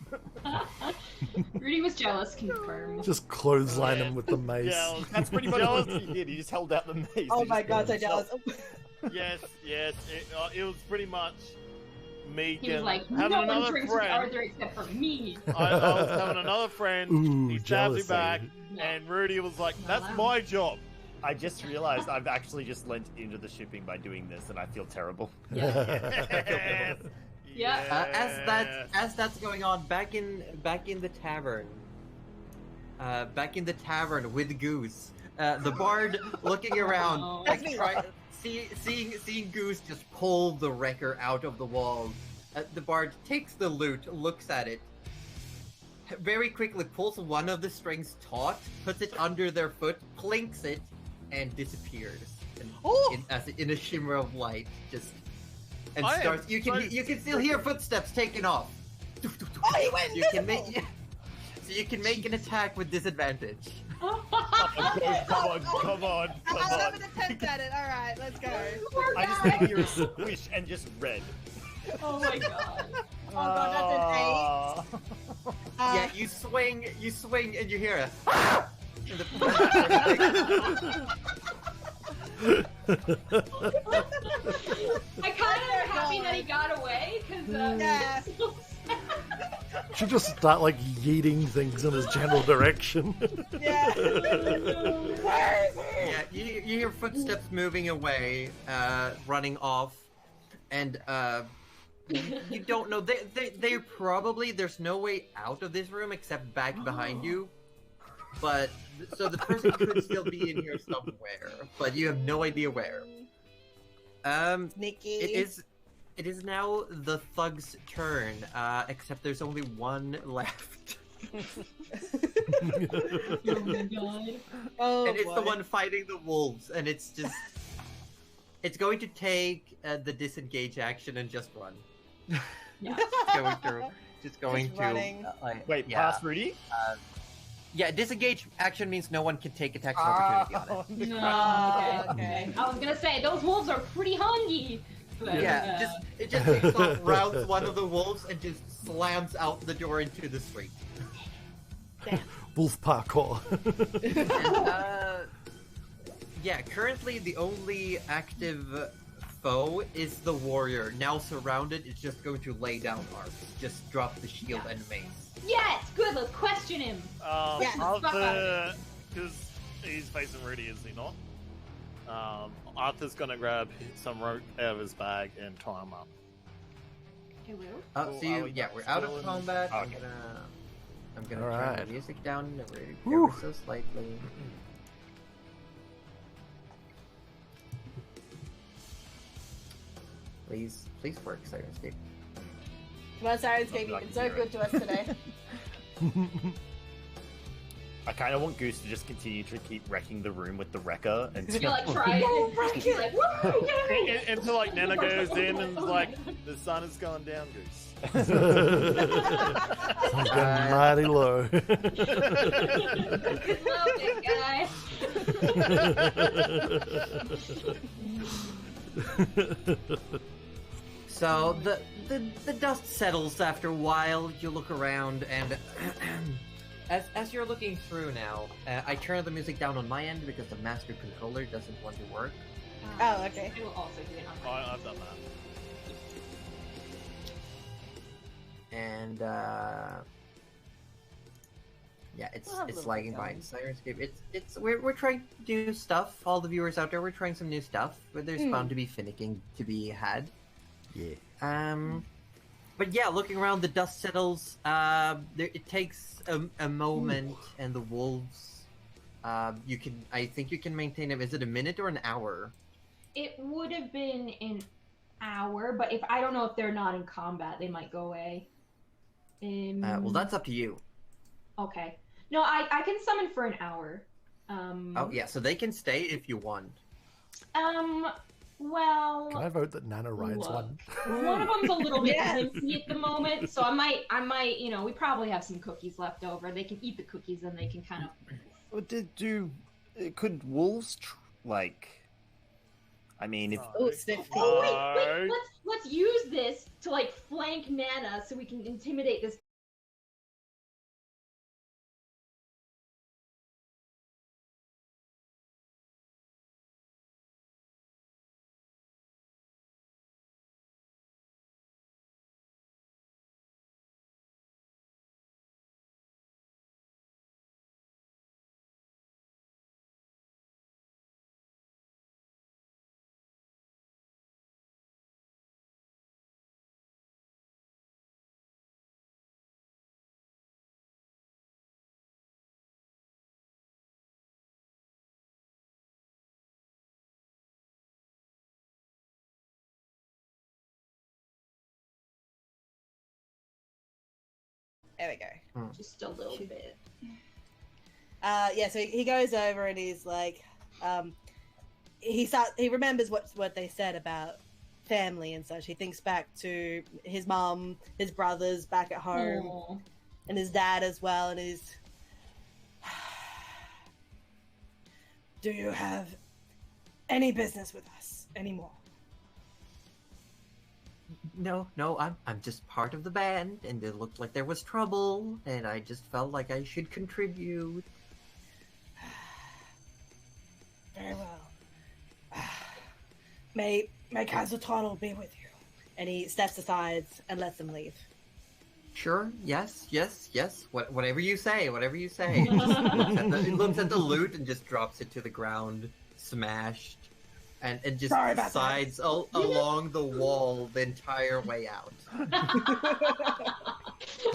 Rudy was jealous, confirmed. Just clothesline him with the mace. Jealous. That's pretty much what he did. He just held out the mace. Oh He my just god, so killed jealous. Yes, it was pretty much me He was like, having no one another drinks with friend. Arthur except for me. I was having another friend. Ooh, He stabbed me jealousy. back, and Rudy was like, "That's my job." I just realized I've actually just lent into the shipping by doing this, and I feel terrible. Yes. Yeah. As that's going on, back in the tavern, with Goose, the bard looking around, Oh. seeing Goose just pull the wrecker out of the wall. The bard takes the loot, looks at it, very quickly pulls one of the strings taut, puts it under their foot, clinks it, and disappears. In a shimmer of light, and starts. You can still hear footsteps taking off. Oh, he went invisible! So you can make an attack with disadvantage. Come on. I'll have an attempt at it. All right, let's go. I just think you're a squish and just red. Oh my god. Oh god, that's an 8. Yeah, you swing, and you hear a. And I kind of am happy that he got away because Yeah. Should just start like yeeting things in his general direction. Yeah. Yeah, you hear footsteps moving away, running off, and you don't know. They probably there's no way out of this room except back behind you. But so the person could still be in here somewhere, but you have no idea where. Sneaky. It is now the thug's turn, except there's only one left. oh my god. Oh, And it's boy. the one fighting the wolves, and it's just... It's going to take the disengage action and just run. Yeah. Just going Just to... running. Wait, yeah. pass Rudy? Yeah, disengage action means no one can take attacks of opportunity on it. No. Okay. I was gonna say those wolves are pretty hungry. But, Yeah, it just takes off, rounds one of the wolves, and just slams out the door into the street. Wolf parkour. And, yeah, currently the only active foe is the warrior. Now surrounded, it's just going to lay down arms. Just drop the shield and mace. Yes, good. Let's question him. Yeah. Arthur, because he's facing Rudy, is he not? Arthur's gonna grab some rope out of his bag and tie him up. Hey, Will. So we're out of combat. Okay. I'm gonna turn Alright. the music down Whew. ever so slightly. Please work, Syrinscape. Well, Syrinscape, you've been so good to us today. I kind of want Goose to just continue to keep wrecking the room with the wrecker and You're like trying to be like, woo, yay! Until like Nana goes in and is like, the sun is going down, Goose. Sun's getting mighty low. Good luck, big guy. So the dust settles after a while. You look around, and as you're looking through now, I turn the music down on my end because the master controller doesn't want to work. Oh, okay. I will also do it on my I've done that. And yeah, it's We'll have a little lagging bit behind going. Syrinscape. We're trying to do stuff. All the viewers out there, we're trying some new stuff. But there's bound to be finicking to be had. Yeah. But yeah, looking around, the dust settles. It takes a moment, and the wolves. I think you can maintain them. Is it a minute or an hour? It would have been an hour, but if I don't know if they're not in combat, they might go away. Well, that's up to you. Okay. No, I can summon for an hour. Oh yeah, so they can stay if you want. Well, Can I vote that Nana rides Look. one? one of them's a little bit Yes. empty at the moment, so I might, we probably have some cookies left over. They can eat the cookies and they can kind of. could wolves I mean, if Oh, sniff. Oh wait, No. let's use this to like flank Nana so we can intimidate this There we go. Just a little bit. Yeah, so he goes over and he's like, he remembers what they said about family and such. He thinks back to his mom, his brothers back at home, Aw. and his dad as well, and he's... Do you have any business with us anymore? No, I'm just part of the band, and it looked like there was trouble, and I just felt like I should contribute. Very well. May Kazutano be with you. And he steps aside and lets them leave. Sure, yes. Whatever you say, He looks at the loot and just drops it to the ground, smashed, and just sides along the wall the entire way out.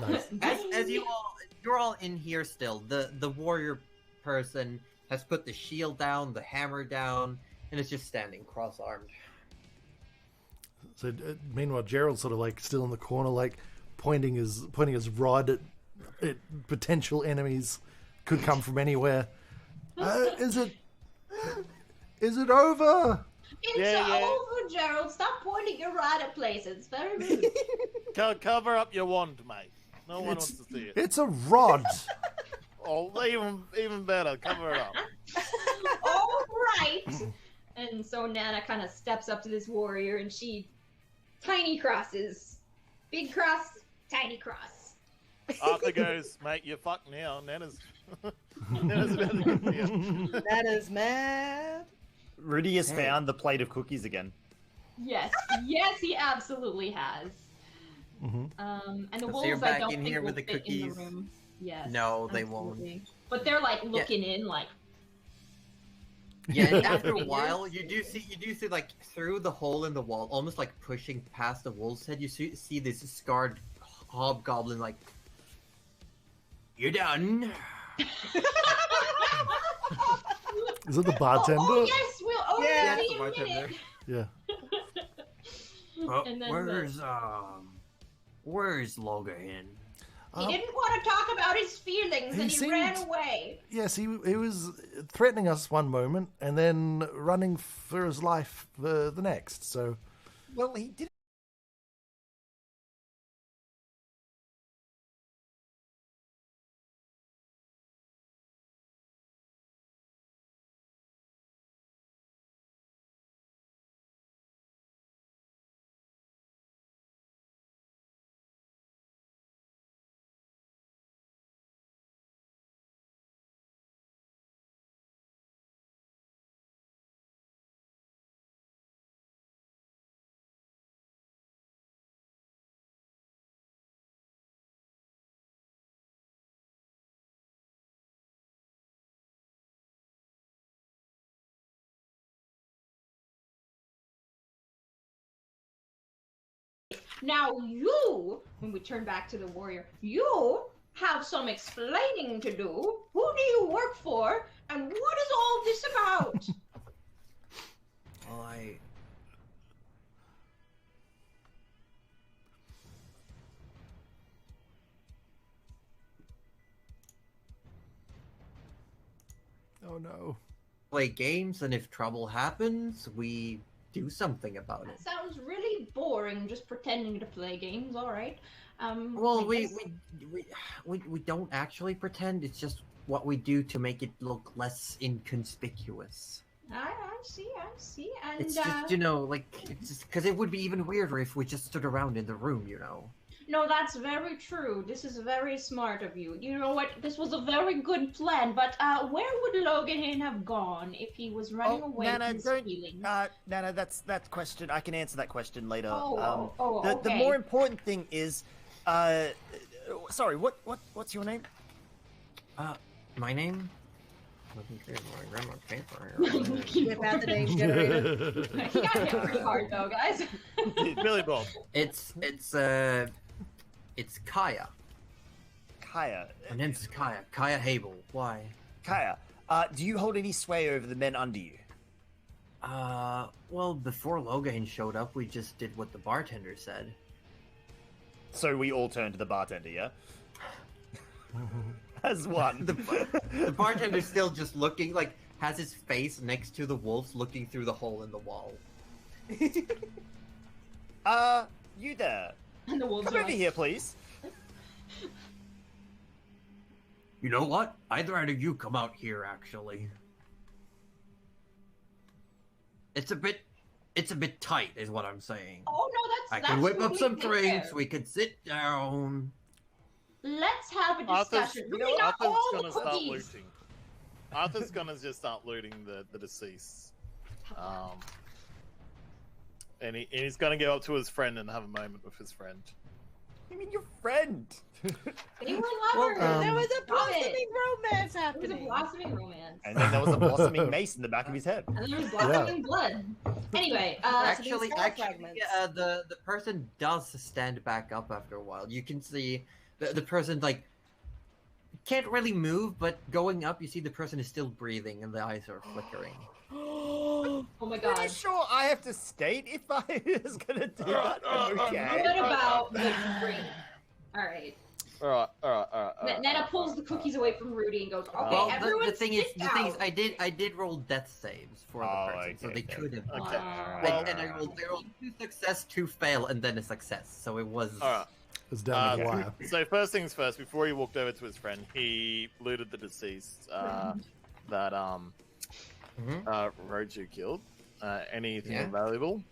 Nice. As you're all in here still. The warrior person has put the shield down, the hammer down, and is just standing cross-armed. So meanwhile, Gerald's sort of like still in the corner, like pointing his rod at potential enemies, could come from anywhere. Is it over? It's over, Gerald. Stop pointing your rod at places. It's very rude. Cover up your wand, mate. No one wants to see it. It's a rod. Oh, even better. Cover it up. All right. And so Nana kind of steps up to this warrior, and she tiny crosses, big cross, tiny cross. Arthur goes, mate, you're fucked now. Nana's about to get to you. Nana's mad. Rudy has found the plate of cookies again. Yes, he absolutely has. Mm-hmm. And the So wolves, you're I back don't in think here will with the fit in the cookies? room. Yes. No, they won't. absolutely. But they're like looking in, like. Yeah, and after a while, you do see like through the hole in the wall, almost like pushing past the wolf's head. You see this scarred hobgoblin, like, "You're done." Is it the bartender? Oh yes, we'll. Oh Yeah, yeah, the bartender. Yeah. And then Where's Logahin? He didn't want to talk about his feelings, and he ran away. Yes, he was threatening us one moment and then running for his life the next. So, Well, he did. Now you, when we turn back to the warrior, you have some explaining to do. Who do you work for, and what is all this about? Well, oh no. play games, and if trouble happens, we do something about it. That sounds really boring, just pretending to play games, alright. Well, I we guess- don't actually pretend. It's just what we do to make it look less inconspicuous. I see, and It's just, like, it's just because it would be even weirder if we just stood around in the room, no, that's very true. This is very smart of you. You know what? This was a very good plan, but where would Logan have gone if he was running away Nana, from his don't- feelings? Nana, that question. I can answer that question later. Okay. The more important thing is, sorry, what's your name? My name? Looking through my grandma paper here. Whip out the name generator. He got hit pretty hard though, guys. Billy Bob. It's Kaya. Kaya. My name's Kaya. Kaya Habel. Why? Kaya, do you hold any sway over the men under you? Well, before Logan showed up, we just did what the bartender said. So we all turned to the bartender, yeah? As one. The bartender's still just looking, like, has his face next to the wolves looking through the hole in the wall. You there. And the wolves Come are over like, here, please. You know what? I'd rather you come out here, actually. It's a bit tight, is what I'm saying. Oh no, I that's can whip up some completely drinks. fair. We can sit down. Let's have a Arthur's, discussion. Really, not Arthur's all gonna the start cookies. looting. Arthur's gonna just start looting the deceased. And he's gonna go up to his friend and have a moment with his friend. You mean your friend? They were lovers. There was a Stop blossoming it. romance There was a happening. blossoming romance. And then there was a blossoming mace in the back of his head. And there was blossoming blood. Anyway, Actually, skull fragments. the person does stand back up after a while. You can see the person, like, can't really move, but going up, you see the person is still breathing and the eyes are flickering. oh my Pretty god. sure I have to state if I was gonna do that. Okay. What about the drink? Alright. Alright. Nana pulls the cookies away from Rudy and goes, okay, Well, everyone the thing is, sit down. I did roll death saves for the person, so they could have. Okay. Well, And I rolled 2 success, 2 fail, and then a success. So it was. Alright. It's down to the wire. So first things first, before he walked over to his friend, he looted the deceased that Roju killed. Anything valuable?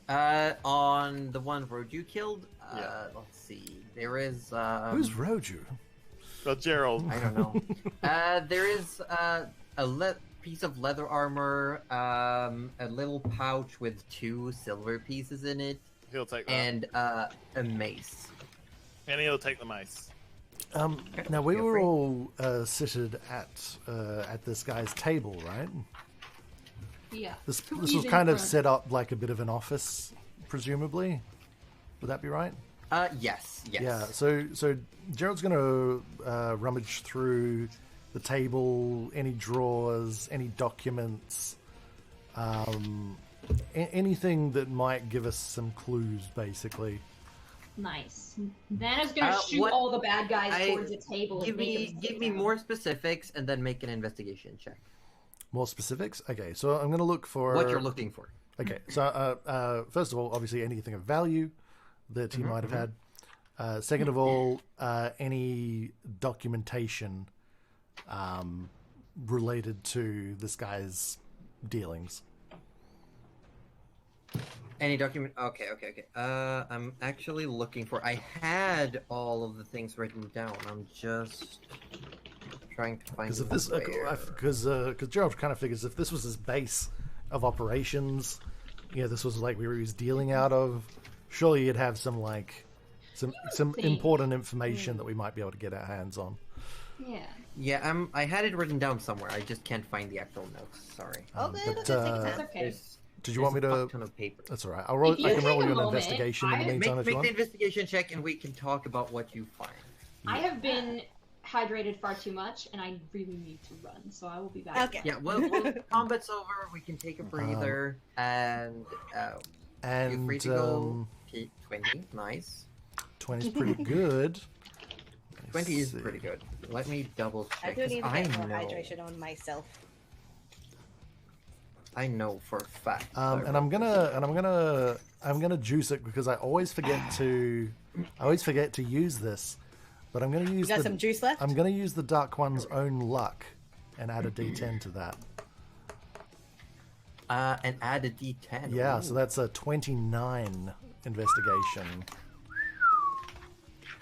On the one Roju killed, let's see. There is. Who's Roju? Well, Gerald. I don't know. There is a piece of leather armor, a little pouch with 2 silver pieces in it, He'll take that. and a mace. And he'll take the mace. Now we Feel were free. all seated at this guy's table, right? yeah. This Cookies was in kind of front. set up like a bit of an office, presumably. Would that be right? Yes. Yeah. So Gerald's going to rummage through the table, any drawers, any documents, anything that might give us some clues, basically. Nice. Nana's gonna shoot what- all the bad guys towards the table. Give and make me them sit more down. specifics, and then make an investigation check. More specifics? Okay, so I'm going to look for What you're looking for. Okay, so first of all, obviously anything of value that he might have had. Second of all, any documentation related to this guy's dealings. Any document? Okay. I'm actually looking for. I had all of the things written down. I'm just trying to find. Because if this, because Gerald kind of figures if this was his base of operations, this was like where he was dealing out of. Surely he'd have some important information that we might be able to get our hands on. Yeah. Yeah, I had it written down somewhere. I just can't find the actual notes. Sorry. Okay, but, that's okay. That's okay. Did you want me There's a to? fuck ton of paper. That's all right. I'll roll. If you I can roll take a you an moment, investigation in the meantime if you Make want. the investigation check, and we can talk about what you find. I have been hydrated far too much, and I really need to run, so I will be back. Okay. Yeah, well, combat's over. We can take a breather, and feel free to go. 20, nice. 20's pretty good. 20 is pretty good. Let me double I check. do 'cause need to I get more know. hydration on myself. I know for a fact. And I'm gonna juice it because I always forget to use this, but I'm gonna use You got some juice left? I'm gonna use the Dark One's own luck and add a D10 to that. And add a D10. Yeah, Ooh. so that's a 29 investigation.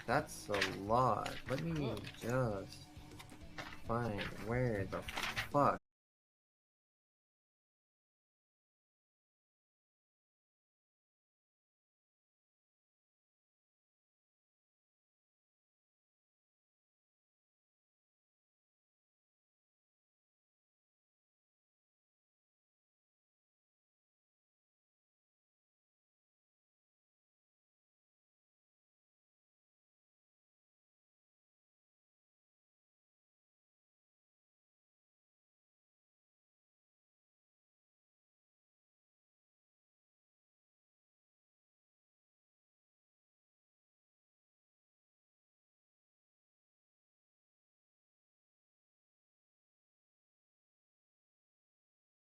That's a lot. Let me just find where the fuck.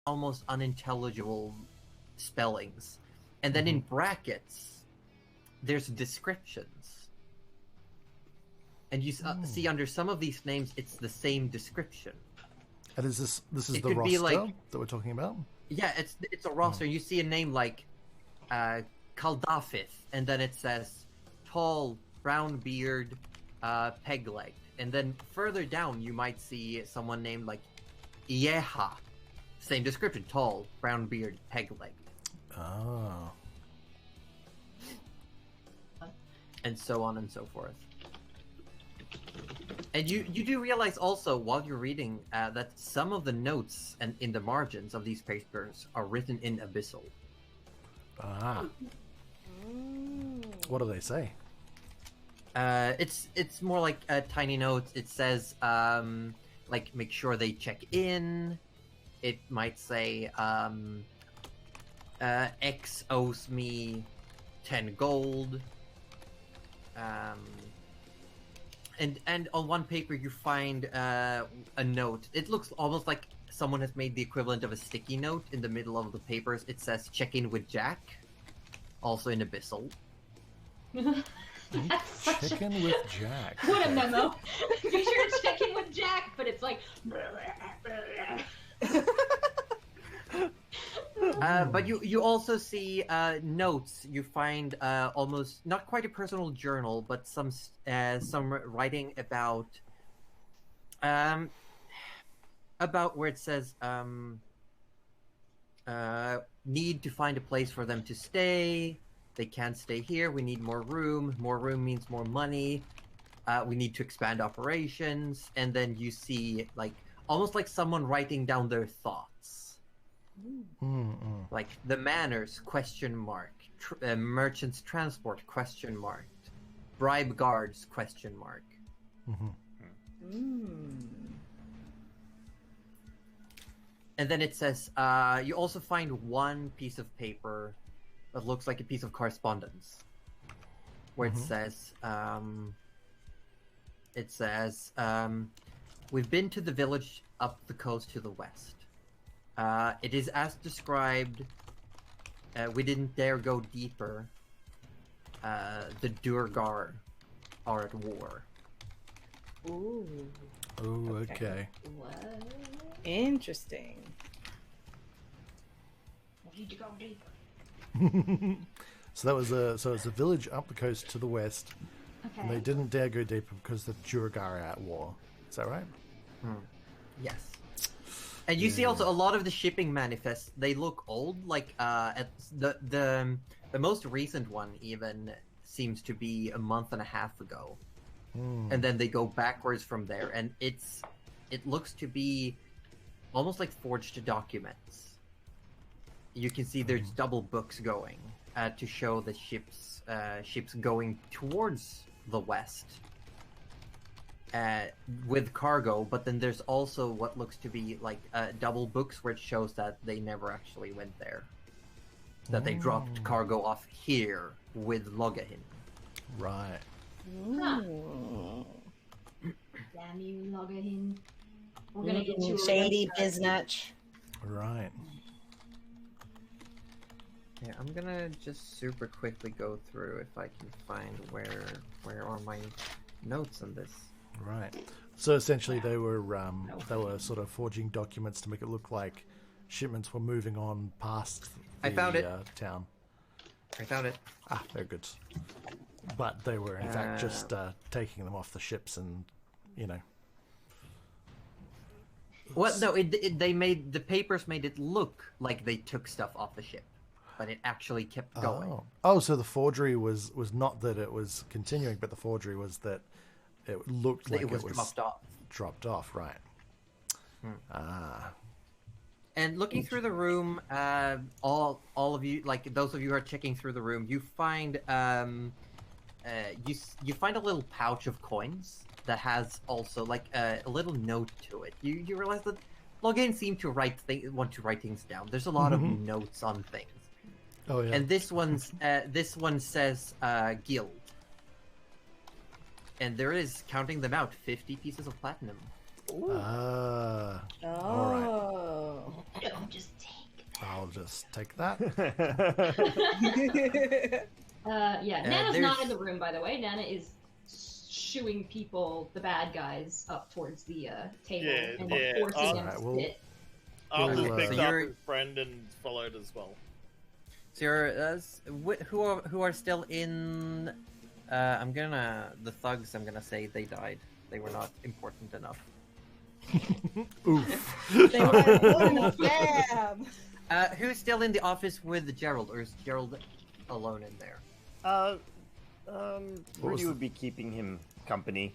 almost unintelligible spellings. And then in brackets, there's descriptions. And you see under some of these names, it's the same description. And is this is It the could roster be like- that we're talking about? Yeah, it's a roster. You see a name like Kaldafith, and then it says tall, brown beard, peg-legged. And then further down, you might see someone named like Ieha. Same description, tall, brown beard, peg-legged. Oh. And so on and so forth. And you do realize also, while you're reading, that some of the notes and in the margins of these papers are written in Abyssal. Ah. What do they say? It's more like tiny notes. It says, like, make sure they check in. It might say, X owes me 10 gold. And on one paper you find a note. It looks almost like someone has made the equivalent of a sticky note in the middle of the papers. It says check in with Jack, also in Abyssal. Chicken with Jack. What a memo! Make sure to check in with Jack, but it's like. But you also see notes. You find almost not quite a personal journal, but some writing about where it says need to find a place for them to stay. They can't stay here. We need more room. More room means more money. We need to expand operations. And then you see like almost like someone writing down their thoughts. Like the manners ? Merchants transport ? Bribe guards ? And then it says you also find one piece of paper that looks like a piece of correspondence where it says we've been to the village up the coast to the west. It is as described. We didn't dare go deeper. The Durgar are at war. Ooh. Oh, okay. What? Interesting. We need to go deeper. So it's a village up the coast to the west, and they didn't dare go deeper because the Durgar are at war. Is that right? Yes. And you see also a lot of the shipping manifests. They look old. Like at the most recent one even seems to be a month and a half ago, and then they go backwards from there. And it looks to be almost like forged documents. You can see there's double books going to show the ships going towards the west with cargo, but then there's also what looks to be like double books where it shows that they never actually went there. That they dropped cargo off here with Logahin. Right. Huh. Damn you, Logahin. We're gonna get you shady biznatch. Right. Yeah, I'm gonna just super quickly go through if I can find where are my notes on this. Right. So essentially, they were sort of forging documents to make it look like shipments were moving on past the I found it. Town. I found it. Ah, very good. But they were in fact just taking them off the ships, and Well, no, they made the papers made it look like they took stuff off the ship, but it actually kept going. Oh, so the forgery was not that it was continuing, but the forgery was that it looked like it was dropped off. Dropped off, right? Ah. And looking through the room, all of you, like those of you who are checking through the room, you find you find a little pouch of coins that has also like a little note to it. You realize that Logan seemed to want to write things down. There's a lot of notes on things. Oh yeah. And this one says guild. And there is, counting them out, 50 pieces of platinum. Ah. Oh. Don't just I'll just take that. Yeah, Nana's there's- not in the room, by the way. Nana is shooing people, the bad guys, up towards the table and forcing them to sit. Arthur's Well, picked so up you're- his friend and followed as well. So you're, who are still in? The thugs. I'm gonna say they died. They were not important enough. Oof. They were important enough. Damn. Who's still in the office with Gerald, or is Gerald alone in there? Rudy would be keeping him company.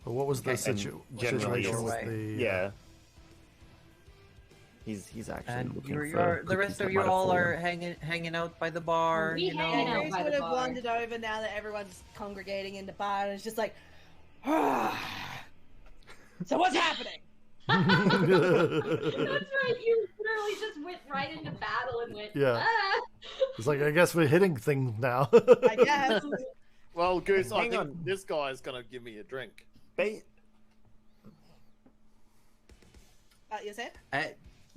Well, what was the And generally situation with away. the? Yeah. He's actually And looking you're, for the rest cookies of that you might have all are fallen. hanging out by the bar. We You know, hanging out Grace by the would have bar. wandered over now that everyone's congregating in the bar, and it's just like, so what's happening? That's right, you literally just went right into battle and went, Yeah. ah! It's like, I guess we're hitting things now. I guess. Well, Goose, I Hang think on. this guy's gonna give me a drink. You said?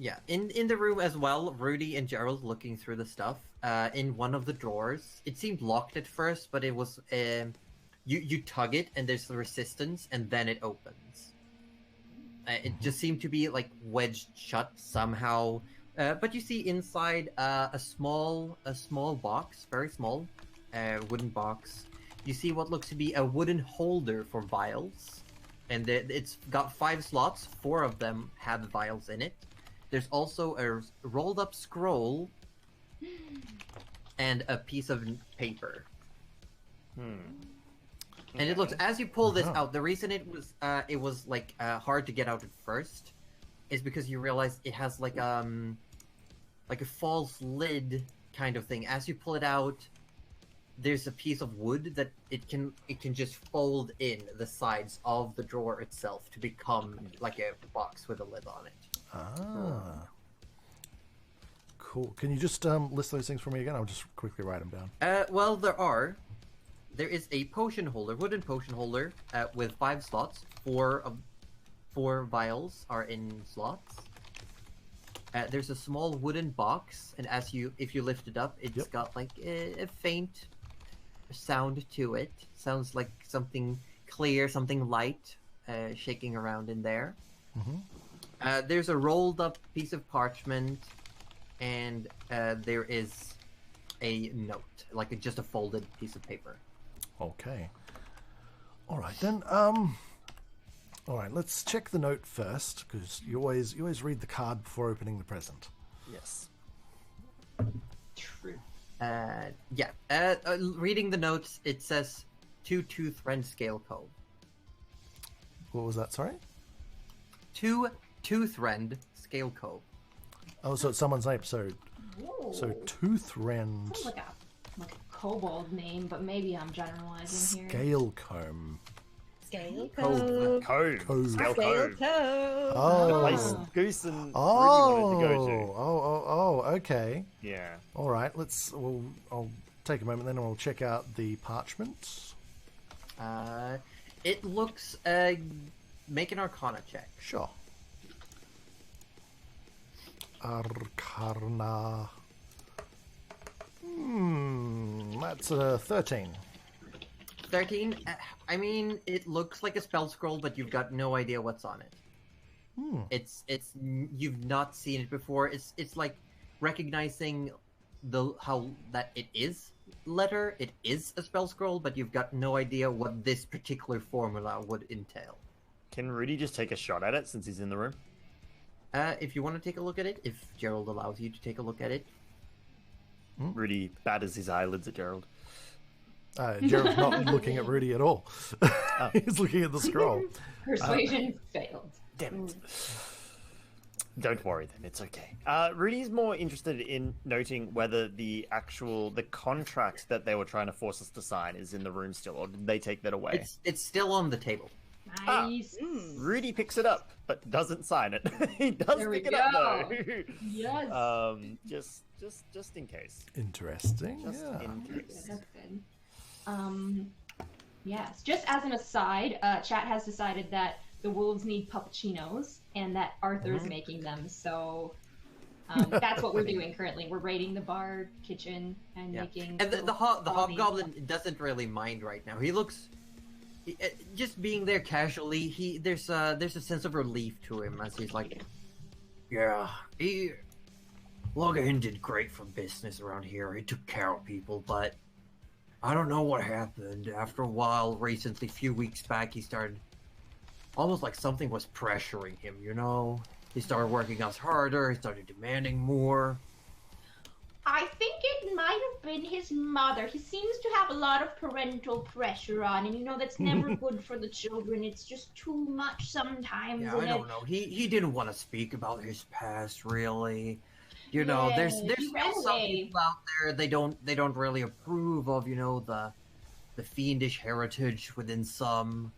Yeah, in the room as well, Rudy and Gerald looking through the stuff. In one of the drawers, it seemed locked at first, but it was you tug it and there's resistance, and then it opens. It just seemed to be like wedged shut somehow. But you see inside a small box, very small, wooden box. You see what looks to be a wooden holder for vials, and it's got 5 slots. 4 of them have vials in it. There's also a rolled up scroll and a piece of paper. And it looks, as you pull this out, the reason it was like hard to get out at first is because you realize it has like a false lid kind of thing. As you pull it out, there's a piece of wood that it can just fold in the sides of the drawer itself to become like a box with a lid on it. Ah. Cool. Can you just list those things for me again? I'll just quickly write them down. Well, there is a potion holder, wooden potion holder, with 5 slots. 4 vials are in slots. There's a small wooden box, and if you lift it up, it's got like a faint sound to it. Sounds like something clear, something light, shaking around in there. There's a rolled up piece of parchment, and there is a note, like just a folded piece of paper. Okay. All right then. All right. Let's check the note first, because you always read the card before opening the present. Yes. True. Reading the notes, it says 2 tooth rend scale cove. What was that? Sorry. 2 tooth rend scale cove. Oh, so it's someone's name. So Whoa. tooth rend. Sounds like a kobold name, but maybe I'm generalizing here. Scale comb. Scale Cove. Cove. Scale Scale Cove. code. Oh. Place Goose and Rudy wanted to go to. Oh, okay. Yeah. All right, I'll take a moment then and we'll check out the parchment. It looks. Make an Arcana check. Sure. Arcana. That's a 13. 13. I mean, it looks like a spell scroll, but you've got no idea what's on it. It's you've not seen it before. It's like recognizing how that it is letter. It is a spell scroll, but you've got no idea what this particular formula would entail. Can Rudy just take a shot at it since he's in the room? If you want to take a look at it, if Gerald allows you to take a look at it. Rudy batters his eyelids at Gerald. Gerald's not looking at Rudy at all. He's looking at the scroll. Persuasion failed. Damn it. Don't worry then, it's okay. Rudy's more interested in noting whether the contract that they were trying to force us to sign is in the room still, or did they take that away? It's still on the table. Nice. Rudy picks it up, but doesn't sign it. He does There we pick it up go. though. Yes. Just in case. Interesting. Just Yeah. in case. That's good. Yes. Just as an aside, chat has decided that the wolves need puppuccinos and that Arthur's making them. So That's what we're doing currently. We're raiding the bar, kitchen, and making. And the hobgoblin doesn't really mind right now. He looks, just being there casually. There's a sense of relief to him as he's like, yeah, Logahin did great for business around here. He took care of people, but I don't know what happened. After a while, recently, a few weeks back, he started almost like something was pressuring him, you know? He started working us harder, he started demanding more. I think it might have been his mother. He seems to have a lot of parental pressure on him. You know, that's never good for the children. It's just too much sometimes. Yeah, I don't know. He didn't want to speak about his past, really. You know, there's some people out there they don't really approve of, you know, the fiendish heritage within some.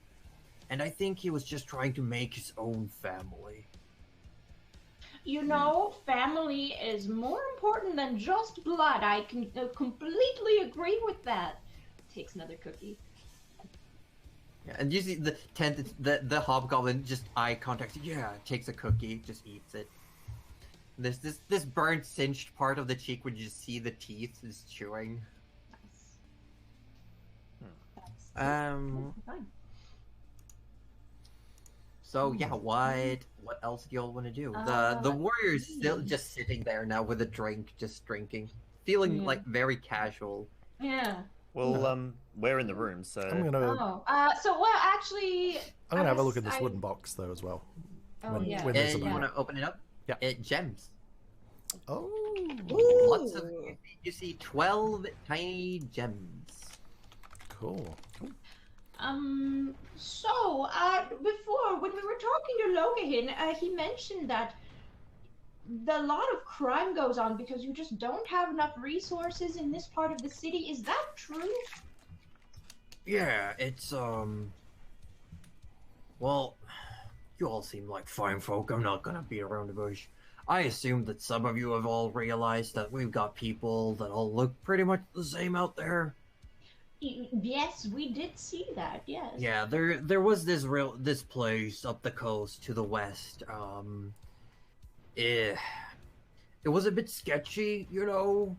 And I think he was just trying to make his own family. You know, family is more important than just blood. I can completely agree with that. Takes another cookie. Yeah, and you see the hobgoblin just eye contact. Yeah, takes a cookie, just eats it. There's this burnt, singed part of the cheek where you just see the teeth is chewing. Nice. So yeah, what else do y'all want to do? The warrior's still just sitting there now with a drink, just drinking, feeling like very casual. Yeah. Well, we're in the room, so I'm gonna. Actually, I'm gonna have a look at this wooden box though as well. Oh yeah. When there's a You want to open it up? Yeah. Gems. Oh. Lots of. You see 12 tiny gems. Cool. So, before, when we were talking to Logahin, he mentioned that a lot of crime goes on because you just don't have enough resources in this part of the city. Is that true? Yeah, it's, well, you all seem like fine folk. I'm not gonna beat around the bush. I assume that some of you have all realized that we've got people that all look pretty much the same out there. Yes, we did see that, yes. Yeah, there was this place up the coast to the west. It was a bit sketchy, you know.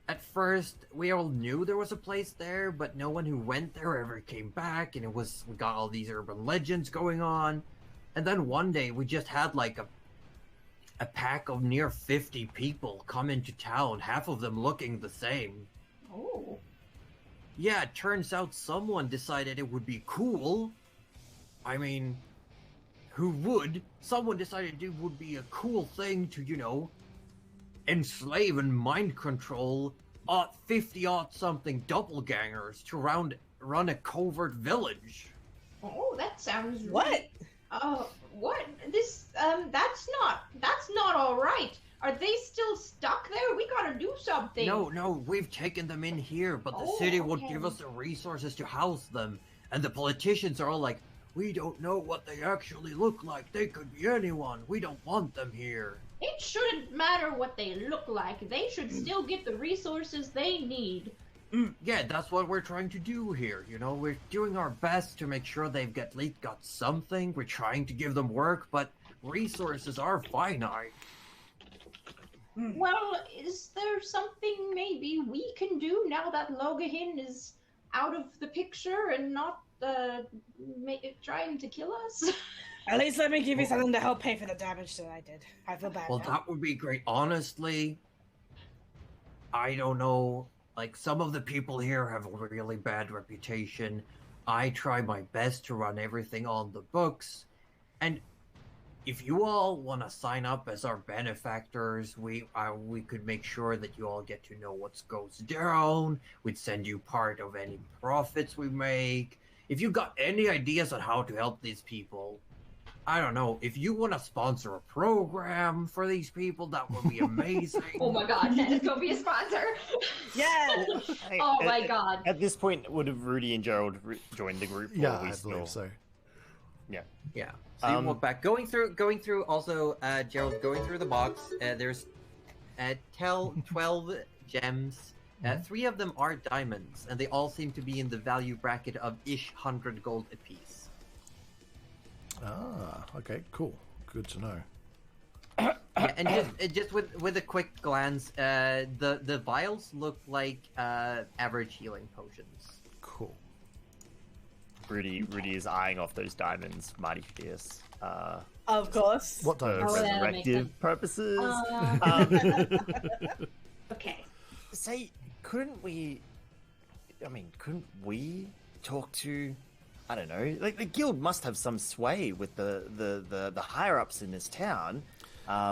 At first, we all knew there was a place there, but no one who went there ever came back, and we got all these urban legends going on. And then one day, we just had like a pack of near 50 people come into town, half of them looking the same. Oh. Yeah, it turns out someone decided it would be cool. I mean, who would? Someone decided it would be a cool thing to, you know, enslave and mind control 50-something doppelgangers to run a covert village. Oh, that sounds What? Really... what? This, that's not all right. Are they still stuck there? We gotta do something. No, we've taken them in here, but the city won't give us the resources to house them. And the politicians are all like, we don't know what they actually look like. They could be anyone. We don't want them here. It shouldn't matter what they look like. They should still get the resources they need. Yeah, that's what we're trying to do here. You know, we're doing our best to make sure they've at least got something. We're trying to give them work, but resources are finite. Well, is there something maybe we can do now that Logahin is out of the picture and not trying to kill us? At least let me give you something to help pay for the damage that I did. I feel bad. Well, now. that would be great. Honestly, I don't know. Like, some of the people here have a really bad reputation. I try my best to run everything on the books. And if you all want to sign up as our benefactors, we could make sure that you all get to know what goes down. We'd send you part of any profits we make. If you got any ideas on how to help these people, I don't know. If you want to sponsor a program for these people, that would be amazing. Oh my god, Ned is going to be a sponsor. Yeah. Oh my god. At this point, would have Rudy and Gerald joined the group? Yeah, I believe so. Yeah. So you walk back. Going through also, Gerald, going through the box, there's 12 gems. 3 of them are diamonds, and they all seem to be in the value bracket of 100 gold apiece. Ah, okay, cool. Good to know. Yeah, and just with a quick glance, the vials look like average healing potions. Cool. Rudy is eyeing off those diamonds, mighty fierce. Of course. What For diamonds? Oh, yeah, that makes resurrective purposes. Okay. Say, couldn't we talk to, I don't know, like the guild must have some sway with the higher ups in this town.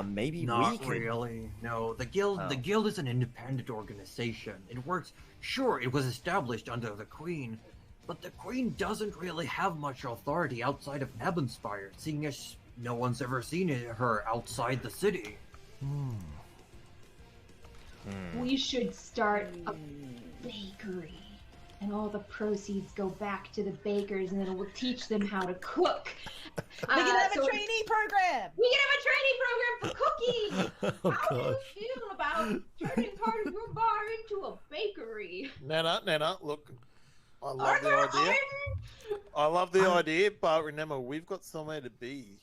Maybe Not we could. really. No, the guild is an independent organization. It works. Sure, it was established under the Queen, but the Queen doesn't really have much authority outside of Nebunspire, seeing as no one's ever seen her outside the city. We should start a bakery. And all the proceeds go back to the bakers, and then we'll teach them how to cook. We can have a trainee program. We can have a training program for cooking. Oh, How do gosh. you feel about turning part of your bar into a bakery? Nana, look, I love Arthur, the idea. I love the idea, but remember, we've got somewhere to be.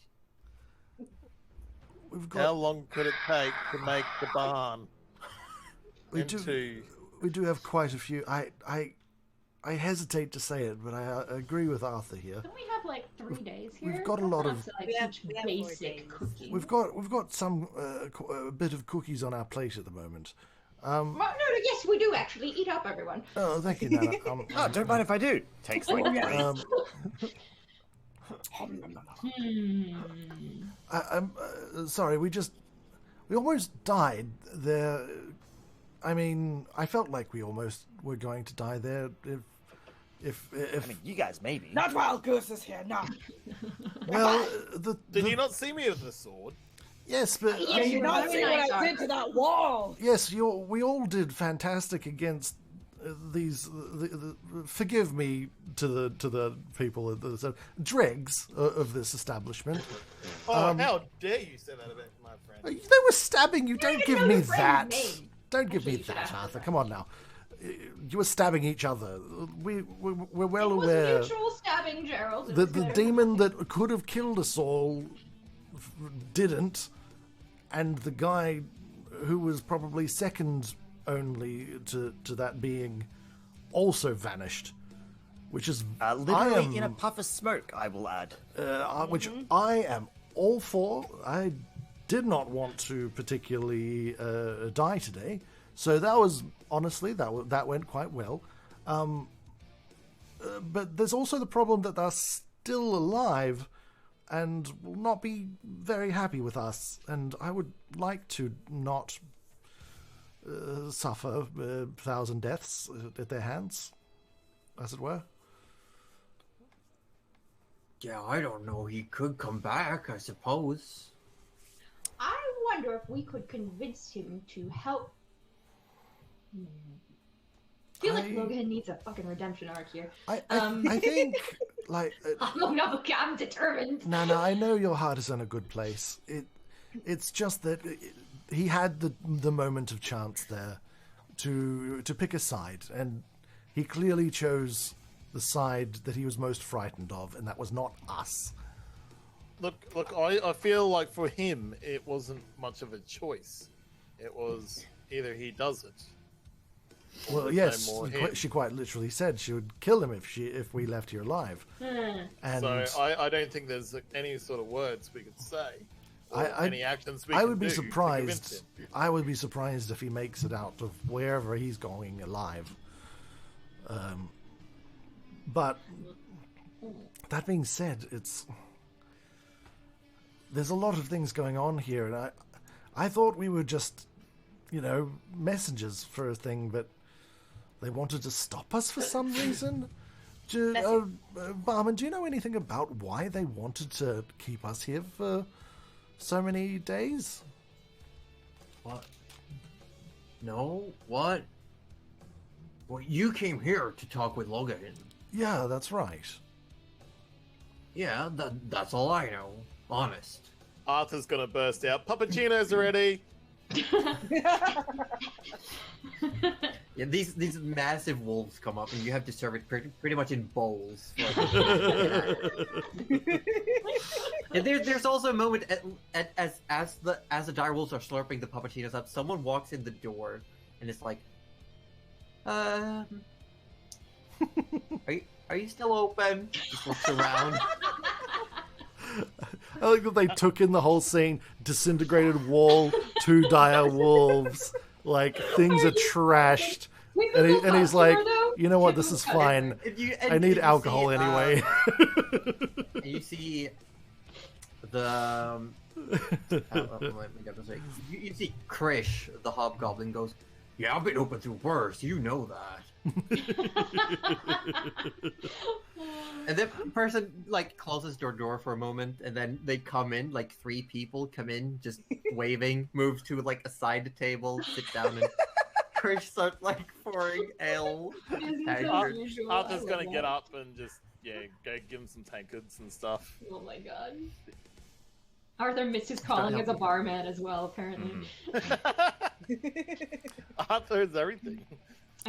We've How got. long could it take to make the barn We into... We do have quite a few. I hesitate to say it, but I agree with Arthur here. Don't we have like 3 days here? We've got a lot of- Enough to, like, We have teach 4 basic days. cooking. We've got some a bit of cookies on our plate at the moment. No, yes, we do actually. Eat up, everyone. Oh, thank you, Nana. Oh, don't mind if I do. Takes like I'm sorry. We almost died there. I mean, I felt like we almost were going to die there. If I mean, you guys maybe. Not while Goose is here, no. well, Did you not see me with the sword? yes, but Yeah, I Did you mean, not very see what nice I did armor. to that wall? yes, we all did fantastic against these. Forgive me to the people of the dregs of this establishment. Oh, how dare you say that about my friend? They were stabbing you. Don't even give know me your friend's that. name. Don't give me Actually, you should that, ask her Arthur. that. Come on now. You were stabbing each other. We're well It was aware. mutual stabbing, Gerald. It The was good. demon that could have killed us all didn't, and the guy who was probably second only to that being also vanished, which is Literally in a puff of smoke, I will add. which I am all for. I did not want to particularly die today, so that was honestly that went quite well. But there's also the problem that they're still alive and will not be very happy with us, and I would like to not suffer 1,000 deaths at their hands, as it were. Yeah, I don't know. He could come back, I suppose. I wonder if we could convince him to help. I feel like Logan needs a fucking redemption arc here. I think, like, Oh no, I'm determined. Nana, I know your heart is in a good place. It's just that he had the moment of chance there to pick a side, and he clearly chose the side that he was most frightened of, and that was not us. Look, I feel like for him, it wasn't much of a choice. It was either he does it. or Well, there's yes, no more him. she quite literally said she would kill him if we left here alive. And So I don't think there's any sort of words we could say. Or any actions we I can would be do to convince surprised. him. I would be surprised if he makes it out of wherever he's going alive. But that being said, there's a lot of things going on here, and I thought we were just, messengers for a thing, but they wanted to stop us for some reason. Barman, do you know anything about why they wanted to keep us here for so many days? What? No? What? Well, you came here to talk with Logan. Yeah, that's right. Yeah, that's all I know. Honest. Arthur's gonna burst out. Puppuccino's ready. Yeah, these massive wolves come up, and you have to serve it pretty much in bowls. And there's also a moment as the dire wolves are slurping the puppuccinos up, someone walks in the door, and it's like, are you still open? Just looks around. I like that they took in the whole scene, disintegrated wall, 2 dire wolves, like things are trashed, and he's like, you know what, this is fine. I need alcohol anyway. And you see the you see Krish, the hobgoblin, goes, yeah, I've been open through worse, you know that. And the person like closes their door for a moment, and then they come in, like 3 people come in, just waving, move to like a side table, sit down, and Krish starts like pouring ale. Arthur's gonna get up and just go give him some tankards and stuff. Oh my god. Arthur missed his calling as a barman as well, apparently. Arthur is everything.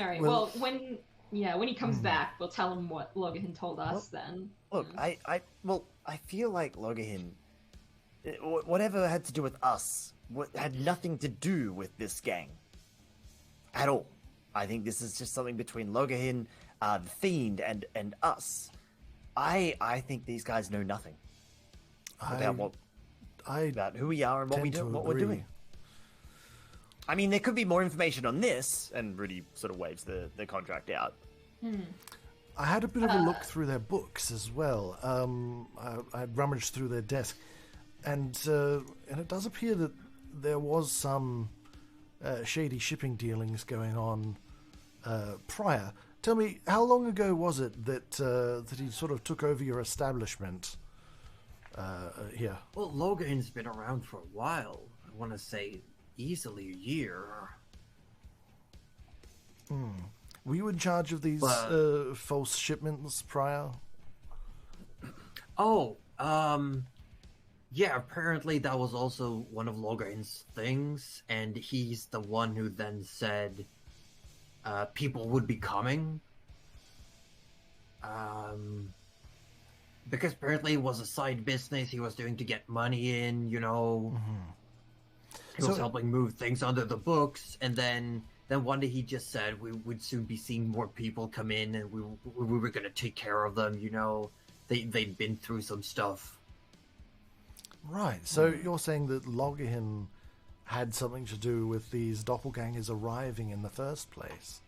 Alright, well, when he comes back, we'll tell him what Logahin told us then. Look, I feel like Logahin, whatever had to do with us, had nothing to do with this gang. At all. I think this is just something between Logahin, the Fiend, and us. I think these guys know nothing about about who we are and what we do, what we're doing. I mean, there could be more information on this, and Rudy sort of waves the contract out. I had a bit of a look through their books as well. I rummaged through their desk, and it does appear that there was some shady shipping dealings going on prior. Tell me, how long ago was it that he sort of took over your establishment here? Well, Logan's been around for a while. I want to say easily a year. Were you in charge of these false shipments prior? Yeah, apparently that was also one of Logan's things, and he's the one who then said people would be coming. Because apparently it was a side business he was doing to get money in, you know. He was helping move things under the books, and then one day he just said we would soon be seeing more people come in, and we were going to take care of them, you know. They'd been through some stuff. Right, so you're saying that Logahin had something to do with these doppelgangers arriving in the first place?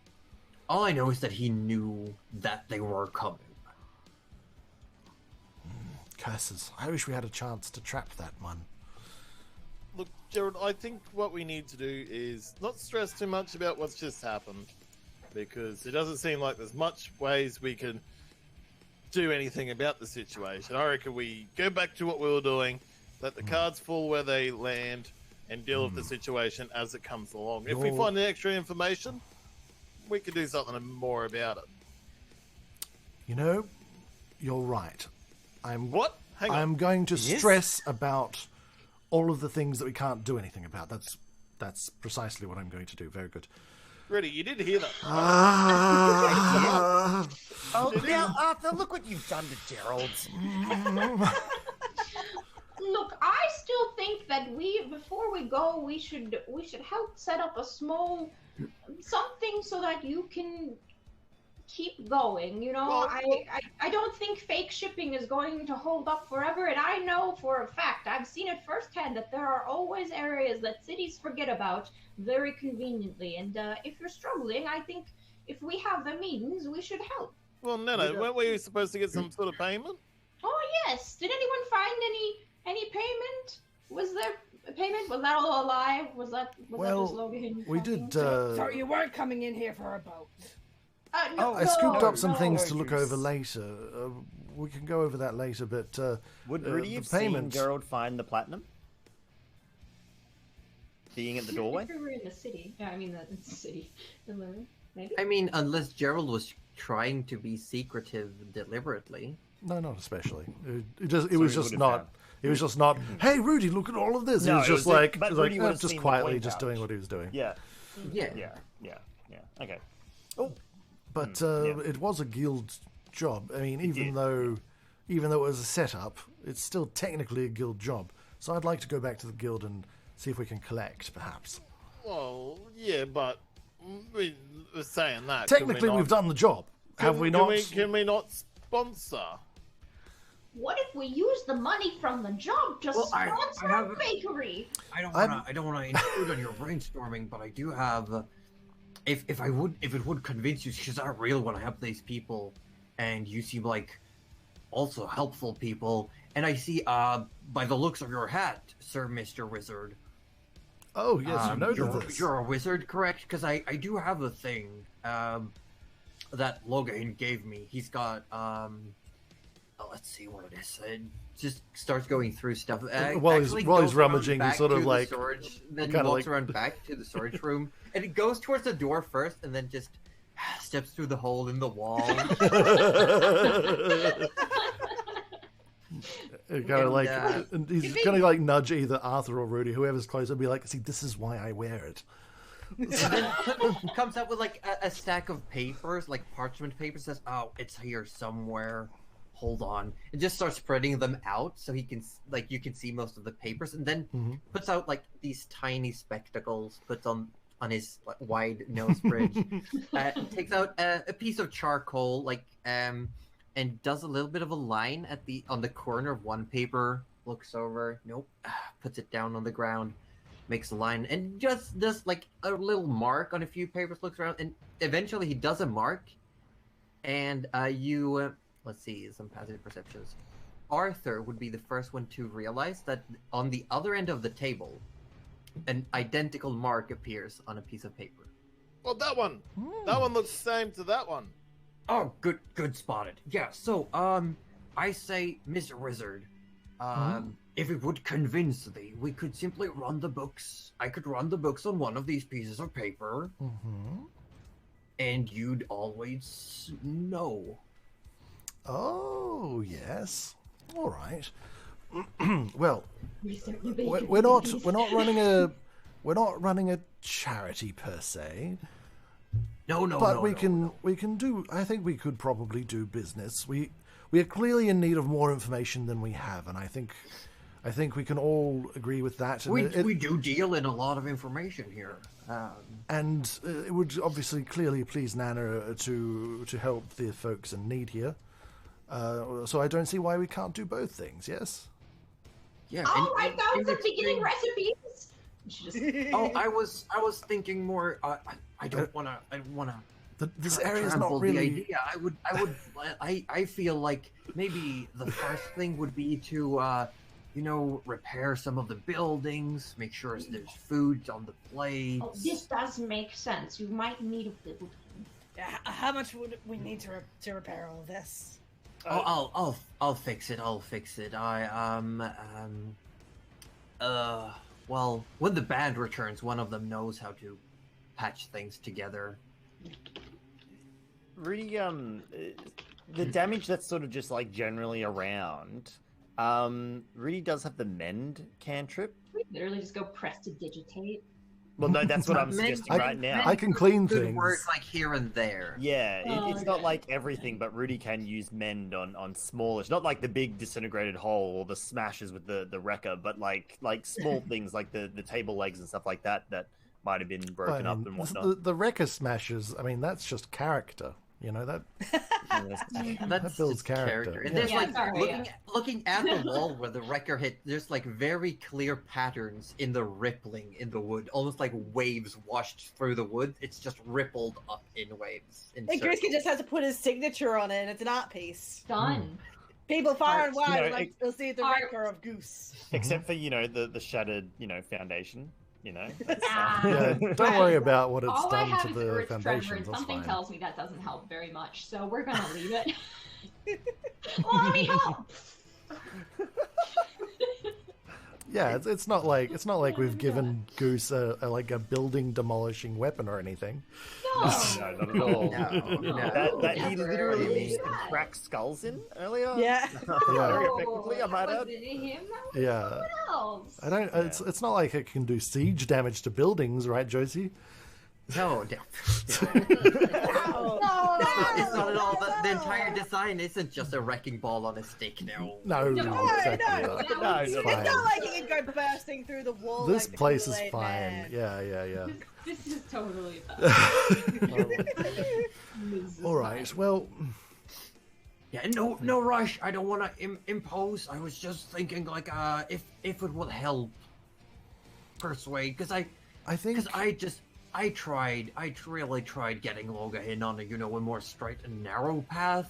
All I know is that he knew that they were coming. Curses. I wish we had a chance to trap that one. Look, Gerald, I think what we need to do is not stress too much about what's just happened, because it doesn't seem like there's much ways we can do anything about the situation. I reckon we go back to what we were doing, let the cards fall where they land, and deal with the situation as it comes along. If we find the extra information, we could do something more about it. You know, you're right. What? Hang on. I'm going to stress about all of the things that we can't do anything about. That's precisely what I'm going to do. Very good. Rudy, you did hear that. Now, Arthur, look what you've done to Gerald. Look, I still think that before we go, we should help set up a small something so that you can keep going, you know. Well, I don't think fake shipping is going to hold up forever, and I know for a fact, I've seen it firsthand, that there are always areas that cities forget about very conveniently, and if you're struggling, I think if we have the means, we should help. Well, no, weren't we supposed to get some sort of payment? Oh yes, did anyone find any payment? Was there a payment? Was that all a lie? Was that just Logan? We did. So you weren't coming in here for a boat? No, I scooped up some things to look over later. We can go over that later, but would Rudy have payment... seen Gerald find the platinum? Being at the doorway? If we were in the city. Yeah, I mean, the city. Maybe? I mean, unless Gerald was trying to be secretive deliberately. No, not especially. It was just not. Hey, Rudy, look at all of this. No, it was just like Rudy would have just seen the quietly, coin just pouch. doing what he was doing. Yeah. Yeah. Okay. But yeah. it was a guild job. I mean, even though it was a setup, it's still technically a guild job. So I'd like to go back to the guild and see if we can collect, perhaps. Well, yeah, but we're saying that. Technically, we've done the job. Have we not? Can we not sponsor? What if we use the money from the job to sponsor a bakery? I don't want to intrude on your brainstorming, but I do have. If it would convince you, because I really want to help these people, and you seem like also helpful people, and I see by the looks of your hat, Sir Mr. Wizard. Oh yes, you know this. You're a wizard, correct? Because I do have a thing that Logan gave me. He's got let's see what it is. It just starts going through stuff. While he's rummaging, he sort of like then walks around back to the storage room, and it goes towards the door first, and then just steps through the hole in the wall. Kind of like he's gonna like nudge either Arthur or Rudy, whoever's close, and be like, "See, this is why I wear it." And then comes up with like a stack of papers, like parchment paper. Says, "Oh, it's here somewhere. Hold on." And just starts spreading them out so he can you can see most of the papers, and then puts out like these tiny spectacles. Puts on his wide nose bridge. Takes out a piece of charcoal, and does a little bit of a line on the corner of one paper. Looks over, nope. Puts it down on the ground, makes a line, and just does like a little mark on a few papers. Looks around, and eventually he does a mark. And let's see, some passive perceptions. Arthur would be the first one to realize that on the other end of the table, an identical mark appears on a piece of paper. Well, that one. That one looks the same to that one. Oh, good spotted. Yeah, so, I say, Mr. Wizard, if it would convince thee, we could simply run the books. I could run the books on one of these pieces of paper, and you'd always know. Oh, yes. All right. Well, we're not running a charity per se. But we can do. I think we could probably do business. We are clearly in need of more information than we have, and I think we can all agree with that. We do deal in a lot of information here, and it would obviously clearly please Nana to help the folks in need here. So I don't see why we can't do both things. Yes. Yeah. Oh, I found some beginning recipes. I was thinking more. I don't wanna. This area is not really. The idea. I feel like maybe the first thing would be to, repair some of the buildings, make sure there's food on the plates. Oh, this does make sense. You might need a building. How much would we need to repair all this? I'll fix it. Well, when the band returns, one of them knows how to patch things together. Rudy, the damage that's sort of just like generally around, Rudy does have the mend cantrip. We literally just go press to digitate. Well, no, that's what I'm suggesting right now. I can clean Good things. work, like here and there. Yeah, it's not like everything, but Rudy can use mend on smallish, not like the big disintegrated hole or the smashes with the wrecker, but like small things like the table legs and stuff like that might have been broken up and whatnot. The wrecker smashes, I mean, that's just character. You know, that That builds character. And there's looking at the wall where the wrecker hit, there's like very clear patterns in the rippling in the wood, almost like waves washed through the wood. It's just rippled up in waves. And Grisky just has to put his signature on it, and it's an art piece. Done. People far and wide they'll see the wrecker of Goose. Except for, the shattered, foundation. Yeah, don't worry about what it's all done I have to is the Earth foundations. Tremor, and That's something fine. tells me that doesn't help very much, so we're gonna leave it. Well, let me help. Yeah, it's not like we've given Goose a building demolishing weapon or anything. No. No, not at all. No. That he Never literally used that. cracked skulls in earlier. Yeah. Very effectively, I might that add. wasn't him. That was Yeah. someone else. I don't. It's not like it can do siege damage to buildings, right, Josie? No. It's not at all. The entire design isn't just a wrecking ball on a stick now. No, exactly. No, It's fine. not like it can go bursting through the wall. This like the place is Kool-Aid fine. Man. Yeah. This is totally fine. All right. Well, Yeah, no rush. I don't want to impose. I was just thinking, like, if it would help persuade, because I think I really tried getting Logahin on a more straight and narrow path,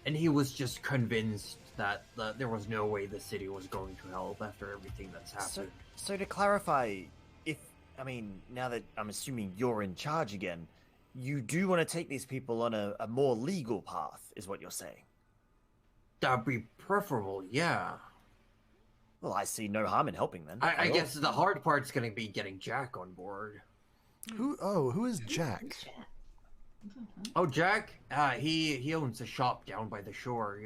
and he was just convinced that there was no way the city was going to help after everything that's happened. So to clarify, now that I'm assuming you're in charge again, you do want to take these people on a more legal path, is what you're saying? That'd be preferable, yeah. Well, I see no harm in helping then. I guess the hard part's going to be getting Jack on board. who is Jack? Oh, Jack? He owns a shop down by the shore,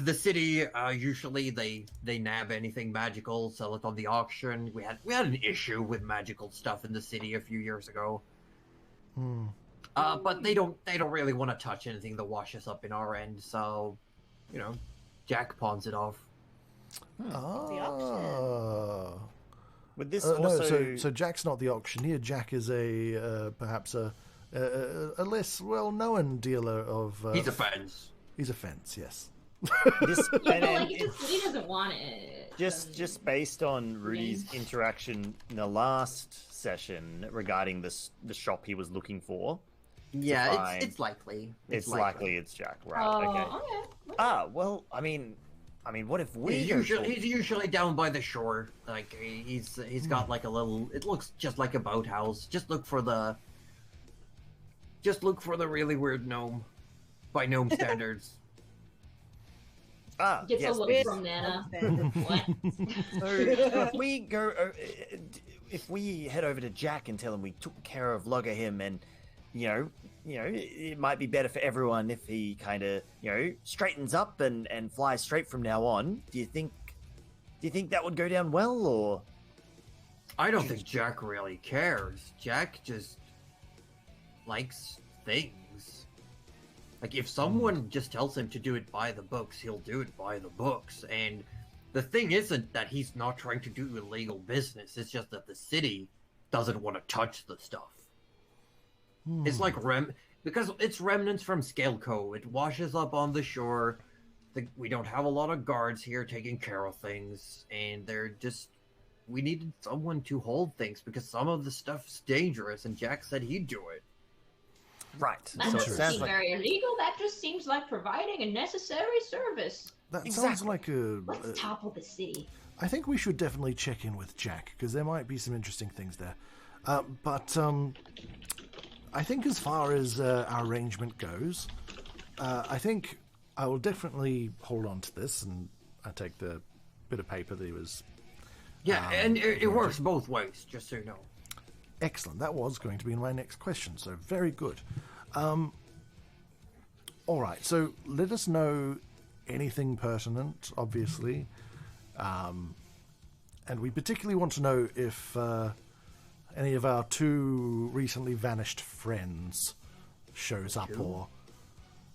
The city, usually they nab anything magical, sell it on the auction. We had an issue with magical stuff in the city a few years ago. But they don't really want to touch anything that washes up in our end, so, Jack pawns it off. The auction. Would this no, so Jack's not the auctioneer. Jack is perhaps a less well-known dealer of. He's a fence. He's a fence, yes. If the city doesn't want it. Just based on Rudy's interaction in the last session regarding the shop he was looking for. Yeah, it's likely. It's likely it's Jack, right? Okay. Well, I mean, what if we? He's usually down by the shore. Like he's got like a little. It looks just like a boathouse. Just look for the really weird gnome, by gnome standards. Gets yes, a look from Nana. What? So if we head over to Jack and tell him we took care of Logahim, and it might be better for everyone if he kind of straightens up and flies straight from now on. Do you think that would go down well, or? I don't think Jack really cares. Jack just likes things. Like, if someone just tells him to do it by the books, he'll do it by the books. And the thing isn't that he's not trying to do illegal business. It's just that the city doesn't want to touch the stuff. It's like because it's remnants from Scaleco. It washes up on the shore. We don't have a lot of guards here taking care of things. And we needed someone to hold things because some of the stuff's dangerous. And Jack said he'd do it. Right. That doesn't seem very illegal. That just seems like providing a necessary service. That sounds like a. Let's topple the city. I think we should definitely check in with Jack because there might be some interesting things there. But I think as far as our arrangement goes, I think I will definitely hold on to this, and I take the bit of paper that he was. Yeah, and it works both ways, just so you know. Excellent. That was going to be my next question, so very good. All right, so let us know anything pertinent, obviously. And we particularly want to know if any of our two recently vanished friends shows up, or...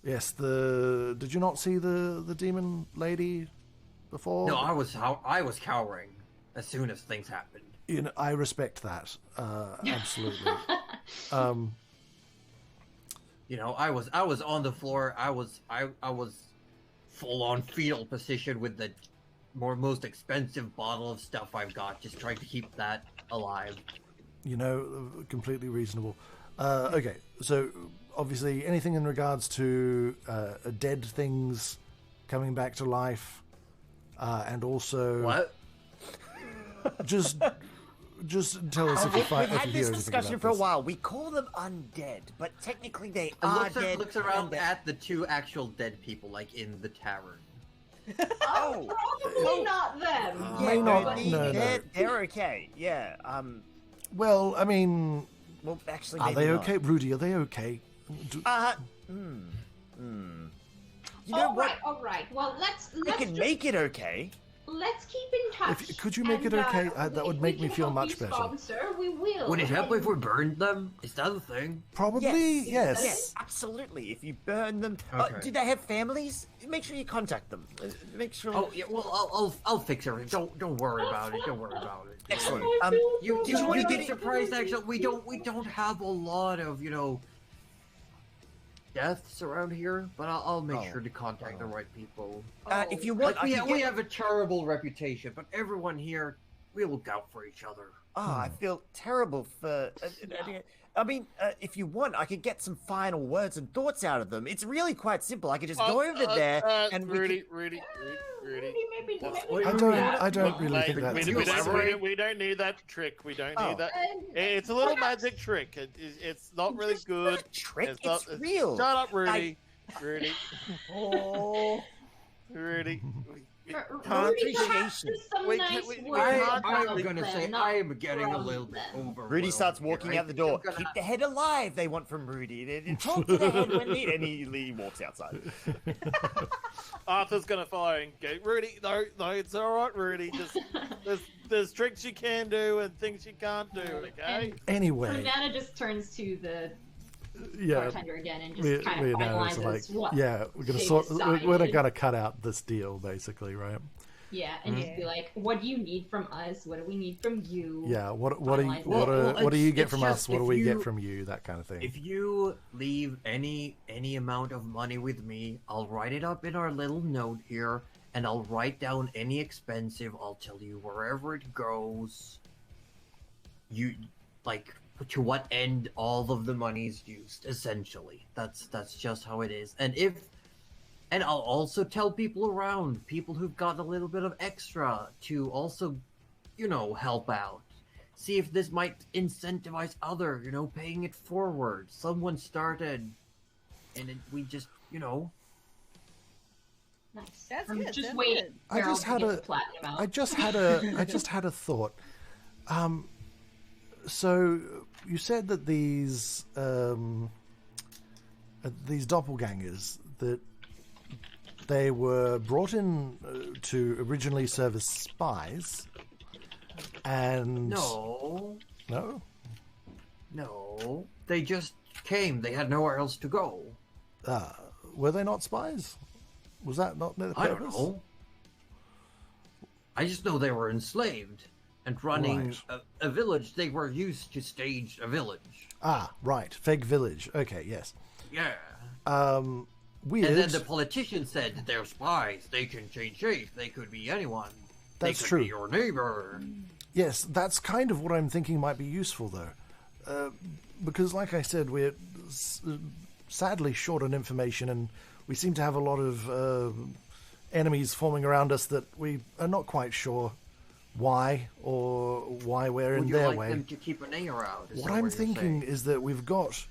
Yes, did you not see the demon lady before? No, I was cowering as soon as things happened. I respect that, absolutely. I was on the floor. I was full on fetal position with the most expensive bottle of stuff I've got, just trying to keep that alive. Completely reasonable. Okay, so obviously anything in regards to dead things coming back to life, and also what? Just tell us if you find. We've had this discussion for a while. We call them undead, but technically they are dead. Looks around at the two actual dead people, like in the tavern. Probably not them. No. They're okay. Yeah. Well, I mean. Well, actually, are they okay, Rudy? Are they okay? You know what? All right. Well, let's We can make it okay. let's keep in touch. Could you make it okay? That would make me feel much better. Sponsor, we will. Would it help if we burned them? Is that a thing? Probably, yes. Yes, absolutely. If you burn them, Okay. do they have families? Make sure you contact them. Make sure. Oh yeah, well I'll fix everything. Don't worry about it. Don't worry about it. Excellent. You Did you want would to be get surprised actually. We don't have a lot of deaths around here, but I'll make sure to contact the right people. If you want, Like, we have a terrible reputation, but everyone here, we look out for each other. I feel terrible for. I mean, if you want, I could get some final words and thoughts out of them. It's really quite simple. I could just go over there and Rudy. Maybe. I don't really think that's We don't need that trick. We don't need that. It's a little magic trick. It's not really good. Not a trick. It's real. Shut up, Rudy. Rudy. Oh. Rudy. Appreciation. I'm gonna say I am getting a little bit over. Rudy starts walking out the door. Keep the head alive, they want from Rudy. They talk to the head when needed. And he walks outside. Arthur's gonna follow and go, Rudy, no, it's alright, Rudy. Just there's tricks you can do and things you can't do, okay? Anyway. Nana just turns to the Yeah, bartender again and just kind of finalizes what we're not gonna cut out this deal, basically, right? Yeah, and just be like, what do you need from us? What do we need from you? Yeah, what do you get from us? What do we get from you? That kind of thing. If you leave any amount of money with me, I'll write it up in our little note here, and I'll write down any expensive. I'll tell you wherever it goes. You to what end all of the money is used. Essentially, that's just how it is. And I'll also tell people around, people who've got a little bit of extra, to also, help out. See if this might incentivize other, paying it forward. Someone started, and we just, Nice. That's I'm good. just That's waiting. good. I just had a thought. So you said that these doppelgangers, that they were brought in to originally serve as spies, and No, no, they just came. They had nowhere else to go. were they not spies? Was that not their purpose? I don't know. I just know they were enslaved and running a village. They were used to stage a village. Ah, right, Feg Village. Okay, yes. Yeah. Weird. And then the politician said that they're spies. They can change shape. They could be anyone. That's they could true. Be your neighbor. Yes, that's kind of what I'm thinking might be useful, though. Because, like I said, we're sadly short on information, and we seem to have a lot of enemies forming around us that we are not quite sure why we're in their way. Would you like them to keep an ear out? What I'm thinking is that we've got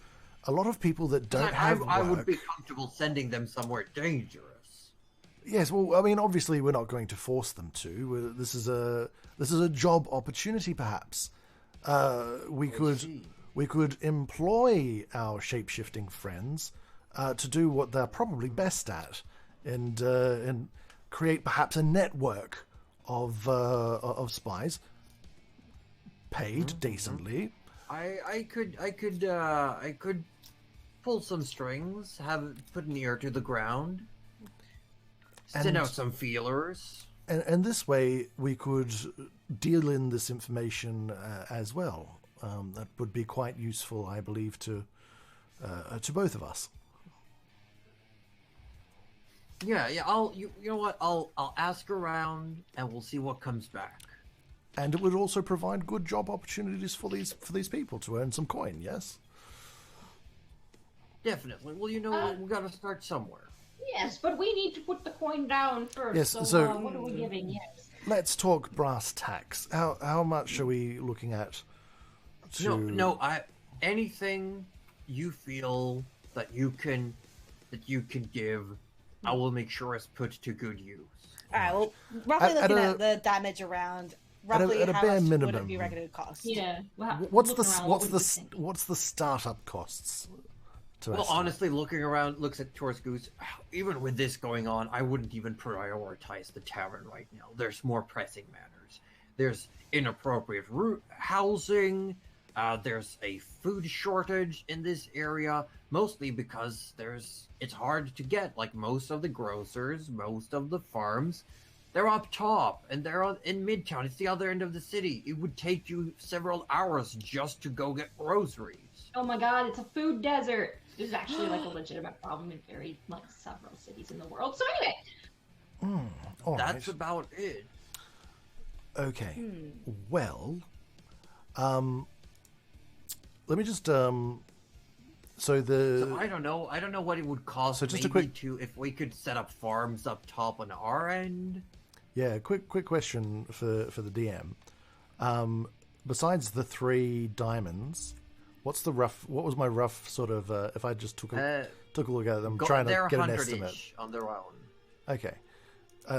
a lot of people that don't have work. I would be comfortable sending them somewhere dangerous. Yes, well, I mean, obviously, we're not going to force them to. This is a job opportunity, perhaps. We could employ our shape-shifting friends to do what they're probably best at, and create perhaps a network of spies, paid decently. I could pull some strings, put an ear to the ground, send out some feelers. And this way we could deal in this information as well. That would be quite useful, I believe, to both of us. Yeah. You know what? I'll ask around, and we'll see what comes back. And it would also provide good job opportunities for these people to earn some coin. Yes. Definitely. Well, we got to start somewhere. Yes, but we need to put the coin down first. Yes. So what are we giving? Yes. Let's talk brass tacks. How much are we looking at? Anything you feel that you can give, I will make sure is put to good use. All right. Well, roughly looking at the damage around, roughly at a how bare much minimum, would it be reckoned to cost? Yeah. What's the startup costs to Well, estimate. honestly, looking around, looks at towards Goose. Even with this going on, I wouldn't even prioritize the tavern right now. There's more pressing matters. There's inappropriate housing. There's a food shortage in this area, mostly because it's hard to get. Like most of the grocers, most of the farms, they're up top and they're in Midtown. It's the other end of the city. It would take you several hours just to go get groceries. Oh my god, it's a food desert. This is actually like a legitimate problem in several cities in the world. So anyway. All That's right. about it. Okay. Well, let me just so I don't know. I don't know what it would cost. So just a maybe quick- if we could set up farms up top on our end. Yeah, quick question for the DM. Besides the 3 diamonds, what was my rough sort of if I just took a look at them, trying to get an estimate on their own. Okay.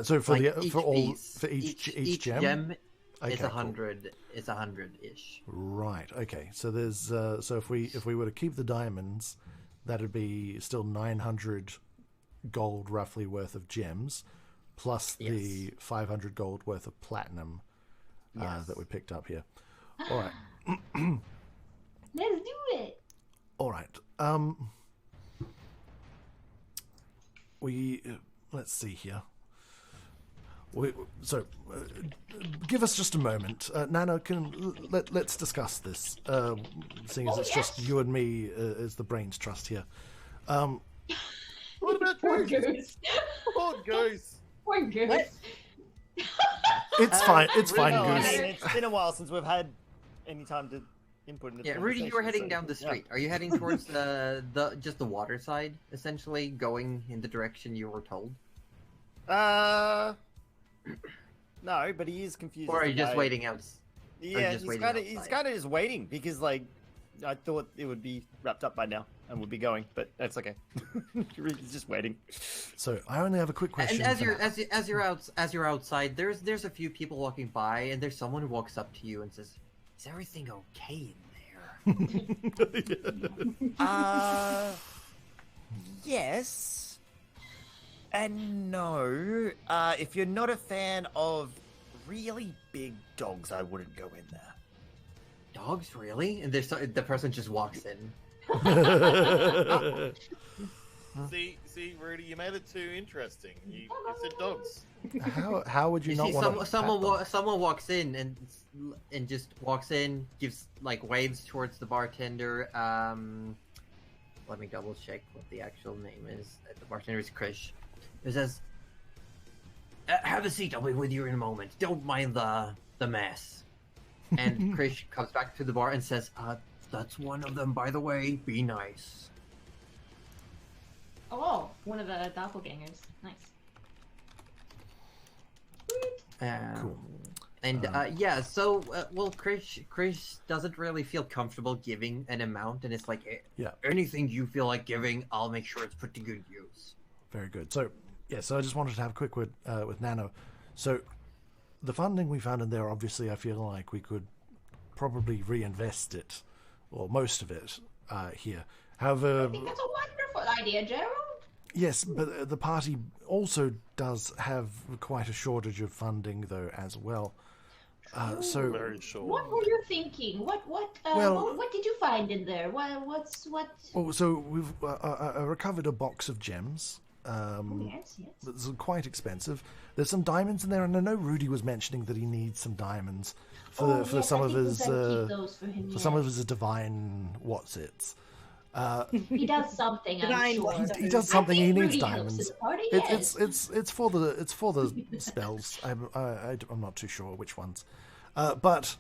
So for Like each gem, it's Okay, 100. It's 100-ish. right? Okay, so there's so if we were to keep the diamonds, that'd be still 900 gold roughly worth of gems, plus the 500 gold worth of platinum that we picked up here. All right. Let's do it. All right. Let's see here. Give us just a moment, Nana. Let's discuss this. Seeing as it's just you and me as the brains trust here. What about Poor Goose? Goose. Poor Goose. Poor Goose. What? It's fine. It's fine, No, I Goose. mean, it's been a while since we've had any time to input into the Yeah, Rudy, you were conversation, heading so, down the yeah. street. Are you heading towards just the water side, essentially, going in the direction you were told, No, but he is confused. or are as you to just why- waiting out? Yeah, just he's waiting kind outside? of just waiting because like I thought it would be wrapped up by now and would be going, but that's okay. He's just waiting. So I only have a quick question. And as for you're now. as you're outside, there's a few people walking by, and there's someone who walks up to you and says, "Is everything okay in there?" Yes and no. If you're not a fan of really big dogs, I wouldn't go in there. Dogs, really? And the person just walks in. See, Rudy, you made it too interesting. You said dogs. How would you You not see, want to? someone walks in and just walks in, gives like waves towards the bartender. Let me double check what the actual name is. The bartender is Krish. It says, "Have a seat. I'll be with you in a moment. Don't mind the mess." And Krish comes back to the bar and says, "That's one of them, by the way. Be nice." Oh, one of the doppelgangers. Nice. Cool. And yeah, so well, Krish doesn't really feel comfortable giving an amount, and it's like, Yeah. anything you feel like giving, I'll make sure it's put to good use. Very good. So, yeah, so I just wanted to have a quick word with Nano. So, the funding we found in there, obviously, I feel like we could probably reinvest it, or most of it, here. However, I think that's a wonderful idea, Gerald. yes, but the party also does have quite a shortage of funding, though, as well. So, Very short. What were you thinking? Well- What did you find in there? What? oh, so we've recovered a box of gems. Yes. It's quite expensive. There's some diamonds in there, and I know Rudy was mentioning that he needs some diamonds for yes, some I of think his we're gonna keep those for him. some of his divine what's-its. He does something. I'm Divine sure. ones. He does I something. think He Rudy needs helps diamonds. at the party, It's yes. it's for the spells. I'm not too sure which ones, but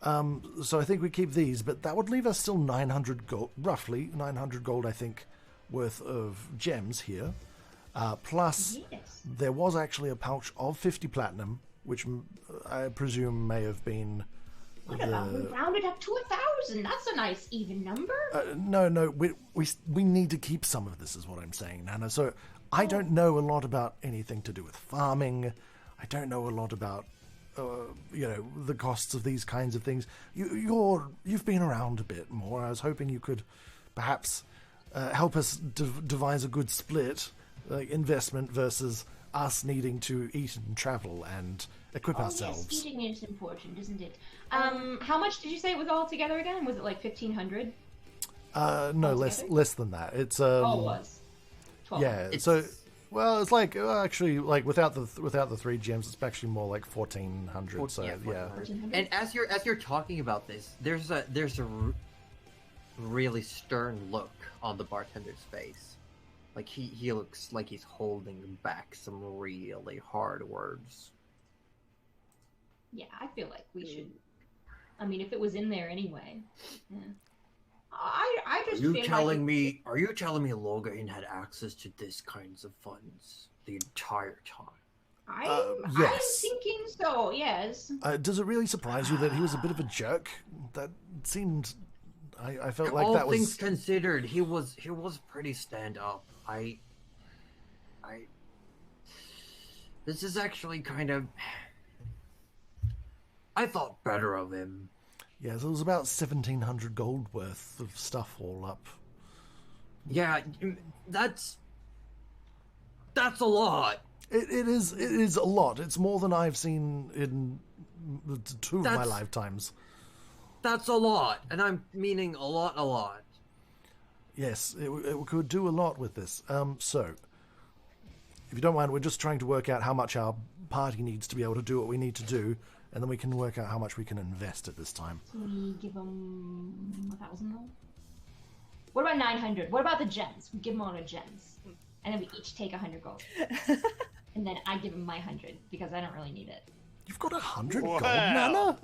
so I think we keep these. But that would leave us still 900 gold, roughly 900 gold, I think, worth of gems here. Plus, Yes. there was actually a pouch of 50 platinum, which I presume may have been What about we round it up to 1,000? That's a nice even number. No, we need to keep some of this, is what I'm saying, Nana. So I don't know a lot about anything to do with farming. I don't know a lot about, the costs of these kinds of things. You've been around a bit more. I was hoping you could perhaps help us devise a good split, like investment versus us needing to eat and travel and equip ourselves. Yes, eating is important, isn't it? How much did you say it was all together again? Was it like 1,500? No, less than that. It's it was. 12. Yeah. So, well, it's like actually like without the 3 gems, it's actually more like 1,400. So yeah. 1400. And as you're talking about this, there's a really stern look on the bartender's face. Like he looks like he's holding back some really hard words. Yeah, I feel like we should. I mean, if it was in there anyway. Yeah. I just. Are you telling me Loghain had access to this kinds of funds the entire time? I'm thinking so. Yes. Does it really surprise you that he was a bit of a jerk? That seemed. I felt like all that was. All things considered, he was pretty stand up. This is actually kind of. I thought better of him. Yeah, so it was about 1,700 gold worth of stuff all up. Yeah, that's a lot. It is a lot. It's more than I've seen in 2 of my lifetimes. That's a lot, and I'm meaning a lot. Yes, it could do a lot with this. So, if you don't mind, we're just trying to work out how much our party needs to be able to do what we need to do, and then we can work out how much we can invest at this time. So we give them 1,000 though? What about 900? What about the gems? We give them all the gems. And then we each take 100 gold. And then I give him my 100, because I don't really need it. You've got 100 gold, Nana?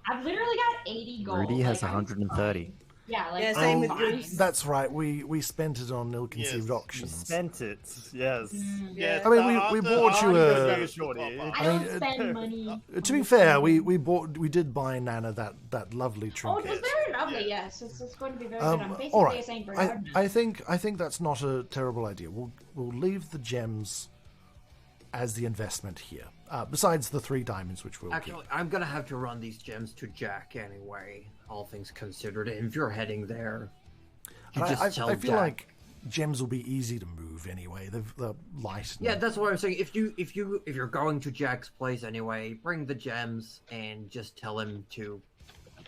I've literally got 80 gold. Rudy has 130. Yeah, like same with Bruce. That's right. We spent it on ill-conceived auctions. Spent it. Yes. Yeah. I mean, we bought you a. I don't spend money. To be fair, we did buy Nana that lovely Oh, trinket. it was very lovely. Yes, it's going to be very good. I'm basically all right. a Saint Bernard now. I think that's not a terrible idea. We'll leave the gems as the investment here. Besides the 3 diamonds, which we'll Actually, I'm gonna have to run these gems to Jack anyway. All things considered, and if you're heading there, I feel like gems will be easy to move anyway. They're light. Yeah, that's what I'm saying. If you're going to Jack's place anyway, bring the gems and just tell him to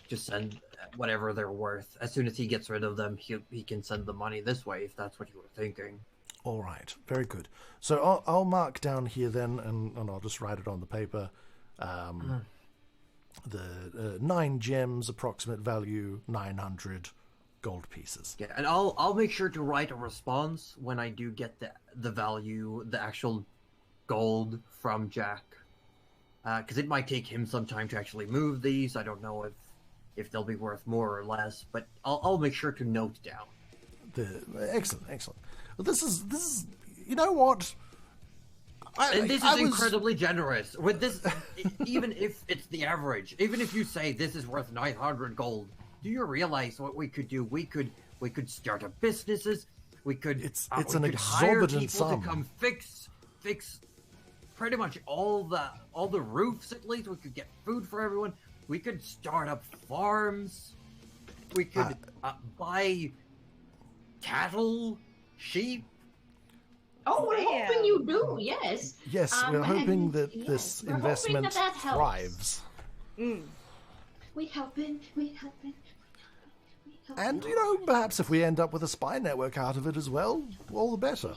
just send whatever they're worth. As soon as he gets rid of them, he can send the money this way if that's what you were thinking. All right, very good. So I'll mark down here then, and I'll just write it on the paper. The 9 gems, approximate value 900 gold pieces. Yeah, and I'll make sure to write a response when I do get the value, the actual gold from Jack, because it might take him some time to actually move these. I don't know if they'll be worth more or less, but I'll make sure to note down. Excellent. Well, this is you know what? This is incredibly generous. With this, even if it's the average, even if you say this is worth 900 gold, do you realize what we could do? We could start up businesses. We could. It's an exorbitant sum. To come fix pretty much all the roofs at least. We could get food for everyone. We could start up farms. We could buy cattle, sheep. Oh, we're hoping you do, yes. Yes, we're hoping that this investment thrives. We're hoping. And, perhaps if we end up with a spy network out of it as well, all the better.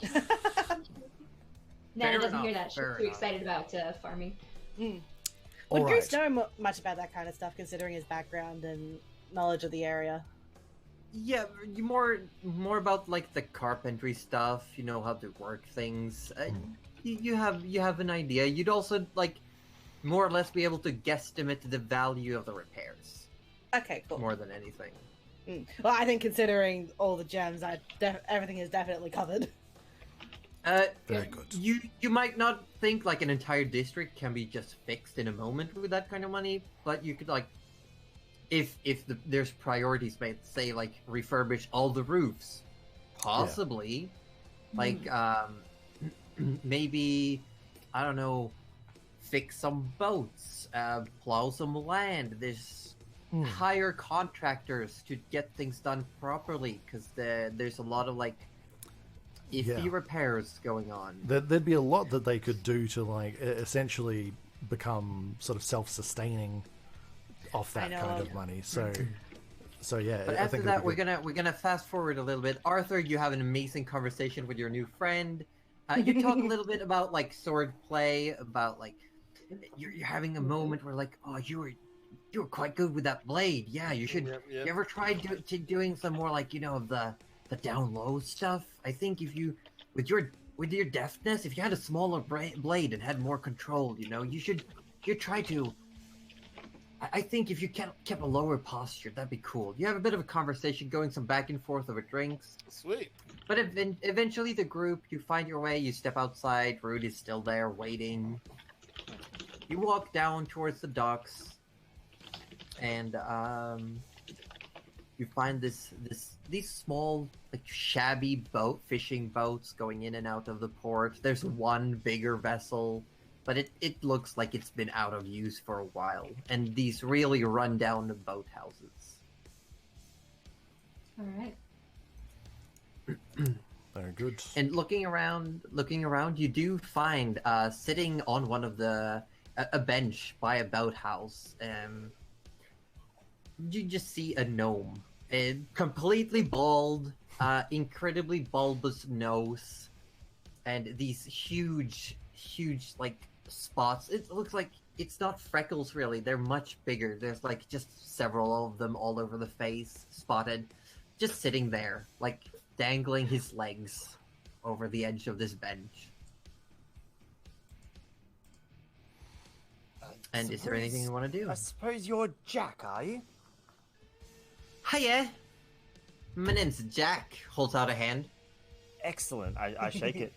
Nana doesn't hear that. She's too excited about farming. Would Goose know much about that kind of stuff, considering his background and knowledge of the area? Yeah, more about like the carpentry stuff. You know how to work things. You have an idea. You'd also more or less be able to guesstimate the value of the repairs. Okay, cool. More than anything. Well, I think considering all the gems, everything is definitely covered. Very good. You might not think like an entire district can be just fixed in a moment with that kind of money, but you could if there's priorities made, say refurbish all the roofs, possibly, maybe I don't know, fix some boats, plow some land. hire contractors to get things done properly, because there's a lot of like iffy repairs going on. There'd be a lot that they could do to like essentially become sort of self-sustaining off that kind of money. So yeah. But after that, we're gonna fast forward a little bit. Arthur, you have an amazing conversation with your new friend. You talk a little bit about like sword play, about like you're having a moment where like, oh, you were quite good with that blade. Yeah, you should. Yep. You ever tried doing some more like of the down low stuff? I think if you with your deftness, if you had a smaller blade and had more control, you should try to. I think if you kept a lower posture, that'd be cool. You have a bit of a conversation going, some back and forth over drinks. Sweet. But eventually the group, you find your way, you step outside, Rude is still there waiting. You walk down towards the docks, and you find these small, like, shabby fishing boats going in and out of the port. There's one bigger vessel, but it looks like it's been out of use for a while. And these really run-down boathouses. All right. Very good. And looking around, you do find sitting on one of a bench by a boathouse. You just see a gnome, completely bald, incredibly bulbous nose, and these huge like spots. It looks like it's not freckles really. They're much bigger. There's like just several of them all over the face, spotted, just sitting there, like dangling his legs over the edge of this bench. And is there anything you want to do? I suppose you're Jack, are you? Hiya! My name's Jack. Holds out a hand. Excellent. I shake it.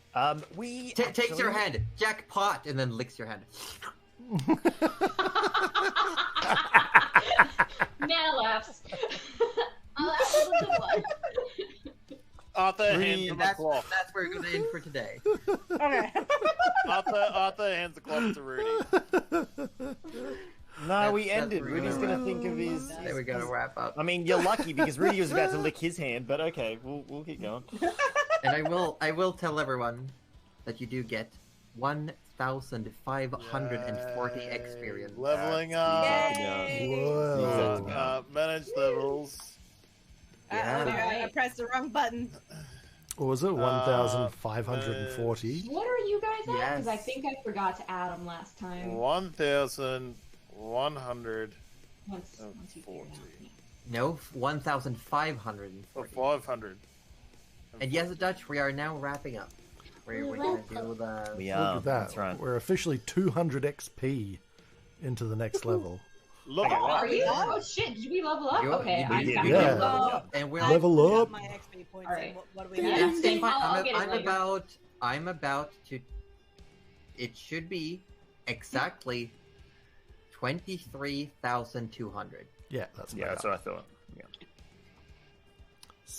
We Takes your hand. Jackpot, and then licks your hand. Now laughs. I'll laugh a little one. Arthur hands him a cloth. That's where we're going to end for today. Okay. Arthur hands the cloth to Rudy. No, we That's ended. where Rudy's we're gonna think of his. There we go to wrap up. I mean, you're lucky because Rudy was about to lick his hand, but okay, we'll keep going. And I will tell everyone that you do get 1,540 experience. Leveling up. Whoa. Manage levels. Yeah. I pressed the wrong button. What was it? 1,540? What are you guys at? Because I Yes. think I forgot to add them last time. 1,140. Once you figure it out. No, 1,540. Or 500. And yes, Dutch, we are now wrapping up. We're going to do the... We Look are. at that. That's right. We're officially 200 XP into the next level. Look Oh, at are that. you? Oh shit! Did we level up? You- Okay, you- I'm you- back yeah. to level. And we're Level I forgot up. my XP points. All right. And what do we Yeah. have? It's fine. I'll get it later. I'm about to. It should be exactly 23,200. Yeah, that's Yeah, about that's what I thought. Yeah.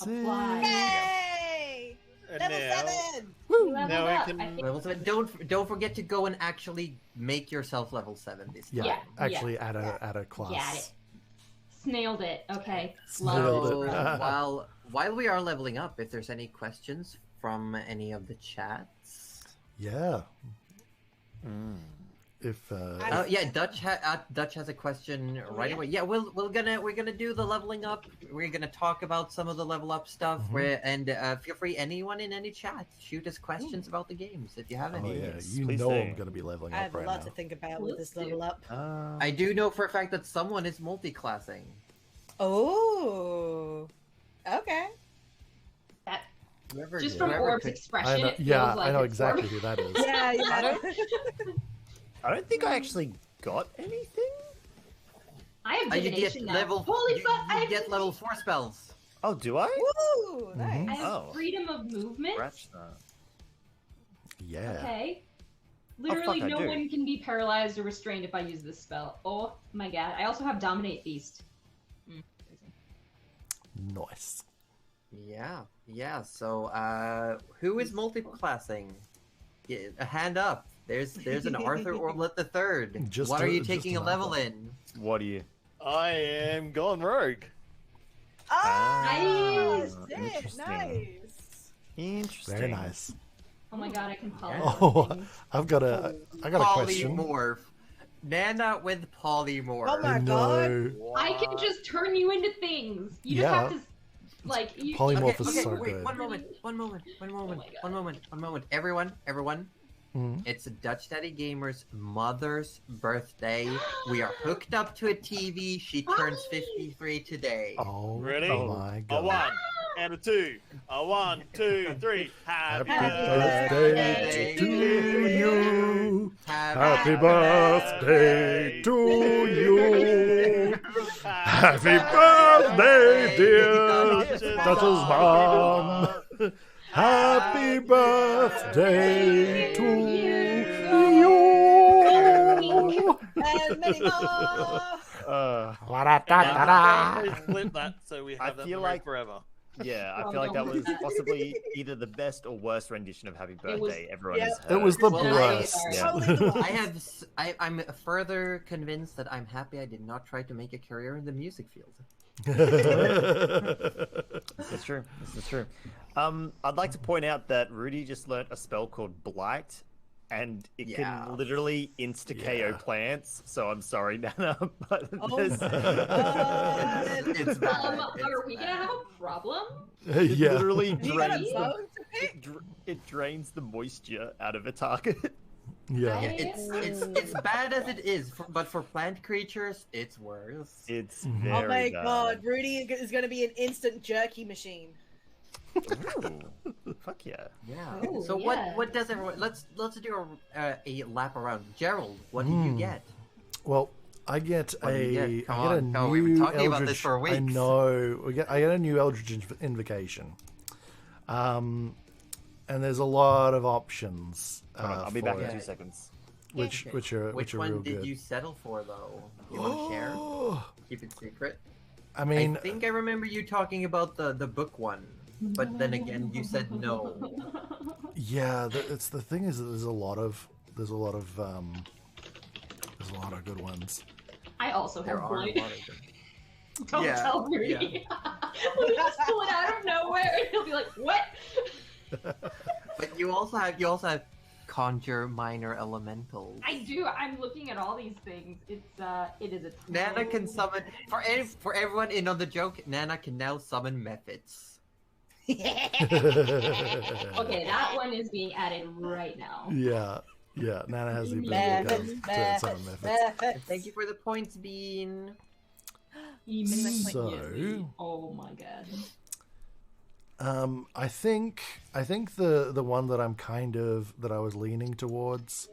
Apply. Yay! And Level now, 7! We leveled Now we up. can- I think- Level 7. Don't forget to go and actually make yourself level 7 this time. Yeah, Yeah, actually add a class. Got it. Snailed it. Okay. Snailed Love it. So, while we are leveling up, if there's any questions from any of the chats. Yeah. If Yeah, Dutch has a question right yeah. away. Yeah, we're gonna do the leveling up. We're gonna talk about some of the level up stuff. And feel free, anyone in any chat, shoot us questions about the games if you have oh any. yeah, Yes, you please know do. I'm going to be leveling I up have a right lot now. to think about with this level up. I do know for a fact that someone is multi-classing. Oh. Okay. that. Whoever- Just from whoever Orb's could- expression, I know, it feels yeah, like I know it's exactly Orb. who that is. Yeah, yeah. I don't think I actually got anything. I have you get divination now. level. Holy you, fuck! I you have get level 4 spells. Oh, do I? Woo! Nice. I have Oh. freedom of movement. Scratch that. Yeah. Okay. Literally, fuck, I no do. one can be paralyzed or restrained if I use this spell. Oh my god! I also have dominate beast. Nice. Yeah. So, who is multi-classing? A hand up. There's an Arthur Orlet the Third. Just What are you just taking a an level Arthur. in? What are you? I am gone rogue. Nice. Interesting. Nice. Interesting. Very nice. Oh my god, I can polymorph. Oh, things. I got a question. Polymorph. Nana with polymorph. Oh my god. No. I can just turn you into things. You just have to, like, you. Polymorph is Okay, so wait, good. one moment. Everyone. Mhm. It's Dutch Daddy Gamer's mother's birthday. We are hooked up to a TV. She turns 53 today. Oh, Ready? oh my A god. 1 and a 2. A 1, 2, 3. Happy birthday to you. Happy birthday birthday to you. Happy birthday, dear Dutch's mom. Happy birthday to you. And many more. Please split that so we I have that feel memory like- forever. Yeah, I feel like that was possibly either the best or worst rendition of Happy was- Birthday everyone yeah. has heard. It was the Well, worst. Yeah. Totally the worst. I'm further convinced that I'm happy I did not try to make a career in the music field. This is true. This is true. I'd like to point out that Rudy just learnt a spell called Blight, and it Yeah. can literally insta-KO Yeah. plants. So I'm sorry, Nana, but Oh this, my god. It's bad. Are we gonna have a problem? it Yeah. literally You got a drains bone the, to pick? it drains the moisture out of a target. Yeah. It's bad as it is, but for plant creatures, it's worse. It's Mhm. very Oh my bad. god, Rudy is going to be an instant jerky machine. Ooh, fuck yeah. Yeah. Oh, So yeah. what does everyone? Let's do a lap around. Gerald, what did you get? Well, I get What do you a get? Come I get a on, come on, we've been new talking about this Eldritch. for I weeks. know. I get a new Eldritch Invocation. And there's a lot of options. Hold on, I'll be for back in it, 2 seconds. which are Which real one did good. you settle for, though? You want to share? Oh, Keep it secret. I mean, I think I remember you talking about the book one, but then again, you said no. yeah. It's the thing is that there's a lot of good ones. I also There have are a Blight. lot of them. Don't Yeah, tell Rudy. We'll just pull it out of nowhere, and he'll be like, "What?" But you also have conjure minor elementals. I do. I'm looking at all these things. It is a. Nana can summon for everyone in on the joke. Nana can now summon methods. Okay, that one is being added right now. Yeah. Nana has the ability to summon methods. Thank you for the points, Bean. So, Oh my god. I think the one that I was leaning towards.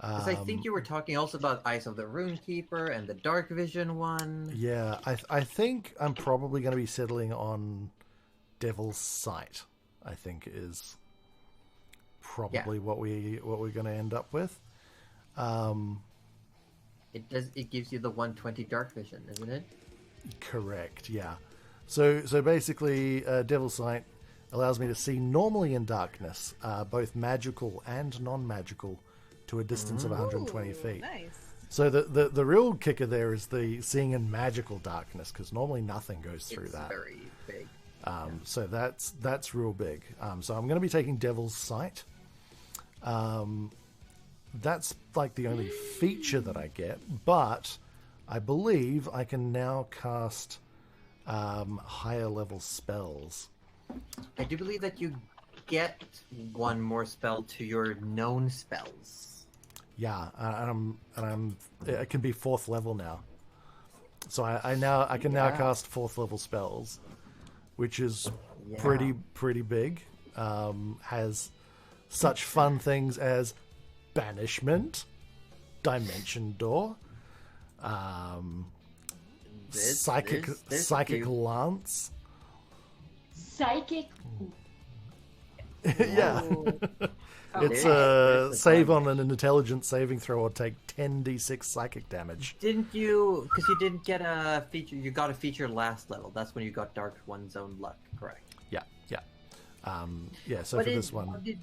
'Cause I think you were talking also about Eyes of the Runekeeper and the Dark Vision one. Yeah, I think I'm probably going to be settling on Devil's Sight. I think is probably what we're going to end up with. It gives you the 120 Dark Vision, isn't it? Correct. Yeah. So basically, Devil's Sight allows me to see normally in darkness, both magical and non-magical, to a distance of 120 feet. Nice. So the real kicker there is the seeing in magical darkness, because normally nothing goes through It's that. very big. So that's real big. So I'm going to be taking Devil's Sight. That's like the only feature that I get, but I believe I can now cast higher level spells. I do believe that you get one more spell to your known spells. Yeah, it can be 4th level now. So I can now cast 4th level spells, which is pretty big. Has such fun things as Banishment, Dimension Door, Psychic there's a few. Lance. Psychic. Yeah. It's there's save one. on an intelligence saving throw or take 10d6 psychic damage. Didn't you? Because you didn't get a feature. You got a feature last level. That's when you got Dark One Zone Luck. Correct. Yeah. So But for this one,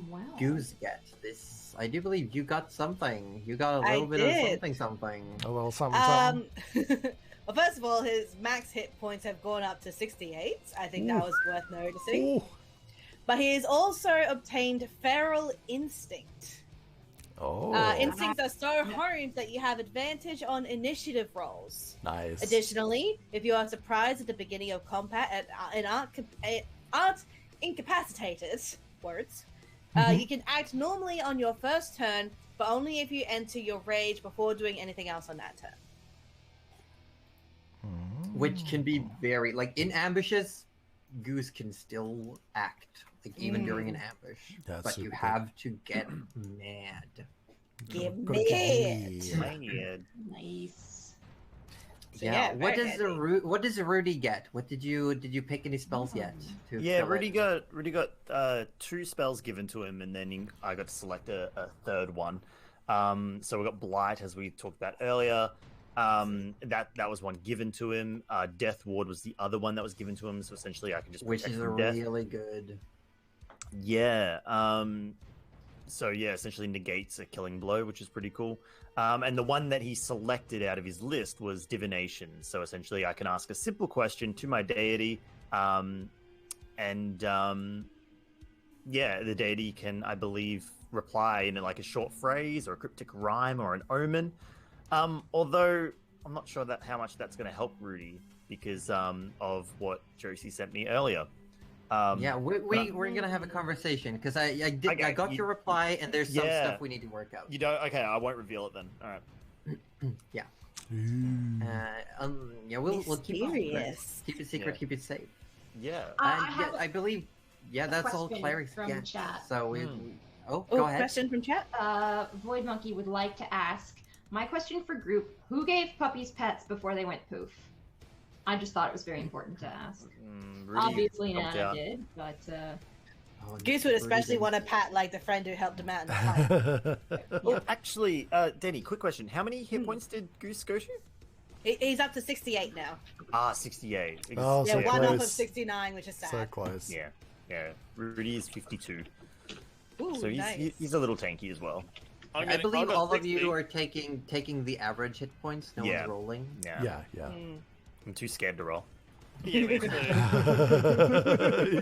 Wow. Goose get? This, I do believe you got something. You got a I little bit of did. something. A little something, something. Well, first of all, his max hit points have gone up to 68. I think that was worth noticing. Ooh. But he has also obtained Feral Instinct. Oh, Instincts are so honed that you have advantage on initiative rolls. nice. Additionally, if you are surprised at the beginning of combat and aren't incapacitated, words, you can act normally on your first turn, but only if you enter your rage before doing anything else on that turn. Which can be very, like, in ambushes, Goose can still act, like, even during an ambush. That's but you super have to get mad. Get Gotta get mad. mad. Nice. So, Yeah. very handy. What does Rudy get? What did you pick any spells yet? To Yeah, fill Rudy it? got 2 spells given to him, and then I got to select a third one. So we got Blight, as we talked about earlier. That was one given to him. Death Ward was the other one that was given to him. So essentially, I can just Which protect is from death. really good. Yeah. So yeah, essentially negates a killing blow, which is pretty cool. And the one that he selected out of his list was Divination. So essentially, I can ask a simple question to my deity, yeah, the deity can, I believe, reply in like a short phrase or a cryptic rhyme or an omen. Although I'm not sure how much that's going to help Rudy because of what Josie sent me earlier. Yeah, we're gonna have a conversation because I got your reply and there's some stuff we need to work out. You don't? Okay, I won't reveal it then. All right. Yeah. Yeah, we'll keep it secret, Yeah. keep it safe. Yeah. I believe. Yeah, that's all question clerics from get. chat. So Oh, go ahead. question from chat. Void Monkey would like to ask, my question for group, who gave puppies pets before they went poof? I just thought it was very important to ask. Rudy Obviously helped Nana out. did, but Goose would especially Rudy want to pat like the friend who helped him out in the fight. Oh, actually, Denny, quick question. How many hit points did Goose go to? He's up to 68 now. 68. Oh, Yeah, so one off of close. 69, which is sad. So close. Yeah. Rudy is 52. Ooh, So nice. he's a little tanky as well. I believe all of you 60. are taking the average hit points. No Yeah. one's rolling. Yeah. Yeah. I'm too scared to roll. Yeah, me too.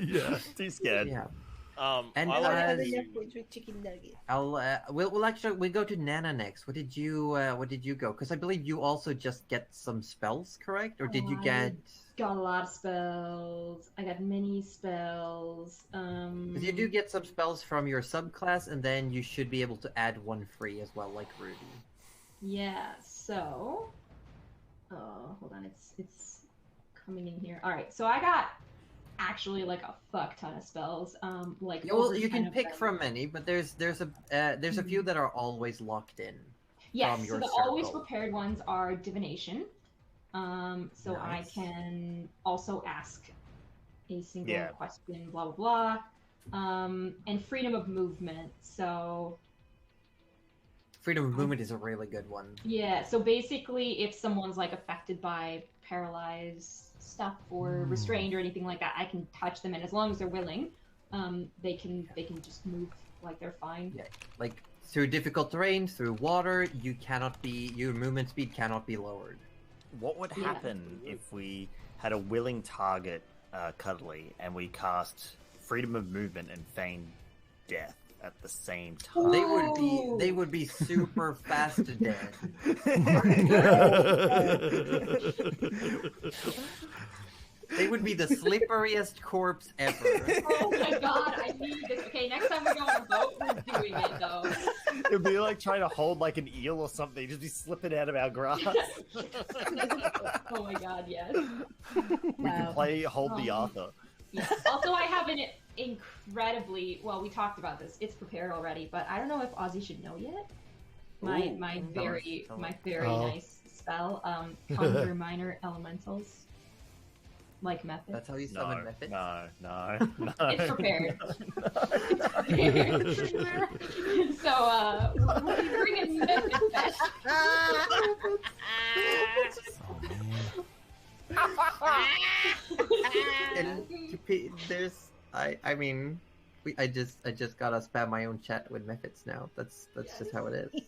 Yeah. Too scared. Yeah. And And, Chicken nugget. we'll go to Nana next. What did you go? Because I believe you also just get some spells, correct? Or did you get? got a lot of spells. I got many spells. Because you do get some spells from your subclass, and then you should be able to add one free as well, like Rudy. Yeah, so hold on, it's coming in here. All right, so I got actually like a fuck ton of spells. Like Yeah, well, over you 10 can of pick them. from many, but there's a few that are always locked in. Yes, from so your the always circle. prepared ones are divination. So Nice. I can also ask a single Yeah. question, blah blah blah. And freedom of movement. So Freedom of movement is a really good one. yeah, so basically, if someone's like affected by paralyzed stuff or restrained or anything like that, I can touch them, and as long as they're willing, they can just move like they're fine. Yeah, like through difficult terrain, through water, your movement speed cannot be lowered. What would Yeah. happen if we had a willing target, Cuddly, and we cast Freedom of Movement and Feign Death at the same time? They would be super fast to death. They would be the slipperiest corpse ever. Oh my god, I need this. Okay, next time we go on a boat, we're doing it though. It'd be like trying to hold like an eel or something, just be slipping out of our grass. Oh my god, yes. We can hold the Arthur. Yes. Also, I have an incredibly well. We talked about this. It's prepared already, but I don't know if Ozzy should know yet. My very nice spell. Conjure minor elementals. Like method. That's how you summon methods. No. It's prepared. It's prepared. So, we'll be bringing method back. And there's, I mean, I just gotta spam my own chat with methods now. That's just how it is.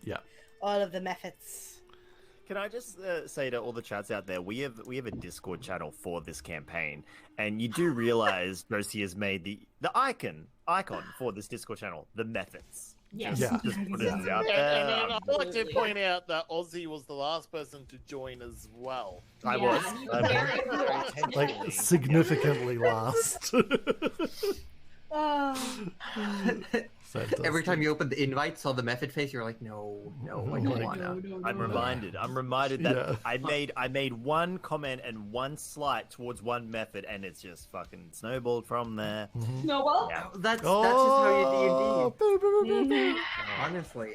Yeah. All of the methods. Can I just say to all the chats out there, we have a Discord channel for this campaign, and you do realize Josie has made the icon for this Discord channel, the methods. Yes. Yeah. Just put it out And there. I'd like to point out that Aussie was the last person to join as well. I Yeah, was. you I was. very Very cool. intentionally. Like significantly last. Oh. Fantastic. Every time you open the invite, saw the method face, you're like, no, I don't wanna. I'm reminded that Yeah. I made one comment and one slight towards one method, and it's just fucking snowballed from there. Snowball? Yeah. That's just how you D&D. Oh, Honestly.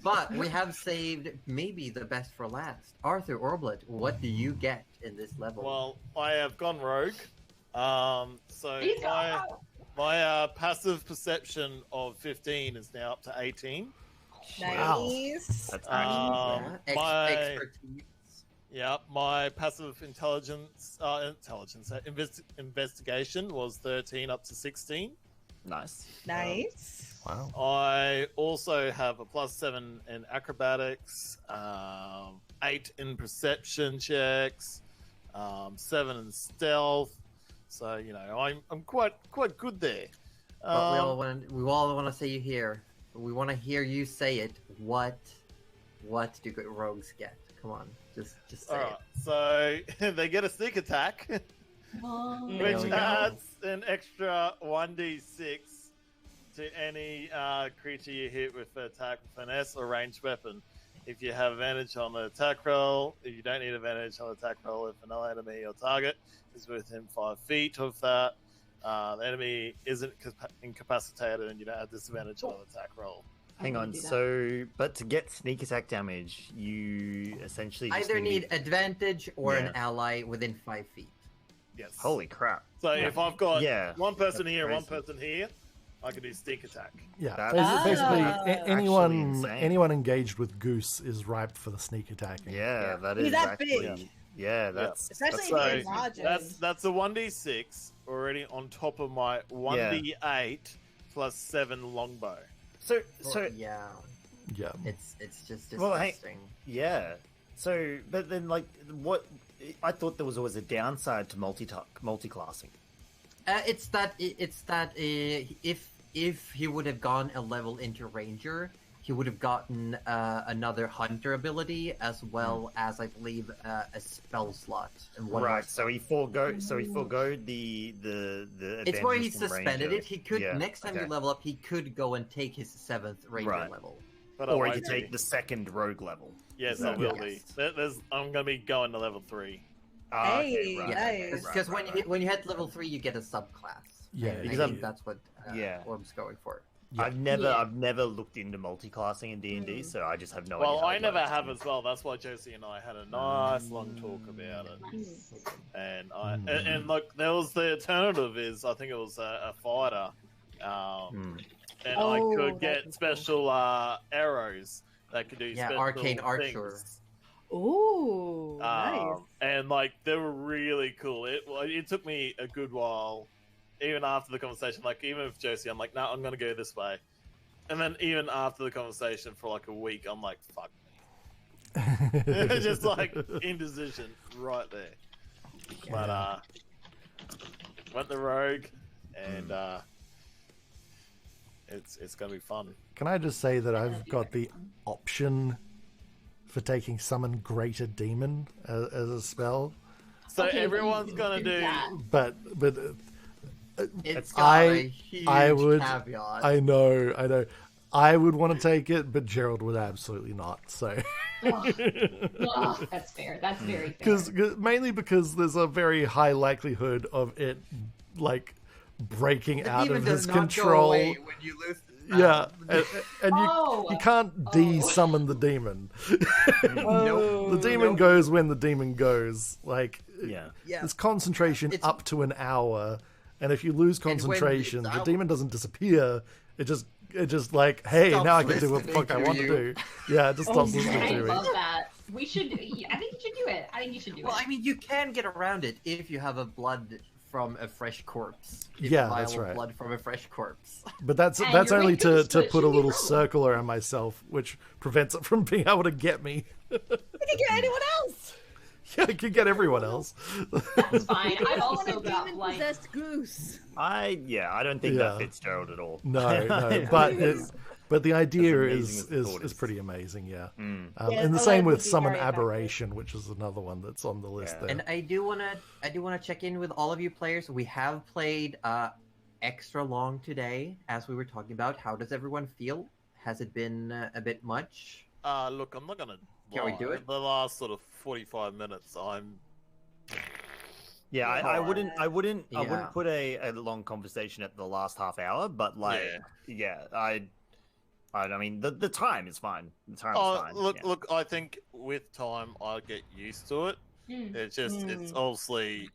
But we have saved maybe the best for last. Arthur Orblet, what do you get in this level? Well, I have gone rogue. So He's got- my passive perception of 15 is now up to 18. Wow. Nice. That's Um, Yeah, my expertise. yeah, my passive investigation was 13 up to 16. nice. Nice. wow. I also have a +7 in acrobatics, 8 in perception checks, 7 in stealth. So I'm quite good there. But we all want to say you here. We want to hear you say it. What do good rogues get? Come on, just say All it. right, so they get a sneak attack, Oh, There which we go. adds an extra 1d6 to any creature you hit with attack, finesse, or ranged weapon. If you have advantage on the attack roll, if you don't need advantage on the attack roll, if another enemy or target is within 5 feet of that, the enemy isn't incapacitated, and you don't have disadvantage on the attack roll. Hang on. do that. So, but to get sneak attack damage, you essentially just Either need advantage or an Yeah. ally within 5 feet. Yes. Holy crap! So if I've got Yeah, one person that's here, one crazy. person here, I can do sneak attack. Yeah, That's basically, actually anyone insane. engaged with Goose is ripe for the sneak attacking. Yeah, that He's is that actually. big. Yeah, that's Especially So, if you're Rogers. That's a 1d6 already on top of my 1d8 plus 7 longbow. so. Yeah, Yeah. it's just Well, hey- disgusting. Yeah. So, but then, like, what? I thought there was always a downside to multi-classing. It's that if he would have gone a level into Ranger, he would have gotten another Hunter ability as well as I believe a spell slot. And one more Right. spell. So he forgoed the. It's where he advantages from suspended Ranger. it. He could Yeah, next time okay. you level up, he could go and take his 7th Ranger Right. level. But Or I he won't could take be. the second rogue level. Yes, Yeah. I will Yes. be. I'm going to be going to level 3. Ah, Hey, right, nice. Because when you hit level 3, you get a subclass. Yeah, and I because think I'm- that's what yeah. Orb's going for. Yeah. I've never Yeah. looked into multi-classing in D&D, so I just have no Well, idea. how I it never works. have as well. That's why Josie and I had a nice long talk about it. Nice. And and look, there was the alternative is I think it was a fighter, Hmm. and Oh, I could that'd be get cool. special arrows that could do Yeah, special arcane things. archer. Ooh, nice. And like they were really cool. It took me a good while, even after the conversation. Like even with Josie, I'm like, no, I'm gonna go this way. And then even after the conversation for like a week, I'm like, fuck me. Just like indecision right there. But went the rogue, and it's gonna be fun. Can I just say that I've got the option for taking Summon Greater Demon as a spell, So Okay, everyone's you gonna do do. that. but It's I- got a huge I would- caveat. I know, I would want to take it, but Gerald would absolutely not. So, Oh, that's fair. That's very fair. because mainly because there's a very high likelihood of it like breaking The out demon of does his not go control. away when you lose. Yeah, and Oh. you can't de-summon the demon. Oh, The demon goes when the demon goes. Like, Yeah. Yeah. there's concentration It's- up to an hour, and if you lose when concentration, it's the out- demon doesn't disappear. It just like, hey, Stops now I can do what the listening fuck I to want you. to do. Yeah, it just stops I listening to me. love that. We should. I think you should do it. I think you should do Well, it. I mean, you can get around it if you have a blood from a fresh corpse. Yeah, vial that's of right. blood from a fresh corpse. But that's And only your to weakness put a should be little rolling. circle around myself, which prevents it from being able to get me. We can get anyone else. Yeah, I could get everyone else. That's fine. I've I also want a got demon like possessed goose. I don't think Yeah. that fits Gerald at all. No, but the idea is pretty amazing. Yeah, Mm. Yeah, and the the same word with would be Summon very effective. Aberration, which is another one that's on the list Yeah. there. And I do wanna check in with all of you players. We have played extra long today, as we were talking about. How does everyone feel? Has it been a bit much? Look, I'm not gonna Can we lie. do it? The last sort of 45 minutes, I'm. Yeah, I wouldn't Yeah. put a long conversation at the last half hour, but like, I mean, the time is fine. The time is fine. Look, I think with time I get used to it. Mm. It's just, it's obviously,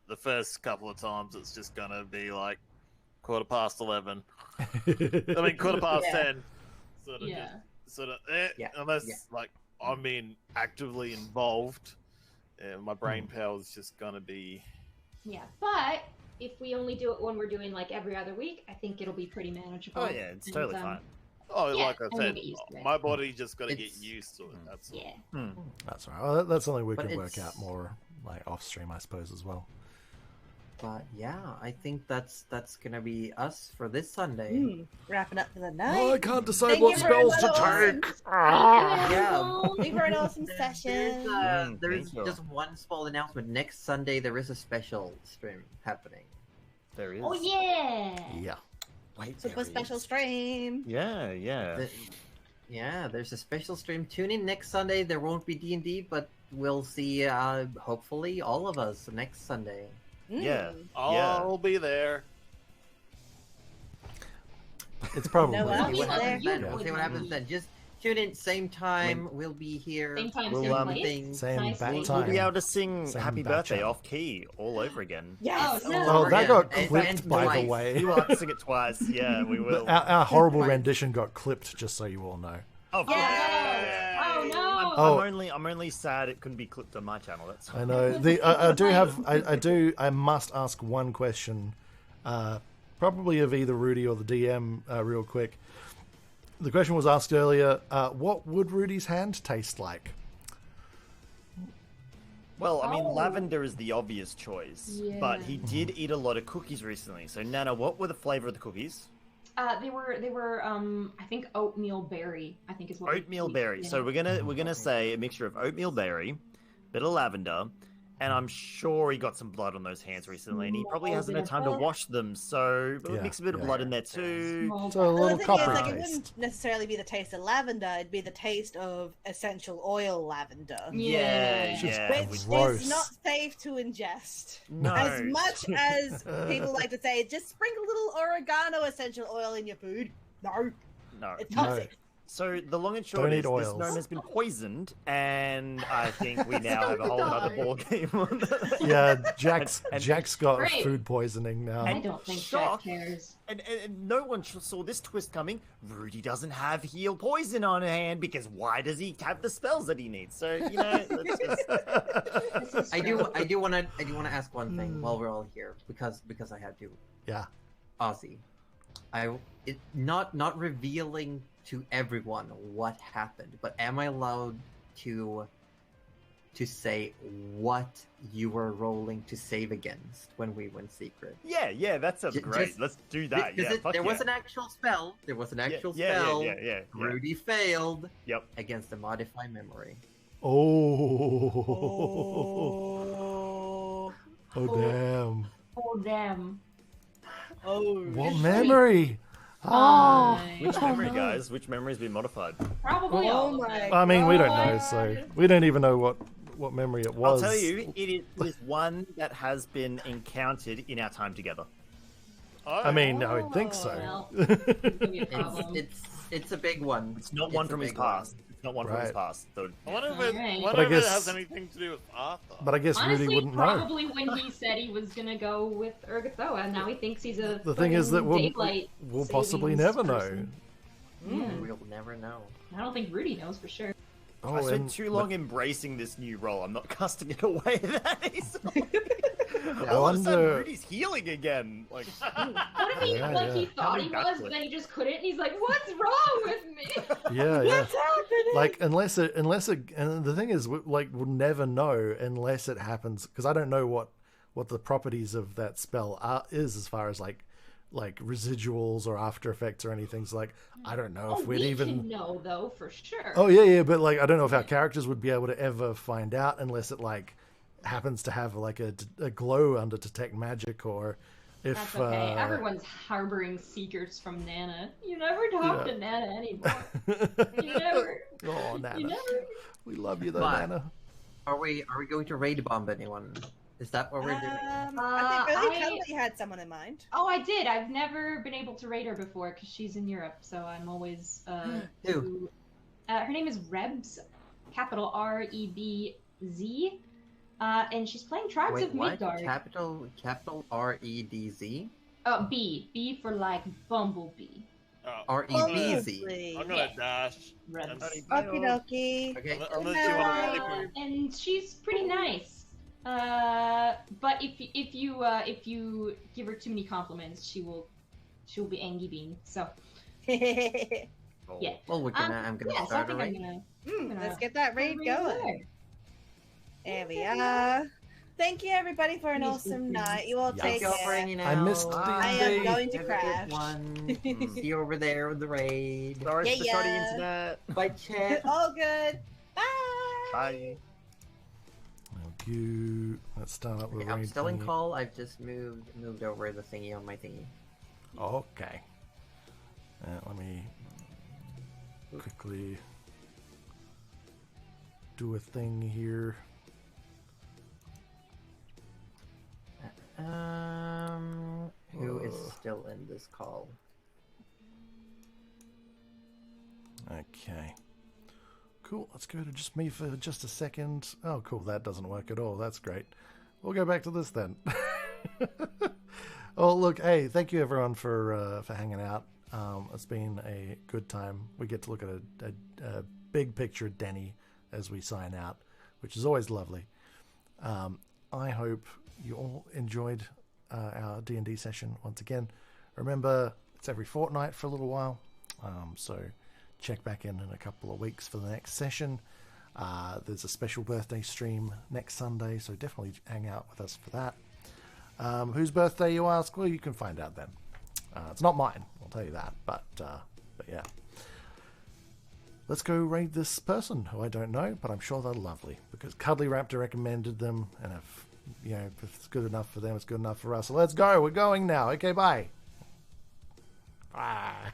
the first couple of times it's just gonna be like 11:15. I mean, 10. Sort of, Yeah. unless like I'm being actively involved, my brain power is just gonna be. Yeah, but if we only do it when we're doing like every other week, I think it'll be pretty manageable. Oh yeah, it's totally fine. Oh, Yeah, like I and said, get used to it. my body just got to get It's- used to it. That's all. Yeah. That's all right. Well, that's something we But can work it's- out more like off stream, I suppose, as well. But yeah, I think that's gonna be us for this Sunday. Wrapping up for the night. Oh, I can't decide Thank what you for spells to another take. Yeah. Thank you for an awesome There's, session. there's thank you. just one small announcement. Next Sunday there is a special stream happening. There is. Oh yeah. Yeah. Wait, Super special stream. Yeah. Yeah, there's a special stream. Tune in next Sunday. There won't be D&D, but we'll see, hopefully, all of us next Sunday. Yeah. I'll be there. It's probably. No, I'll See be what there. happens then. You We'll see what would happens be. then. Just tune in, same time. We'll be here. Same time, We'll, same place? place. Same Nice back place. time. We'll be able to sing Same Happy back Birthday channel. off key all over again. Yes. Oh, no. Oh, that got And- clipped, and by the twice. way. You will have to sing it twice. Yeah, we will. Our horrible Fine. rendition got clipped, just so you all know. Oh, Yeah. Oh no. Oh. I'm only sad it couldn't be clipped on my channel. That's I know. I must ask one question, probably of either Rudy or the DM, real quick. The question was asked earlier. What would Rudy's hand taste like? Well, I mean, Oh. lavender is the obvious choice, but Yeah. he did eat a lot of cookies recently. So, Nana, what were the flavor of the cookies? They were I think oatmeal berry. I think is what. Oatmeal we- berry. yeah. So we're gonna say a mixture of oatmeal berry, bit of lavender, and I'm sure he got some blood on those hands recently, and he probably Small hasn't bit had of time to blood. wash them. So we'll Yeah, mix a bit of yeah. blood in there too. Small So a Well, little the thing is, copper like, it taste. wouldn't necessarily be the taste of lavender. It'd be the taste of essential oil lavender, Yeah, Just yeah. which gross. is not safe to ingest. No. As much as people like to say, just sprinkle a little oregano essential oil in your food. No, No. it's No. toxic. So the long and short Don't is eat this oils. gnome has been poisoned, and I think we now have a whole other ball game on that. Yeah, Jack's And- got Great. food poisoning now. I don't think Jack shock. cares. And no one saw this twist coming. Rudy doesn't have heal poison on hand because why does he have the spells that he needs? So you know, let's just... This is I true. do want to ask one thing while we're all here because I had to. Yeah. Ozzy, not revealing to everyone what happened, but am I allowed to say what you were rolling to save against when we went secret? yeah, that sounds great. Just- Let's do that. Because Yeah, fuck there yeah. was an actual spell. There was an actual yeah, spell. Yeah. Rudy failed Yep. against the modify memory. Oh. Oh, Oh damn. Oh damn. oh, What shit. memory? Which memory, guys? Which memory's been modified? Probably Oh all of my them. I mean, we don't know, God. so we don't even know what memory it was. I'll tell you, it is one that has been encountered in our time together. I mean, I would think so. Well, it's gonna be a problem. It's a big one. It's not one a from his big one. past. It's not one from his Right. past. So I wonder if Alright. it, But I if it guess- has anything to do with Arthur. But I guess Honestly, Rudy wouldn't know. probably when he said he was gonna go with Urgathoa, and now he thinks he's a. The thing is that fucking we'll daylight possibly savings never person. know. Yeah. We'll never know. I don't think Rudy knows for sure. Oh, I spent and- too long embracing this new role. I'm not casting it away. That is. All of a sudden, wonder- Rudy's healing again. Like, What if he, Yeah, like, he yeah. thought he was, but then he just couldn't, and he's like, what's wrong with me? Yeah, yeah. What's happening? Like unless it, and the thing is, like, we'll never know unless it happens, because I don't know what the properties of that spell is as far as like residuals or after effects or anything. So like, I don't know if we'd we even can know, though, for sure. Oh yeah, but like I don't know if our characters would be able to ever find out unless it like happens to have like a glow under detect magic, or if That's okay. Everyone's harboring secrets from Nana. You never talk Yeah. to Nana anymore. You never. Oh, Nana, You never. we love you though, But- Nana. Are we going to raid bomb anyone? Is that what we're doing? I think Billy I- Kelly had someone in mind. Oh, I did. I've never been able to raid her before because she's in Europe, so I'm always Who? her name is Rebs, capital REBZ, and she's playing Tribes Wait, of what? Midgard. Capital REDZ? B for like bumblebee. Oh, REBZ. I'm gonna dash. Rebs. Okie dokie. Okay. Unless you want to And she's pretty nice. But if you give her too many compliments, she'll be angry bean. So yeah. Well, I'm gonna yeah, so I start a think raid. I'm gonna Let's get that raid going. there. There we are. Thank you, everybody, for an Yes, awesome thank you. night. You all Yes. Thank take you all for care. hanging out. I missed I am D&D. going to Have a crash. good one. See you over there with the raid. sorry for the shoddy Yeah. internet. Bye, chat. All good. Bye. Bye. Thank you. Let's start up with I'm raid still in thingy. call. I've just moved over the thingy on my thingy. Okay. Let me quickly do a thing here. Who is still in this call? Okay. Cool. Let's go to just me for just a second. Oh, cool. That doesn't work at all. That's great. We'll go back to this then. Oh, look. Hey, thank you everyone for hanging out. It's been a good time. We get to look at a big picture of Denny as we sign out, which is always lovely. I hope you all enjoyed our D&D session once again. Remember, it's every fortnight for a little while, so check back in a couple of weeks for the next session. There's a special birthday stream next Sunday, so definitely hang out with us for that. Whose birthday, you ask? Well, you can find out then. It's not mine, I'll tell you that, but yeah. Let's go raid this person who I don't know, but I'm sure they're lovely because Cuddly Raptor recommended them, and if it's good enough for them, it's good enough for us. So let's go. We're going now. Okay, bye. Bye.